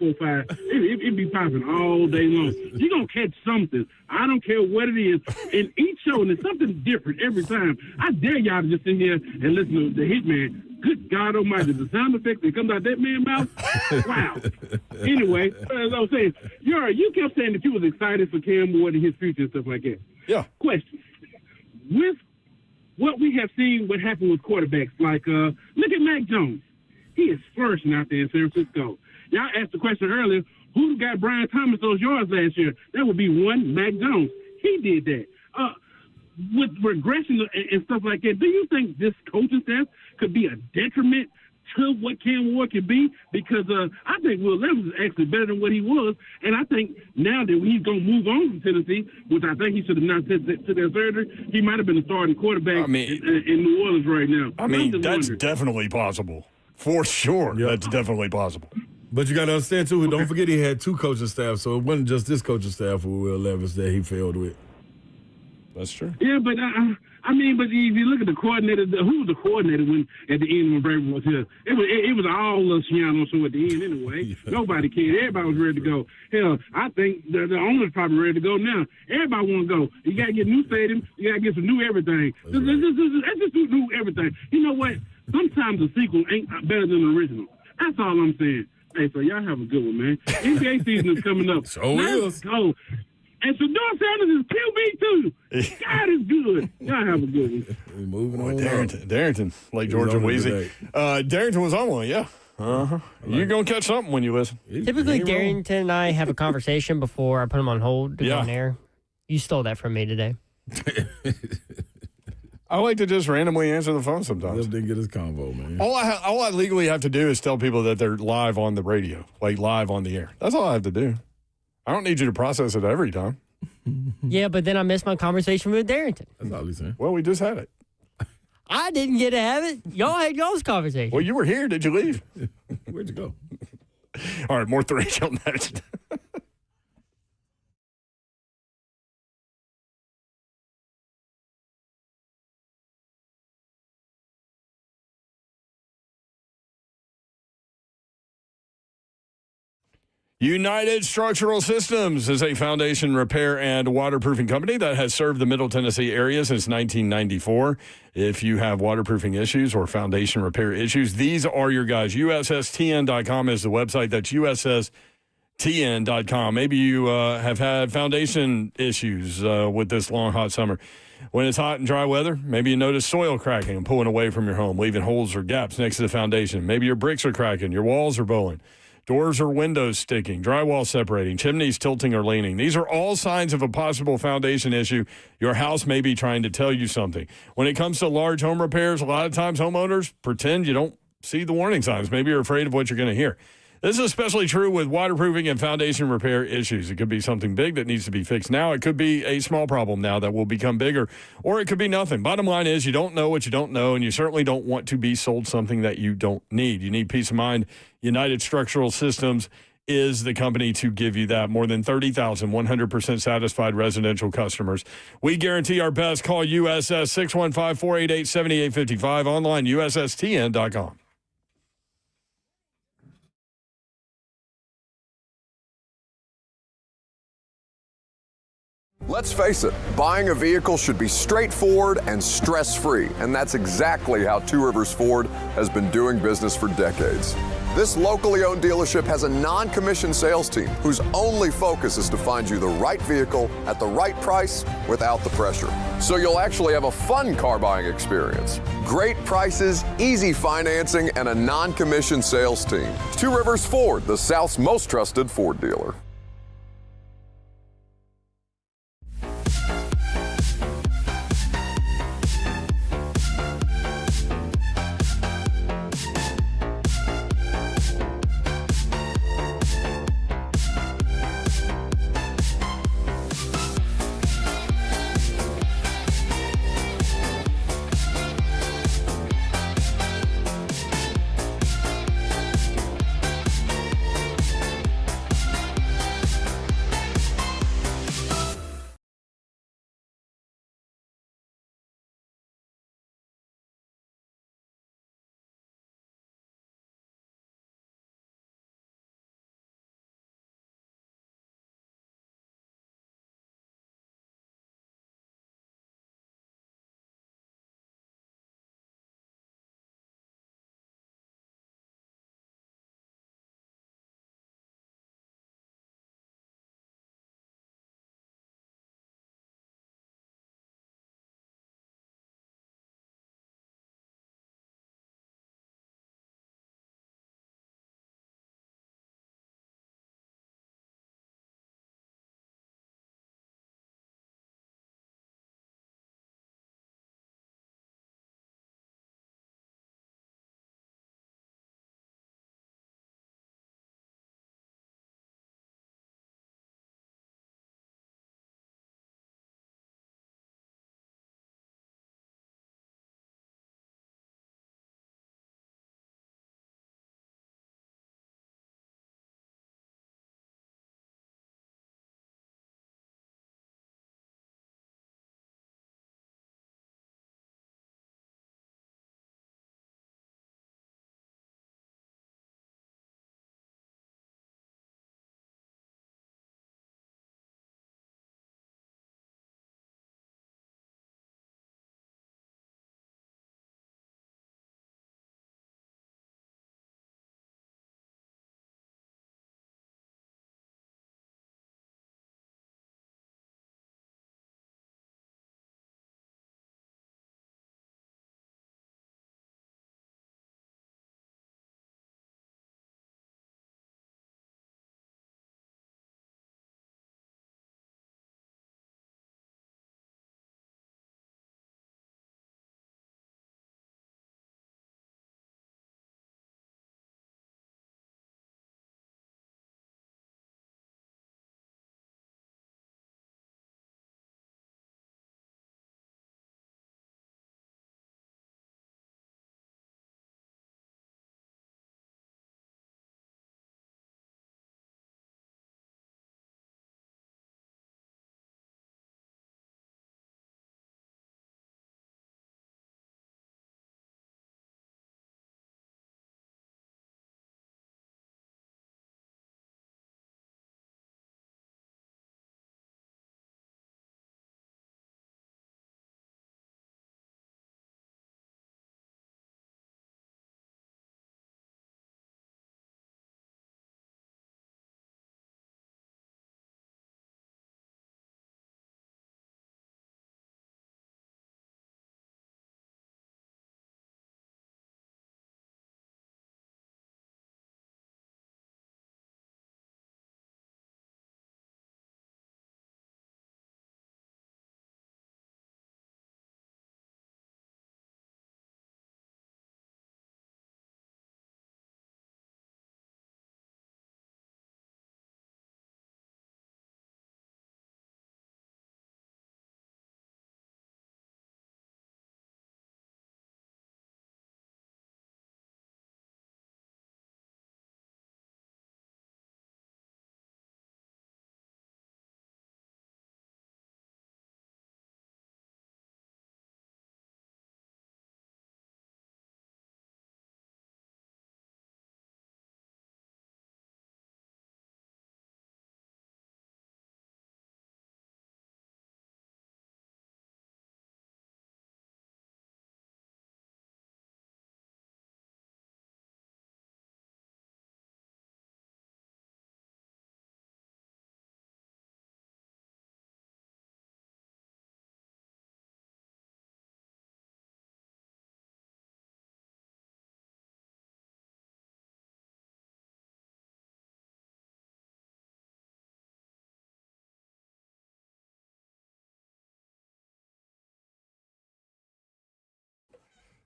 104.5. It be popping all day long. You're going to catch something. I don't care what it is. In each show, and it's something different every time. I dare y'all to just sit here and listen to the Hitman. Good God Almighty, the sound effect that comes out that man's mouth, wow. Anyway, as I was saying, you kept saying that you was excited for Cam Ward and his future and stuff like that. Yeah. Question. With what we have seen, what happened with quarterbacks, like, look at Mac Jones. He is flourishing out there in San Francisco. Y'all asked the question earlier, who got Brian Thomas those yards last year? That would be one, Mac Jones. He did that. With regression and stuff like that, do you think this coaching staff could be a detriment to what Cam Ward could be? Because I think Will Levis is actually better than what he was, and I think now that he's going to move on from Tennessee, which I think he should have not took that surgery, he might have been a starting quarterback in New Orleans right now. I mean, that's definitely possible. For sure, that's definitely possible. But you got to understand, too, don't forget he had two coaching staffs, so it wasn't just this coaching staff with Will Levis that he failed with. That's true. Yeah, but but if you look at the coordinator, who was the coordinator at the end when Brady was here? It was all Luciano show at the end anyway. Nobody cared. Everybody was ready to go. Hell, I think the owner's probably ready to go now. Everybody want to go. You got to get a new stadium. You got to get some new everything. Let's just do new everything. You know what? Sometimes the sequel ain't better than the original. That's all I'm saying. Hey, so y'all have a good one, man. NBA season is coming up. Let's go. And Shador Sanders is QB too. God is good. Y'all have a good one. Moving on. Darrington, like George and Wheezy. Darrington was on one, yeah. Uh-huh. You're going to catch something when you listen. Typically, Darrington and I have a conversation before I put him on hold to go on air. You stole that from me today. I like to just randomly answer the phone sometimes. Just didn't get his convo, man. All I legally have to do is tell people that they're live on the radio, like live on the air. That's all I have to do. I don't need you to process it every time. Yeah, but then I missed my conversation with Darrington. That's all he's saying. Well, we just had it. I didn't get to have it. Y'all had y'all's conversation. Well, you were here. Did you leave? Where'd you go? All right, more 3HL next. United Structural Systems is a foundation repair and waterproofing company that has served the Middle Tennessee area since 1994. If you have waterproofing issues or foundation repair issues, these are your guys. USSTN.com is the website. That's USSTN.com. Maybe you have had foundation issues with this long, hot summer. When it's hot and dry weather, maybe you notice soil cracking and pulling away from your home, leaving holes or gaps next to the foundation. Maybe your bricks are cracking, your walls are bowing. Doors or windows sticking, drywall separating, chimneys tilting or leaning. These are all signs of a possible foundation issue. Your house may be trying to tell you something. When it comes to large home repairs, a lot of times homeowners pretend you don't see the warning signs. Maybe you're afraid of what you're going to hear. This is especially true with waterproofing and foundation repair issues. It could be something big that needs to be fixed now. It could be a small problem now that will become bigger, or it could be nothing. Bottom line is you don't know what you don't know, and you certainly don't want to be sold something that you don't need. You need peace of mind. United Structural Systems is the company to give you that. More than 30,000 100% satisfied residential customers. We guarantee our best. Call USS 615-488-7855. Online, USSTN.com. Let's face it, buying a vehicle should be straightforward and stress-free, and that's exactly how Two Rivers Ford has been doing business for decades. This locally owned dealership has a non-commissioned sales team whose only focus is to find you the right vehicle at the right price without the pressure. So you'll actually have a fun car buying experience. Great prices, easy financing, and a non-commissioned sales team. Two Rivers Ford, the South's most trusted Ford dealer.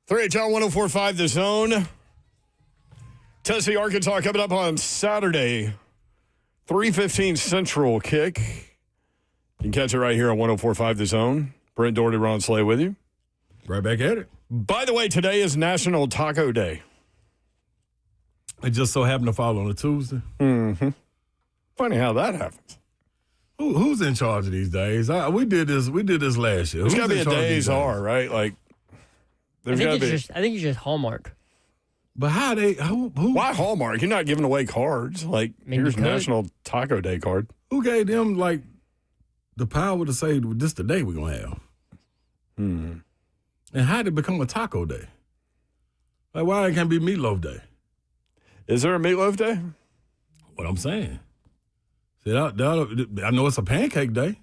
3HL 104.5 The Zone. Tennessee, Arkansas coming up on Saturday, 3:15 Central kick. You can catch it right here on 104.5 The Zone. Brent Doherty, Ron Slay with you. Right back at it. By the way, today is National Taco Day. It just so happened to fall on a Tuesday. Mm-hmm. Funny how that happens. Who's in charge of these days? We did this last year. There's got to be a days are, right? Like, I think it's just Hallmark. But how they who why Hallmark? You're not giving away cards. Like, here's National Taco Day card. Who gave them like the power to say this the day we're gonna have? And how did it become a taco day? Like, why it can't be meatloaf day? Is there a meatloaf day? What I'm saying. See, I know it's a pancake day.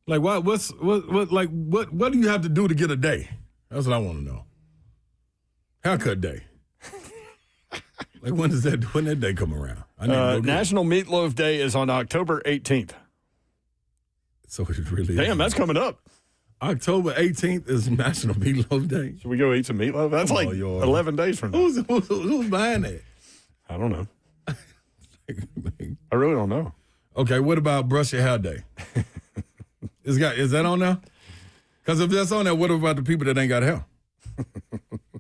Like, what do you have to do to get a day? That's what I want to know. Haircut day. Like, when that day come around? National Meatloaf Day is on October 18th. So it really Damn, that's coming up. October 18th is National Meatloaf Day. Should we go eat some meatloaf? That's 11 days from now. Who's behind that? I don't know. I really don't know. Okay, what about Brush Your Hair Day? Is that on there? Because if that's on there, what about the people that ain't got hair?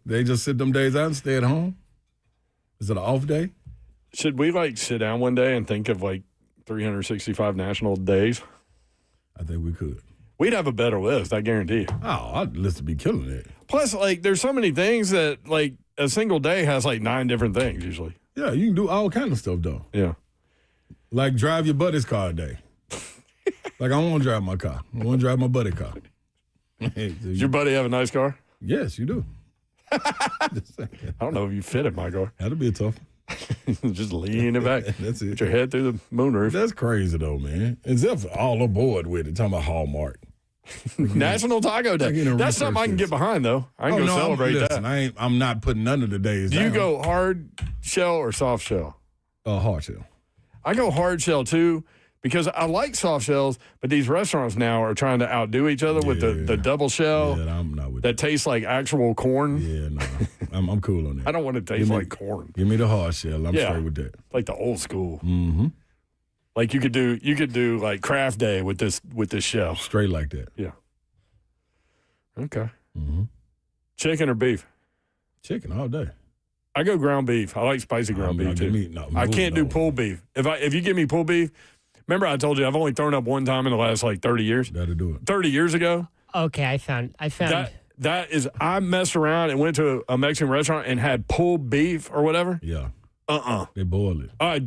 They just sit them days out and stay at home? Is it an off day? Should we, sit down one day and think of, 365 national days? I think we could. We'd have a better list, I guarantee you. Oh, I'd list to be killing it. Plus, there's so many things that, a single day has, 9 different things usually. Yeah, you can do all kind of stuff, though. Yeah. Like drive your buddy's car day. I don't want to drive my car. I want to drive my buddy's car. Does your buddy have a nice car? Yes, you do. I don't know if you fit in my car. That'll be a tough. Just lean it back. That's it. Put your head through the moonroof. That's crazy, though, man. As if all aboard with it, talking about Hallmark. National Taco Day. That's something I can get behind, though. I can go celebrate that. I'm not putting none of the days Do down. you go hard shell or soft shell? Hard shell. I go hard shell, too, because I like soft shells, but these restaurants now are trying to outdo each other with the double shell. Yeah, I'm not with that. Tastes like actual corn. Yeah, no. I'm cool on that. I don't want to taste like corn. Give me the hard shell. I'm straight with that. Like the old school. Mm-hmm. Like you could do like craft day with this shell. Straight like that. Yeah. Okay. Mm-hmm. Chicken or beef? Chicken all day. I go ground beef. I like spicy ground beef too. I can't do pulled beef. If you give me pulled beef, remember I told you I've only thrown up one time in the last 30 years. Gotta do it. 30 years ago. Okay, I found. That is, I messed around and went to a Mexican restaurant and had pulled beef or whatever. Yeah. They boil it. I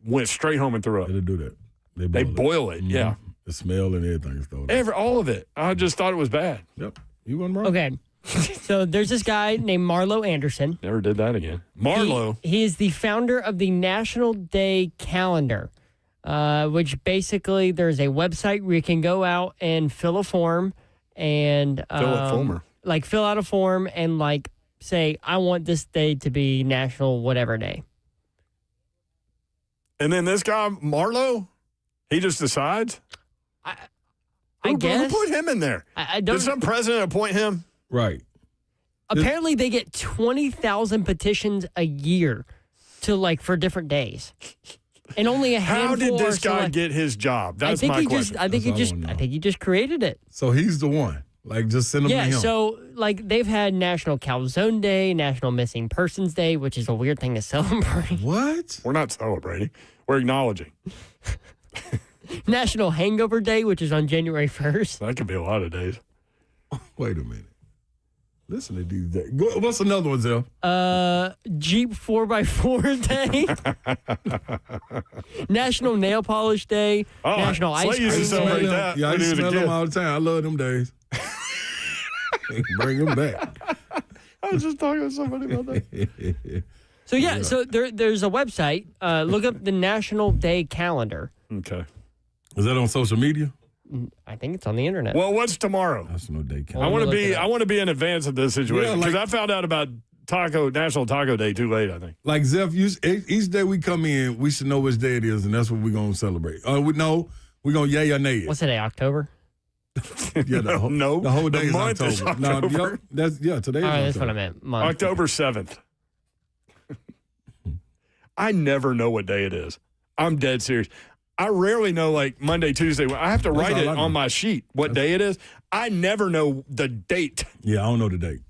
went straight home and threw up. They do that. They boil it. Mm-hmm. Yeah. The smell and everything is thrown. All of it. I just thought it was bad. Yep. You wasn't wrong. Okay. So there's this guy named Marlo Anderson. Never did that again. Marlo. He is the founder of the National Day Calendar, which basically there's a website where you can go out and fill a form and fill out a form and say, I want this day to be National whatever day. And then this guy, Marlo, he just decides? I guess. Who put him in there? I don't. Did some president appoint him? Right. Apparently, they get 20,000 petitions a year for different days, and only a handful. How did this guy get his job? That's my question. I think he just created it. So he's the one. Just send him to him. Yeah. So they've had National Calzone Day, National Missing Persons Day, which is a weird thing to celebrate. What? We're not celebrating. We're acknowledging. National Hangover Day, which is on January 1st. That could be a lot of days. Wait a minute. Listen to these days. What's another one, Zell? Jeep 4x4 Day. National Nail Polish Day. National Ice Cream Day. Yeah, I used to smell them all the time. I love them days. Bring them back. I was just talking to somebody about that. So there's a website. Look up the National Day Calendar. Okay. Is that on social media? I think it's on the internet. Well, what's tomorrow? National Day Calendar. I want to be in advance of this situation because I found out about National Taco Day too late, I think. Like Zeph, each day we come in, we should know which day it is, and that's what we're gonna celebrate. We're gonna yay or nay it. What's today? October? Yeah, the whole day is month October. is October. No, today is All right, that's October. what I meant. Month. October 7th. I never know what day it is. I'm dead serious. I rarely know, like, Monday, Tuesday. I have to write it on my sheet what day it is. I never know the date. Yeah, I don't know the date.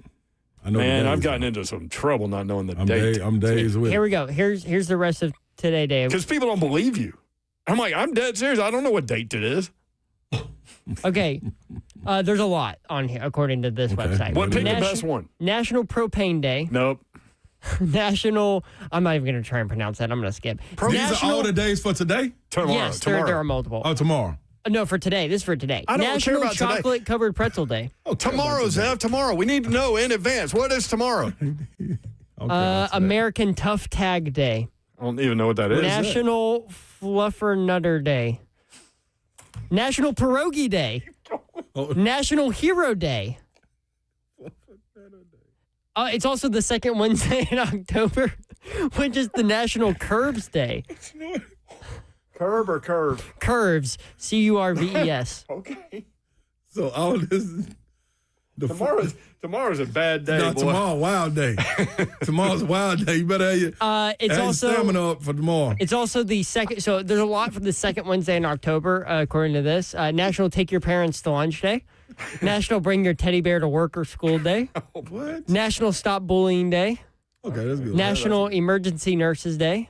I know. Man, I've gotten into some trouble not knowing the date. I'm days with. Here we go. Here's the rest of today, Dave. Because people don't believe you. I'm like, I'm dead serious. I don't know what date it is. Okay. There's a lot on here, according to this website. What, pick the best one? National Propane Day. Nope. National, I'm not even going to try and pronounce that. I'm going to skip. These are all the days for today? Tomorrow. Yes, there are multiple. Oh, tomorrow. No, for today. This is for today. I don't National care about today. Chocolate Covered Pretzel Day. Tomorrow's tomorrow. We need to know in advance. What is tomorrow? American Tough Tag Day. I don't even know what that is. National Fluffer Nutter Day. National Pierogi Day. National Hero Day. It's also the second Wednesday in October, which is the National Curves Day. Curb or curve? Curves. Curves. Okay. So all this. Tomorrow's a bad day. No, boy. tomorrow wild day. Tomorrow's a wild day. You better have your it's also stamina up for tomorrow. It's also the second. So there's a lot for the second Wednesday in October, according to this. National Take Your Parents to Lunch Day. National Bring Your Teddy Bear to Work or School Day. What? National Stop Bullying Day. Okay, that's good. National Emergency Nurses Day.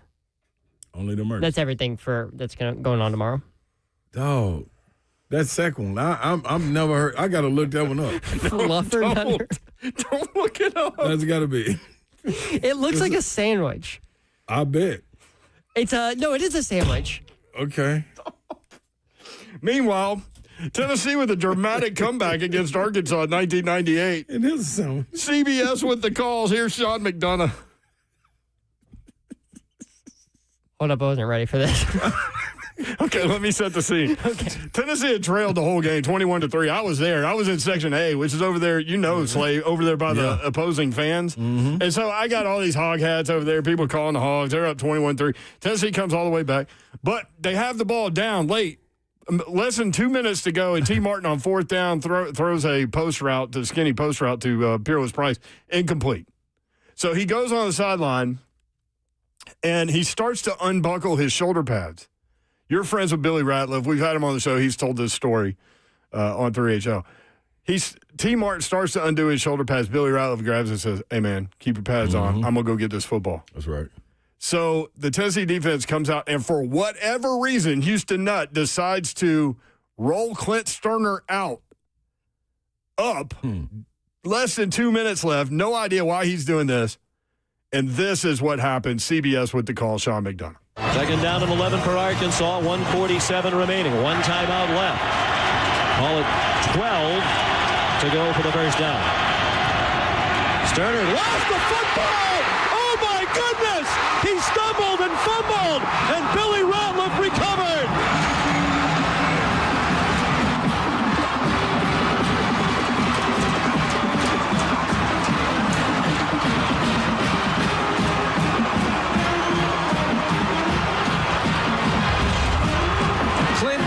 Only the merch. That's everything that's going on tomorrow. Dog. That second one, I've never heard. I got to look that one up. Fluffer Nutter. Don't look it up. That's got to be. It looks like a sandwich. I bet. It is a sandwich. Okay. Meanwhile, Tennessee with a dramatic comeback against Arkansas in 1998. It is a sandwich. CBS with the calls. Here's Sean McDonough. Hold up, I wasn't ready for this. Okay, let me set the scene. Okay. Tennessee had trailed the whole game 21-3. I was there. I was in Section A, which is over there, Slay, over there by the opposing fans. Mm-hmm. And so I got all these hog hats over there, people calling the Hogs. They're up 21-3. Tennessee comes all the way back. But they have the ball down late. Less than 2 minutes to go, and T. Martin on fourth down throws a skinny post route to Peerless Price, incomplete. So he goes on the sideline, and he starts to unbuckle his shoulder pads. You're friends with Billy Ratliff. We've had him on the show. He's told this story on 3HL. T. Martin starts to undo his shoulder pads. Billy Ratliff grabs it and says, "Hey, man, keep your pads on. I'm going to go get this football." That's right. So the Tennessee defense comes out, and for whatever reason, Houston Nutt decides to roll Clint Sterner out. Less than 2 minutes left. No idea why he's doing this. And this is what happened. CBS with the call, Sean McDonough. Second down and 11 for Arkansas. 1:47 remaining. One timeout left. Call it 12 to go for the first down. Sterner lost the football. Oh, my goodness. He stumbled and fumbled, and Billy Ratliff recovered.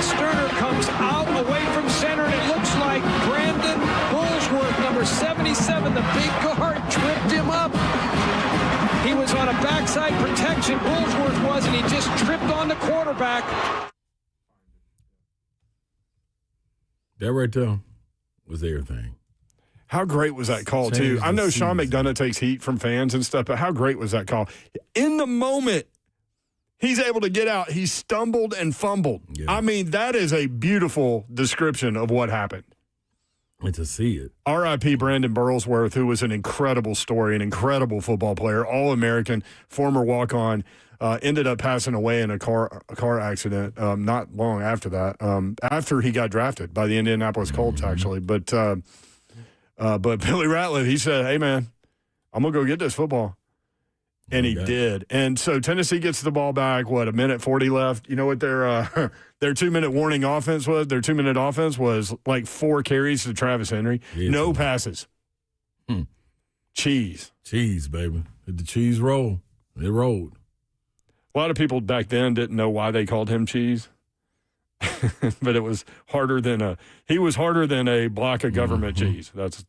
Sterner comes out away from center, and it looks like Brandon Bullsworth, number 77, the big guard, tripped him up. He was on a backside protection, Bullsworth was, and he just tripped on the quarterback. That right there was everything. How great was that call, too? I know Sean McDonough takes heat from fans and stuff, but how great was that call? In the moment, he's able to get out. He stumbled and fumbled. Yeah. I mean, that is a beautiful description of what happened. And to see it. R.I.P. Brandon Burlsworth, who was an incredible story, an incredible football player, All-American, former walk-on, ended up passing away in a car accident not long after that, after he got drafted by the Indianapolis Colts, actually. But Billy Ratliff, he said, "Hey, man, I'm going to go get this football." And he did. And so Tennessee gets the ball back, a minute 40 left. You know what their 2-minute warning offense was? Their 2-minute offense was like 4 carries to Travis Henry. No passes. Cheese. Cheese, baby. Did the cheese roll? It rolled. A lot of people back then didn't know why they called him Cheese. but it was harder than a block of government cheese. That's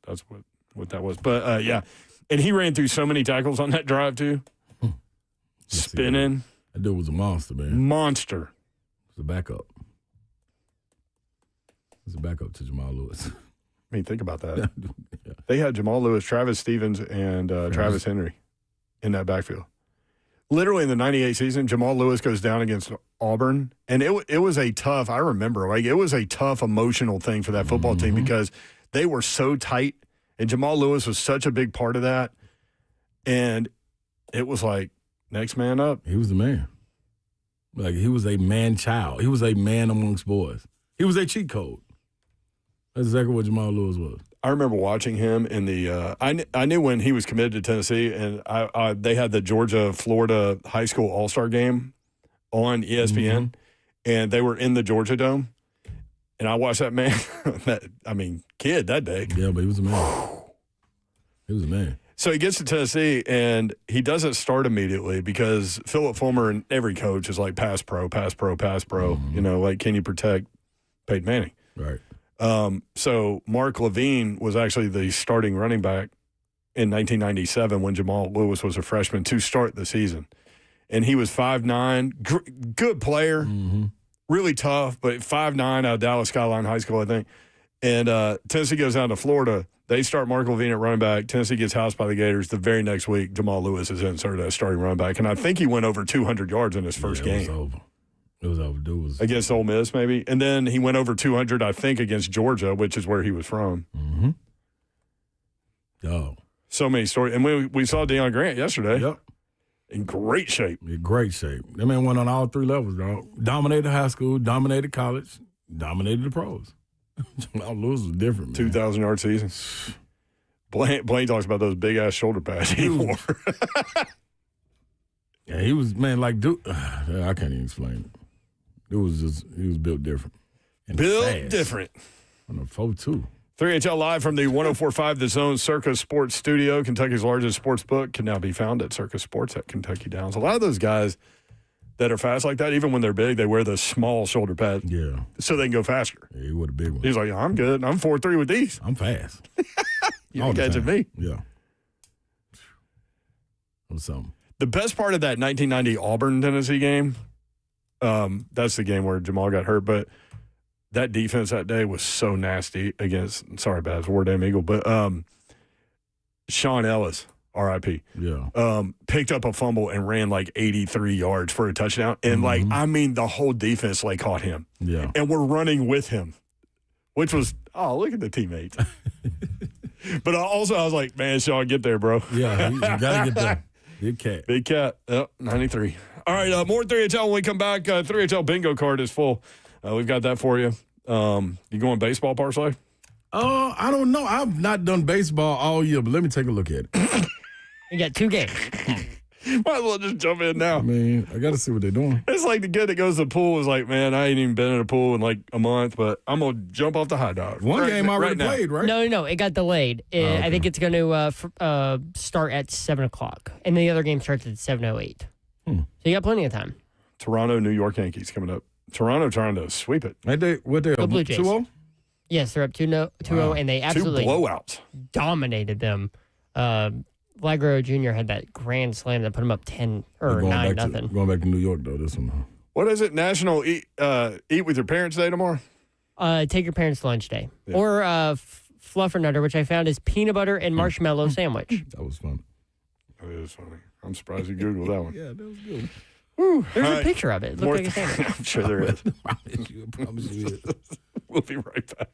what that was. But yeah, and he ran through so many tackles on that drive too. Spinning. That dude was a monster, man. Monster. It's a backup. It's a backup to Jamal Lewis. I mean, think about that. Yeah. They had Jamal Lewis, Travis Stevens, and Travis Henry in that backfield. Literally in the 98 season, Jamal Lewis goes down against Auburn, and it was a tough, I remember, like it was a tough emotional thing for that football team because they were so tight, and Jamal Lewis was such a big part of that, and it was like, next man up. He was the man. Like, he was a man-child. He was a man amongst boys. He was a cheat code. That's exactly what Jamal Lewis was. I remember watching him in the I knew when he was committed to Tennessee, and they had the Georgia-Florida high school all-star game on ESPN, and they were in the Georgia Dome, and I watched that man, kid that day. Yeah, but he was a man. He was a man. So he gets to Tennessee, and he doesn't start immediately because Philip Fulmer and every coach is like, pass pro, pass pro, pass pro. You know, like, can you protect Peyton Manning? Right. So Mark Levine was actually the starting running back in 1997 when Jamal Lewis was a freshman to start the season. And he was 5'9", good player, really tough, but 5'9" out of Dallas Skyline High School, I think. And Tennessee goes down to Florida. They start Mark Levine at running back. Tennessee gets housed by the Gators. The very next week, Jamal Lewis is inserted as starting running back. And I think he went over 200 yards in his first game. It was over. Dude, against Ole Miss, maybe. And then he went over 200, I think, against Georgia, which is where he was from. Oh. So many stories. And we saw Deion Grant yesterday. Yep. In great shape. In great shape. That man went on all three levels, dog. Dominated high school, dominated college, dominated the pros. Jamal Lewis was different, man. 2,000-yard season. Blaine talks about those big-ass shoulder pads he wore. Yeah, he was, man, like, dude, I can't even explain it. He was built different. And built fast. different. On a 4-2. 3HL Live from the 104.5 The Zone Circus Sports Studio. Kentucky's largest sports book can now be found at Circus Sports at Kentucky Downs. A lot of those guys that are fast like that, even when they're big, they wear the small shoulder pads. Yeah. So they can go faster. Yeah, he wore the big one. He's like, I'm good. I'm 4'3" with these. I'm fast. You ain't catching me. Yeah. What's something? The best part of that 1990 Auburn-Tennessee game, that's the game where Jamal got hurt, but that defense that day was so nasty against, sorry, Babs, War Damn Eagle, but Sean Ellis, R.I.P., picked up a fumble and ran like 83 yards for a touchdown. And, the whole defense, caught him. Yeah. And we're running with him, which was, oh, look at the teammates. But also, I was like, man, Sean, get there, bro. Yeah, you got to get there. Big cat. Big cat. Yep, 93. All right, more 3HL when we come back. 3HL bingo card is full. We've got that for you. You going baseball parlay? I don't know. I've not done baseball all year, but let me take a look at it. You got 2 games. Might as well just jump in now. I mean, I got to see what they're doing. It's like the kid that goes to the pool is like, man, I ain't even been in a pool in like a month, but I'm going to jump off the high dog. One game already played, right? No. It got delayed. I think it's going to start at 7 o'clock, and the other game starts at 7:08. So you got plenty of time. Toronto, New York Yankees coming up. Toronto trying to sweep it. What they The Blue Jays. 2-0? Yes, they're up 2-0, and they absolutely 2 blowouts. dominated them. Flagro Jr. had that grand slam that put him up 10 or 9-0. Going back to New York, though, this one. What is it? National Eat with Your Parents Day tomorrow? Take your parents' lunch day. Yeah. Or Fluffernutter, which I found is peanut butter and marshmallow sandwich. That was fun. That is funny. I'm surprised you Googled that one. Yeah, that was good. Woo. There's a picture of it. It looked like a sandwich. I'm sure there is. I promise you. We'll be right back.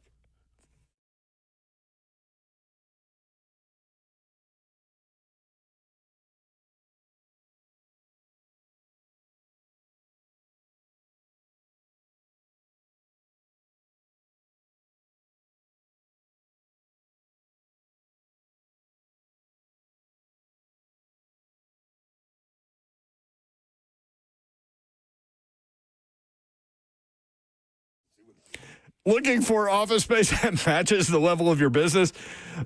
Looking for office space that matches the level of your business?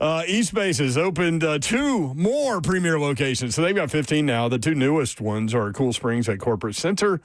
eSpace has opened 2 more premier locations. So they've got 15 now. The 2 newest ones are Cool Springs at Corporate Center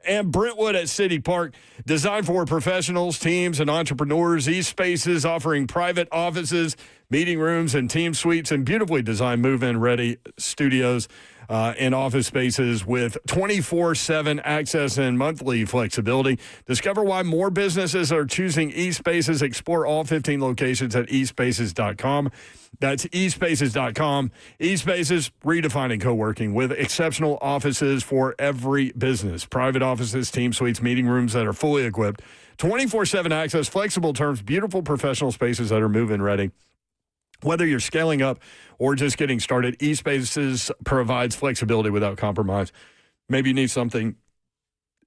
And Brentwood at City Park, designed for professionals, teams, and entrepreneurs. East Spaces offering private offices, meeting rooms, and team suites, and beautifully designed move-in ready studios and office spaces with 24/7 access and monthly flexibility. Discover why more businesses are choosing East Spaces. Explore all 15 locations at eastspaces.com. That's eastspaces.com. Eastspaces, redefining co-working with exceptional offices for every business. Private offices, team suites, meeting rooms that are fully equipped. 24/7 access, flexible terms, beautiful professional spaces that are move-in ready. Whether you're scaling up or just getting started, eSpaces provides flexibility without compromise. Maybe you need something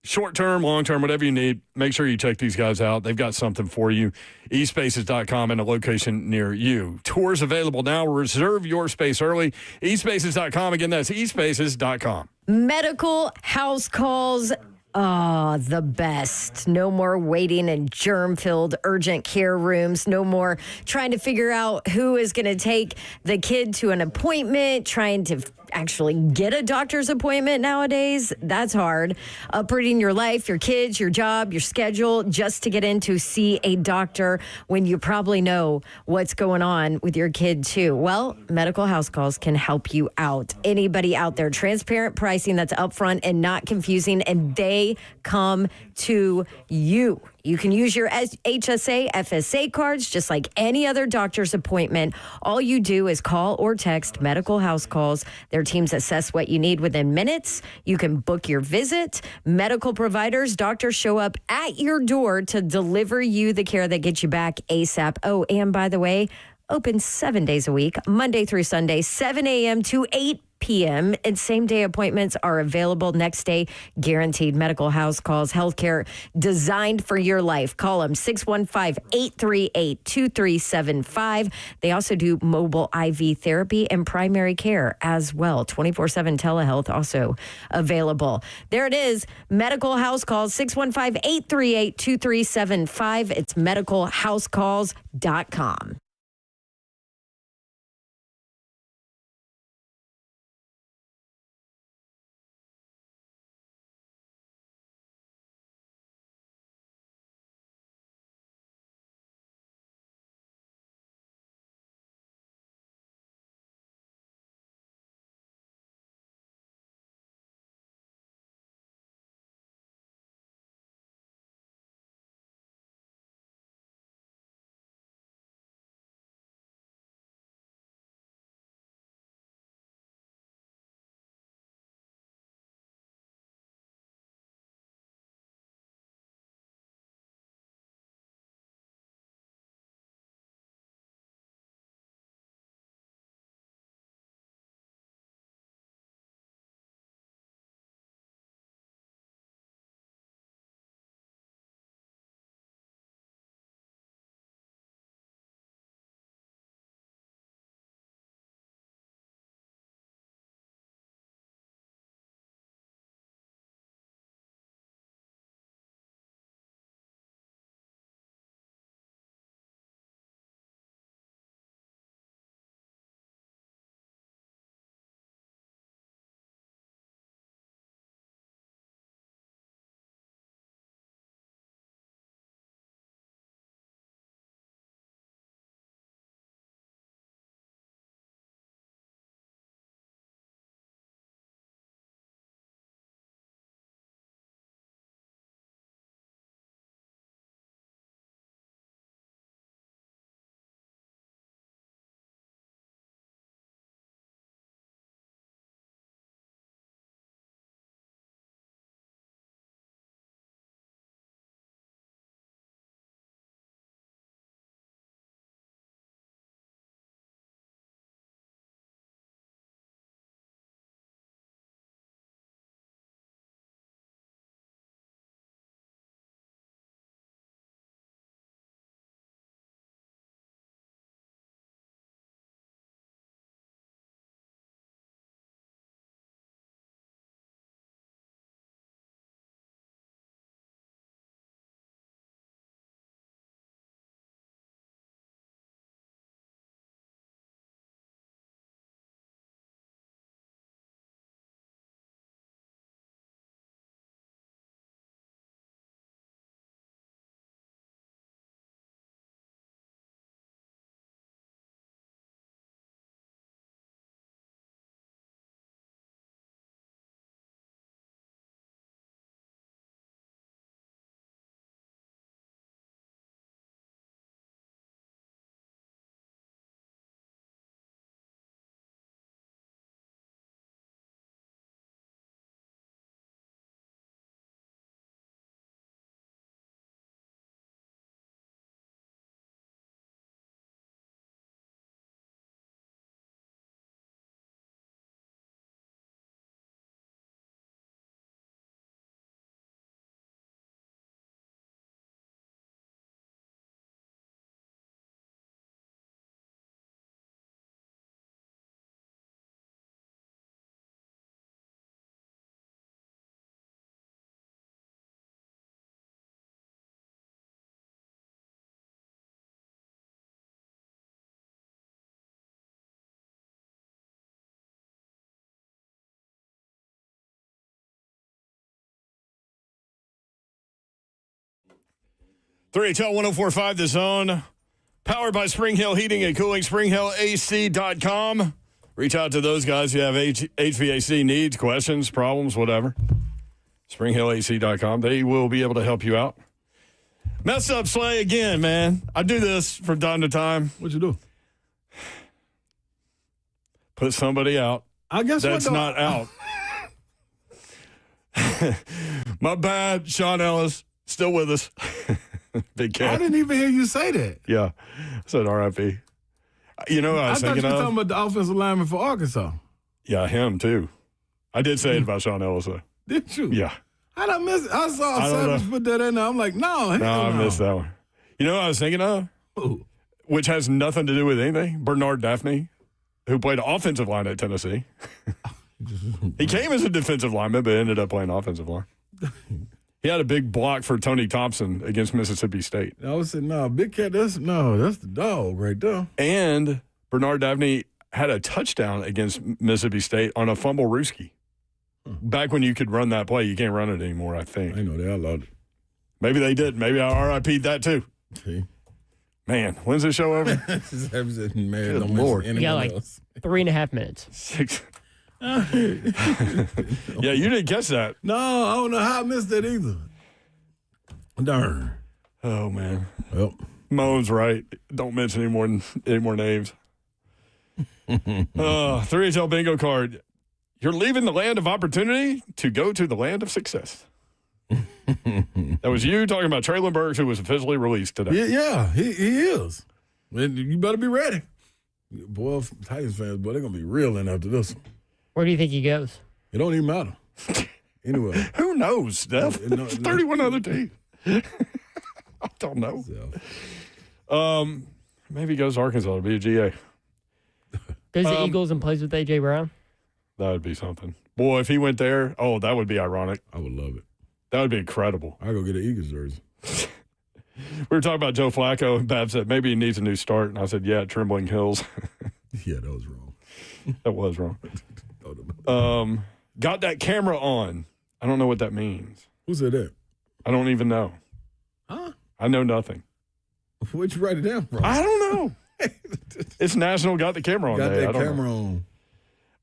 short-term, long-term, whatever you need. Make sure you check these guys out. They've got something for you. eSpaces.com and a location near you. Tours available now. Reserve your space early. eSpaces.com. Again, that's eSpaces.com. Medical house calls. Oh, the best. No more waiting in germ-filled urgent care rooms. No more trying to figure out who is going to take the kid to an appointment, trying to actually get a doctor's appointment nowadays. That's hard. Uprooting your life, your kids, your job, your schedule just to get in to see a doctor when you probably know what's going on with your kid too. Well, medical house calls can help you out. Anybody out there, transparent pricing that's upfront and not confusing, and they come to you. You can use your HSA, FSA cards just like any other doctor's appointment. All you do is call or text Medical House Calls. Their teams assess what you need within minutes. You can book your visit. Medical providers, doctors show up at your door to deliver you the care that gets you back ASAP. Oh, and by the way, open 7 days a week, Monday through Sunday, 7 a.m. to 8 p.m. And same-day appointments are available next day. Guaranteed Medical House Calls, healthcare designed for your life. Call them 615-838-2375. They also do mobile IV therapy and primary care as well. 24/7 telehealth also available. There it is. Medical House Calls, 615-838-2375. It's medicalhousecalls.com. 3HL 1045 The Zone. Powered by Spring Hill Heating and Cooling, springhillac.com. Reach out to those guys who have HVAC needs, questions, problems, whatever. springhillac.com. They will be able to help you out. Mess up Slay again, man. I do this from time to time. What'd you do? Put somebody out. I guess that's not out. My bad, Sean Ellis. Still with us. Big cat. I didn't even hear you say that. Yeah. I said RIP. You know what I was thought thinking you were of? talking about the offensive lineman for Arkansas. Yeah, him too. I did say it about Sean Ellis, though. Did you? Yeah. How'd I miss it? I saw Savage put that in there. I'm like, no, I missed that one. You know what I was thinking of? Ooh. Which has nothing to do with anything. Bernard Daphne, who played offensive line at Tennessee. He came as a defensive lineman, but ended up playing offensive line. He had a big block for Tony Thompson against Mississippi State. I was saying, no, Big Cat, that's the dog right there. And Bernard Daphne had a touchdown against Mississippi State on a fumble rooski. Back when you could run that play, you can't run it anymore, I think. I know, they outlawed it. Maybe they did. Maybe I RIP'd that too. See? Man, when's the show over? Man, Good Lord. You got like 3.5 minutes. 6. Yeah, you didn't catch that. No, I don't know how I missed that either. Darn. Oh, man. Well, Moan's right. Don't mention any more names. 3HL bingo card. You're leaving the land of opportunity to go to the land of success. That was you talking about Traylon Burks, who was officially released today. Yeah, he is. And you better be ready. Boy, Titans fans, boy, they're going to be reeling after this one. Where do you think he goes? It don't even matter. Anyway. Who knows, Steph? 31 other teams. I don't know. Maybe he goes to Arkansas to be a GA. Goes to Eagles and plays with A.J. Brown? That would be something. Boy, if he went there, that would be ironic. I would love it. That would be incredible. I'll go get an Eagles jersey. We were talking about Joe Flacco, and Bab said, maybe he needs a new start. And I said, yeah, Trembling Hills. Yeah, that was wrong. That was wrong. Got that camera on. I don't know what that means. Who said that? I don't even know. Huh? I know nothing. Where'd you write it down from? I don't know. It's National Got the Camera On Got Day. that camera on.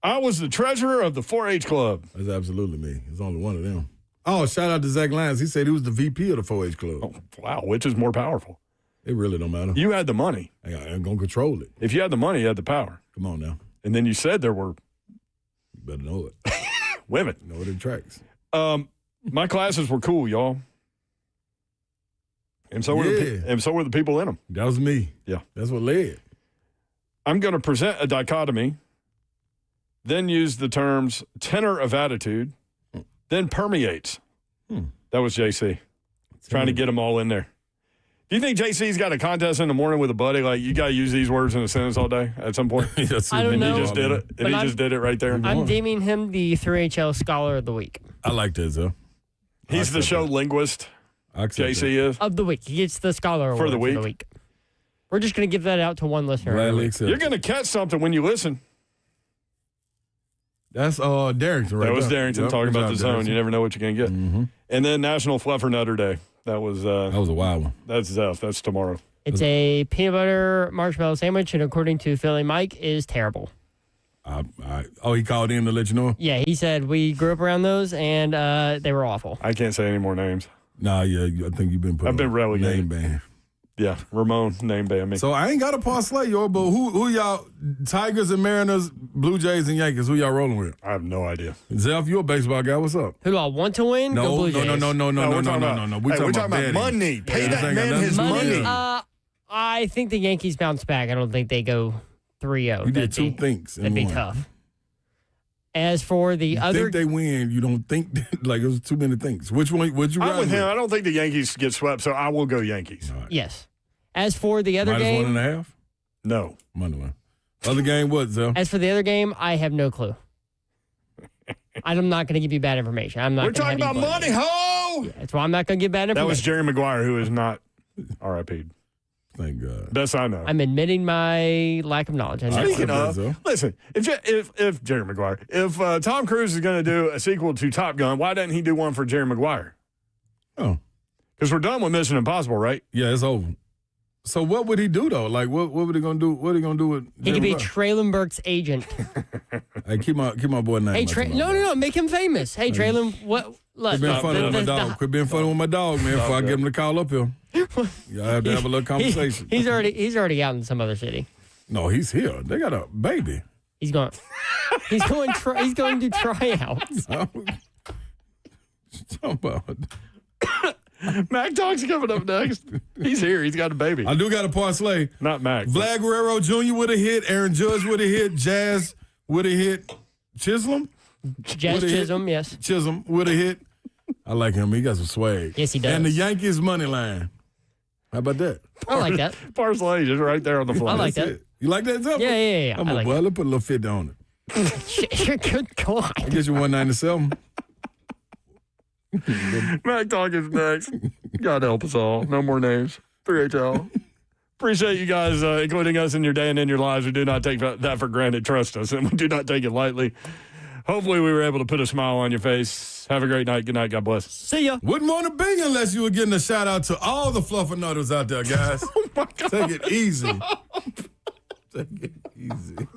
I was the treasurer of the 4-H club. That's absolutely me. It's only one of them. Oh, shout out to Zach Lyons. He said he was the VP of the 4-H club. Oh, wow, which is more powerful? It really don't matter. You had the money. I'm going to control it. If you had the money, you had the power. Come on now. And then you said there were... You better know it. Women. Know what it attracts. My classes were cool, y'all. And so were the people in them. That was me. Yeah. That's what led. I'm going to present a dichotomy, then use the terms tenor of attitude, then permeates. That was JC. Trying to get them all in there. Do you think JC's got a contest in the morning with a buddy? Like, you got to use these words in a sentence all day at some point? I don't know. He just did it. And he just did it right there. I'm deeming him the 3HL Scholar of the Week. I like that, though. He's the show linguist. JC is. Of the week. He gets the Scholar Award for the week. We're just going to give that out to one listener. You're going to catch something when you listen. That's Darrington, right? That was Darrington talking about the zone. You never know what you're going to get. Mm-hmm. And then National Fluffernutter Day. That was a wild one. That's tomorrow. It's a peanut butter marshmallow sandwich, and according to Philly Mike, is terrible. He called in to let you know? Yeah, he said we grew up around those, and they were awful. I can't say any more names. Nah, yeah, I think you've been put I've been relegated. Name ban. Yeah, Ramon name ban me. So I ain't got a parlay, y'all, but who y'all, Tigers and Mariners, Blue Jays and Yankees, who y'all rolling with? I have no idea. Zeph, you're a baseball guy. What's up? Who do I want to win? No, Go Blue Jays. No. We're talking about money. Pay that man his money. I think the Yankees bounce back. I don't think they go 3-0. You did two things. That'd be tough. As for the other, think they win. You don't think like it was too many things. Which one would you? I'm with him. I don't think the Yankees get swept, so I will go Yankees. Right. Yes. As for the other game, -1.5. No. Money line. Other game, what, Zell? As for the other game, I have no clue. I'm not going to give you bad information. I'm not. We're talking about money, ho! Yeah, that's why I'm not going to give bad information. That was Jerry Maguire, who is not RIP'd. Thank God. Best I know. I'm admitting my lack of knowledge. Speaking of, listen, if Jerry Maguire, if Tom Cruise is going to do a sequel to Top Gun, why doesn't he do one for Jerry Maguire? Oh. Because we're done with Mission Impossible, right? Yeah, it's over. So what would he do though? Like what were they gonna do? What are they gonna do with? He could be Traylon Burke's agent. Hey, keep my boy name. Hey, no, make him famous. Hey, Traylon, what? Quit being funny with my dog. Quit being funny with my dog, man. Before I get him to call up here, y'all have to have a little conversation. He's already out in some other city. No, he's here. They got a baby. He's going. He's going to tryouts. Talking about. Mac Talk's coming up next. He's here. He's got a baby. I do got a parlay. Not Mac. Vlad Guerrero Jr. would have hit. Aaron Judge would have hit. Jazz would have hit. Chisholm? Jazz Chisholm, yes. Chisholm would have hit. I like him. He got some swag. Yes, he does. And the Yankees money line. How about that? I like that. Parlay just right there on the fly. I like that. It. You like that, Zephyr? Yeah. I'm a boy. Let's put a little 50 on it. Good God. I guess you 197. Mac Talk is next. God help us all. No more names. 3HL. Appreciate you guys including us in your day and in your lives. We do not take that for granted. Trust us, and we do not take it lightly. Hopefully we were able to put a smile on your face. Have a great night. Good night. God bless. See ya. Wouldn't want to be unless you were getting a shout out to all the fluffernutters out there, guys. Oh, my God. Take it easy. Take it easy.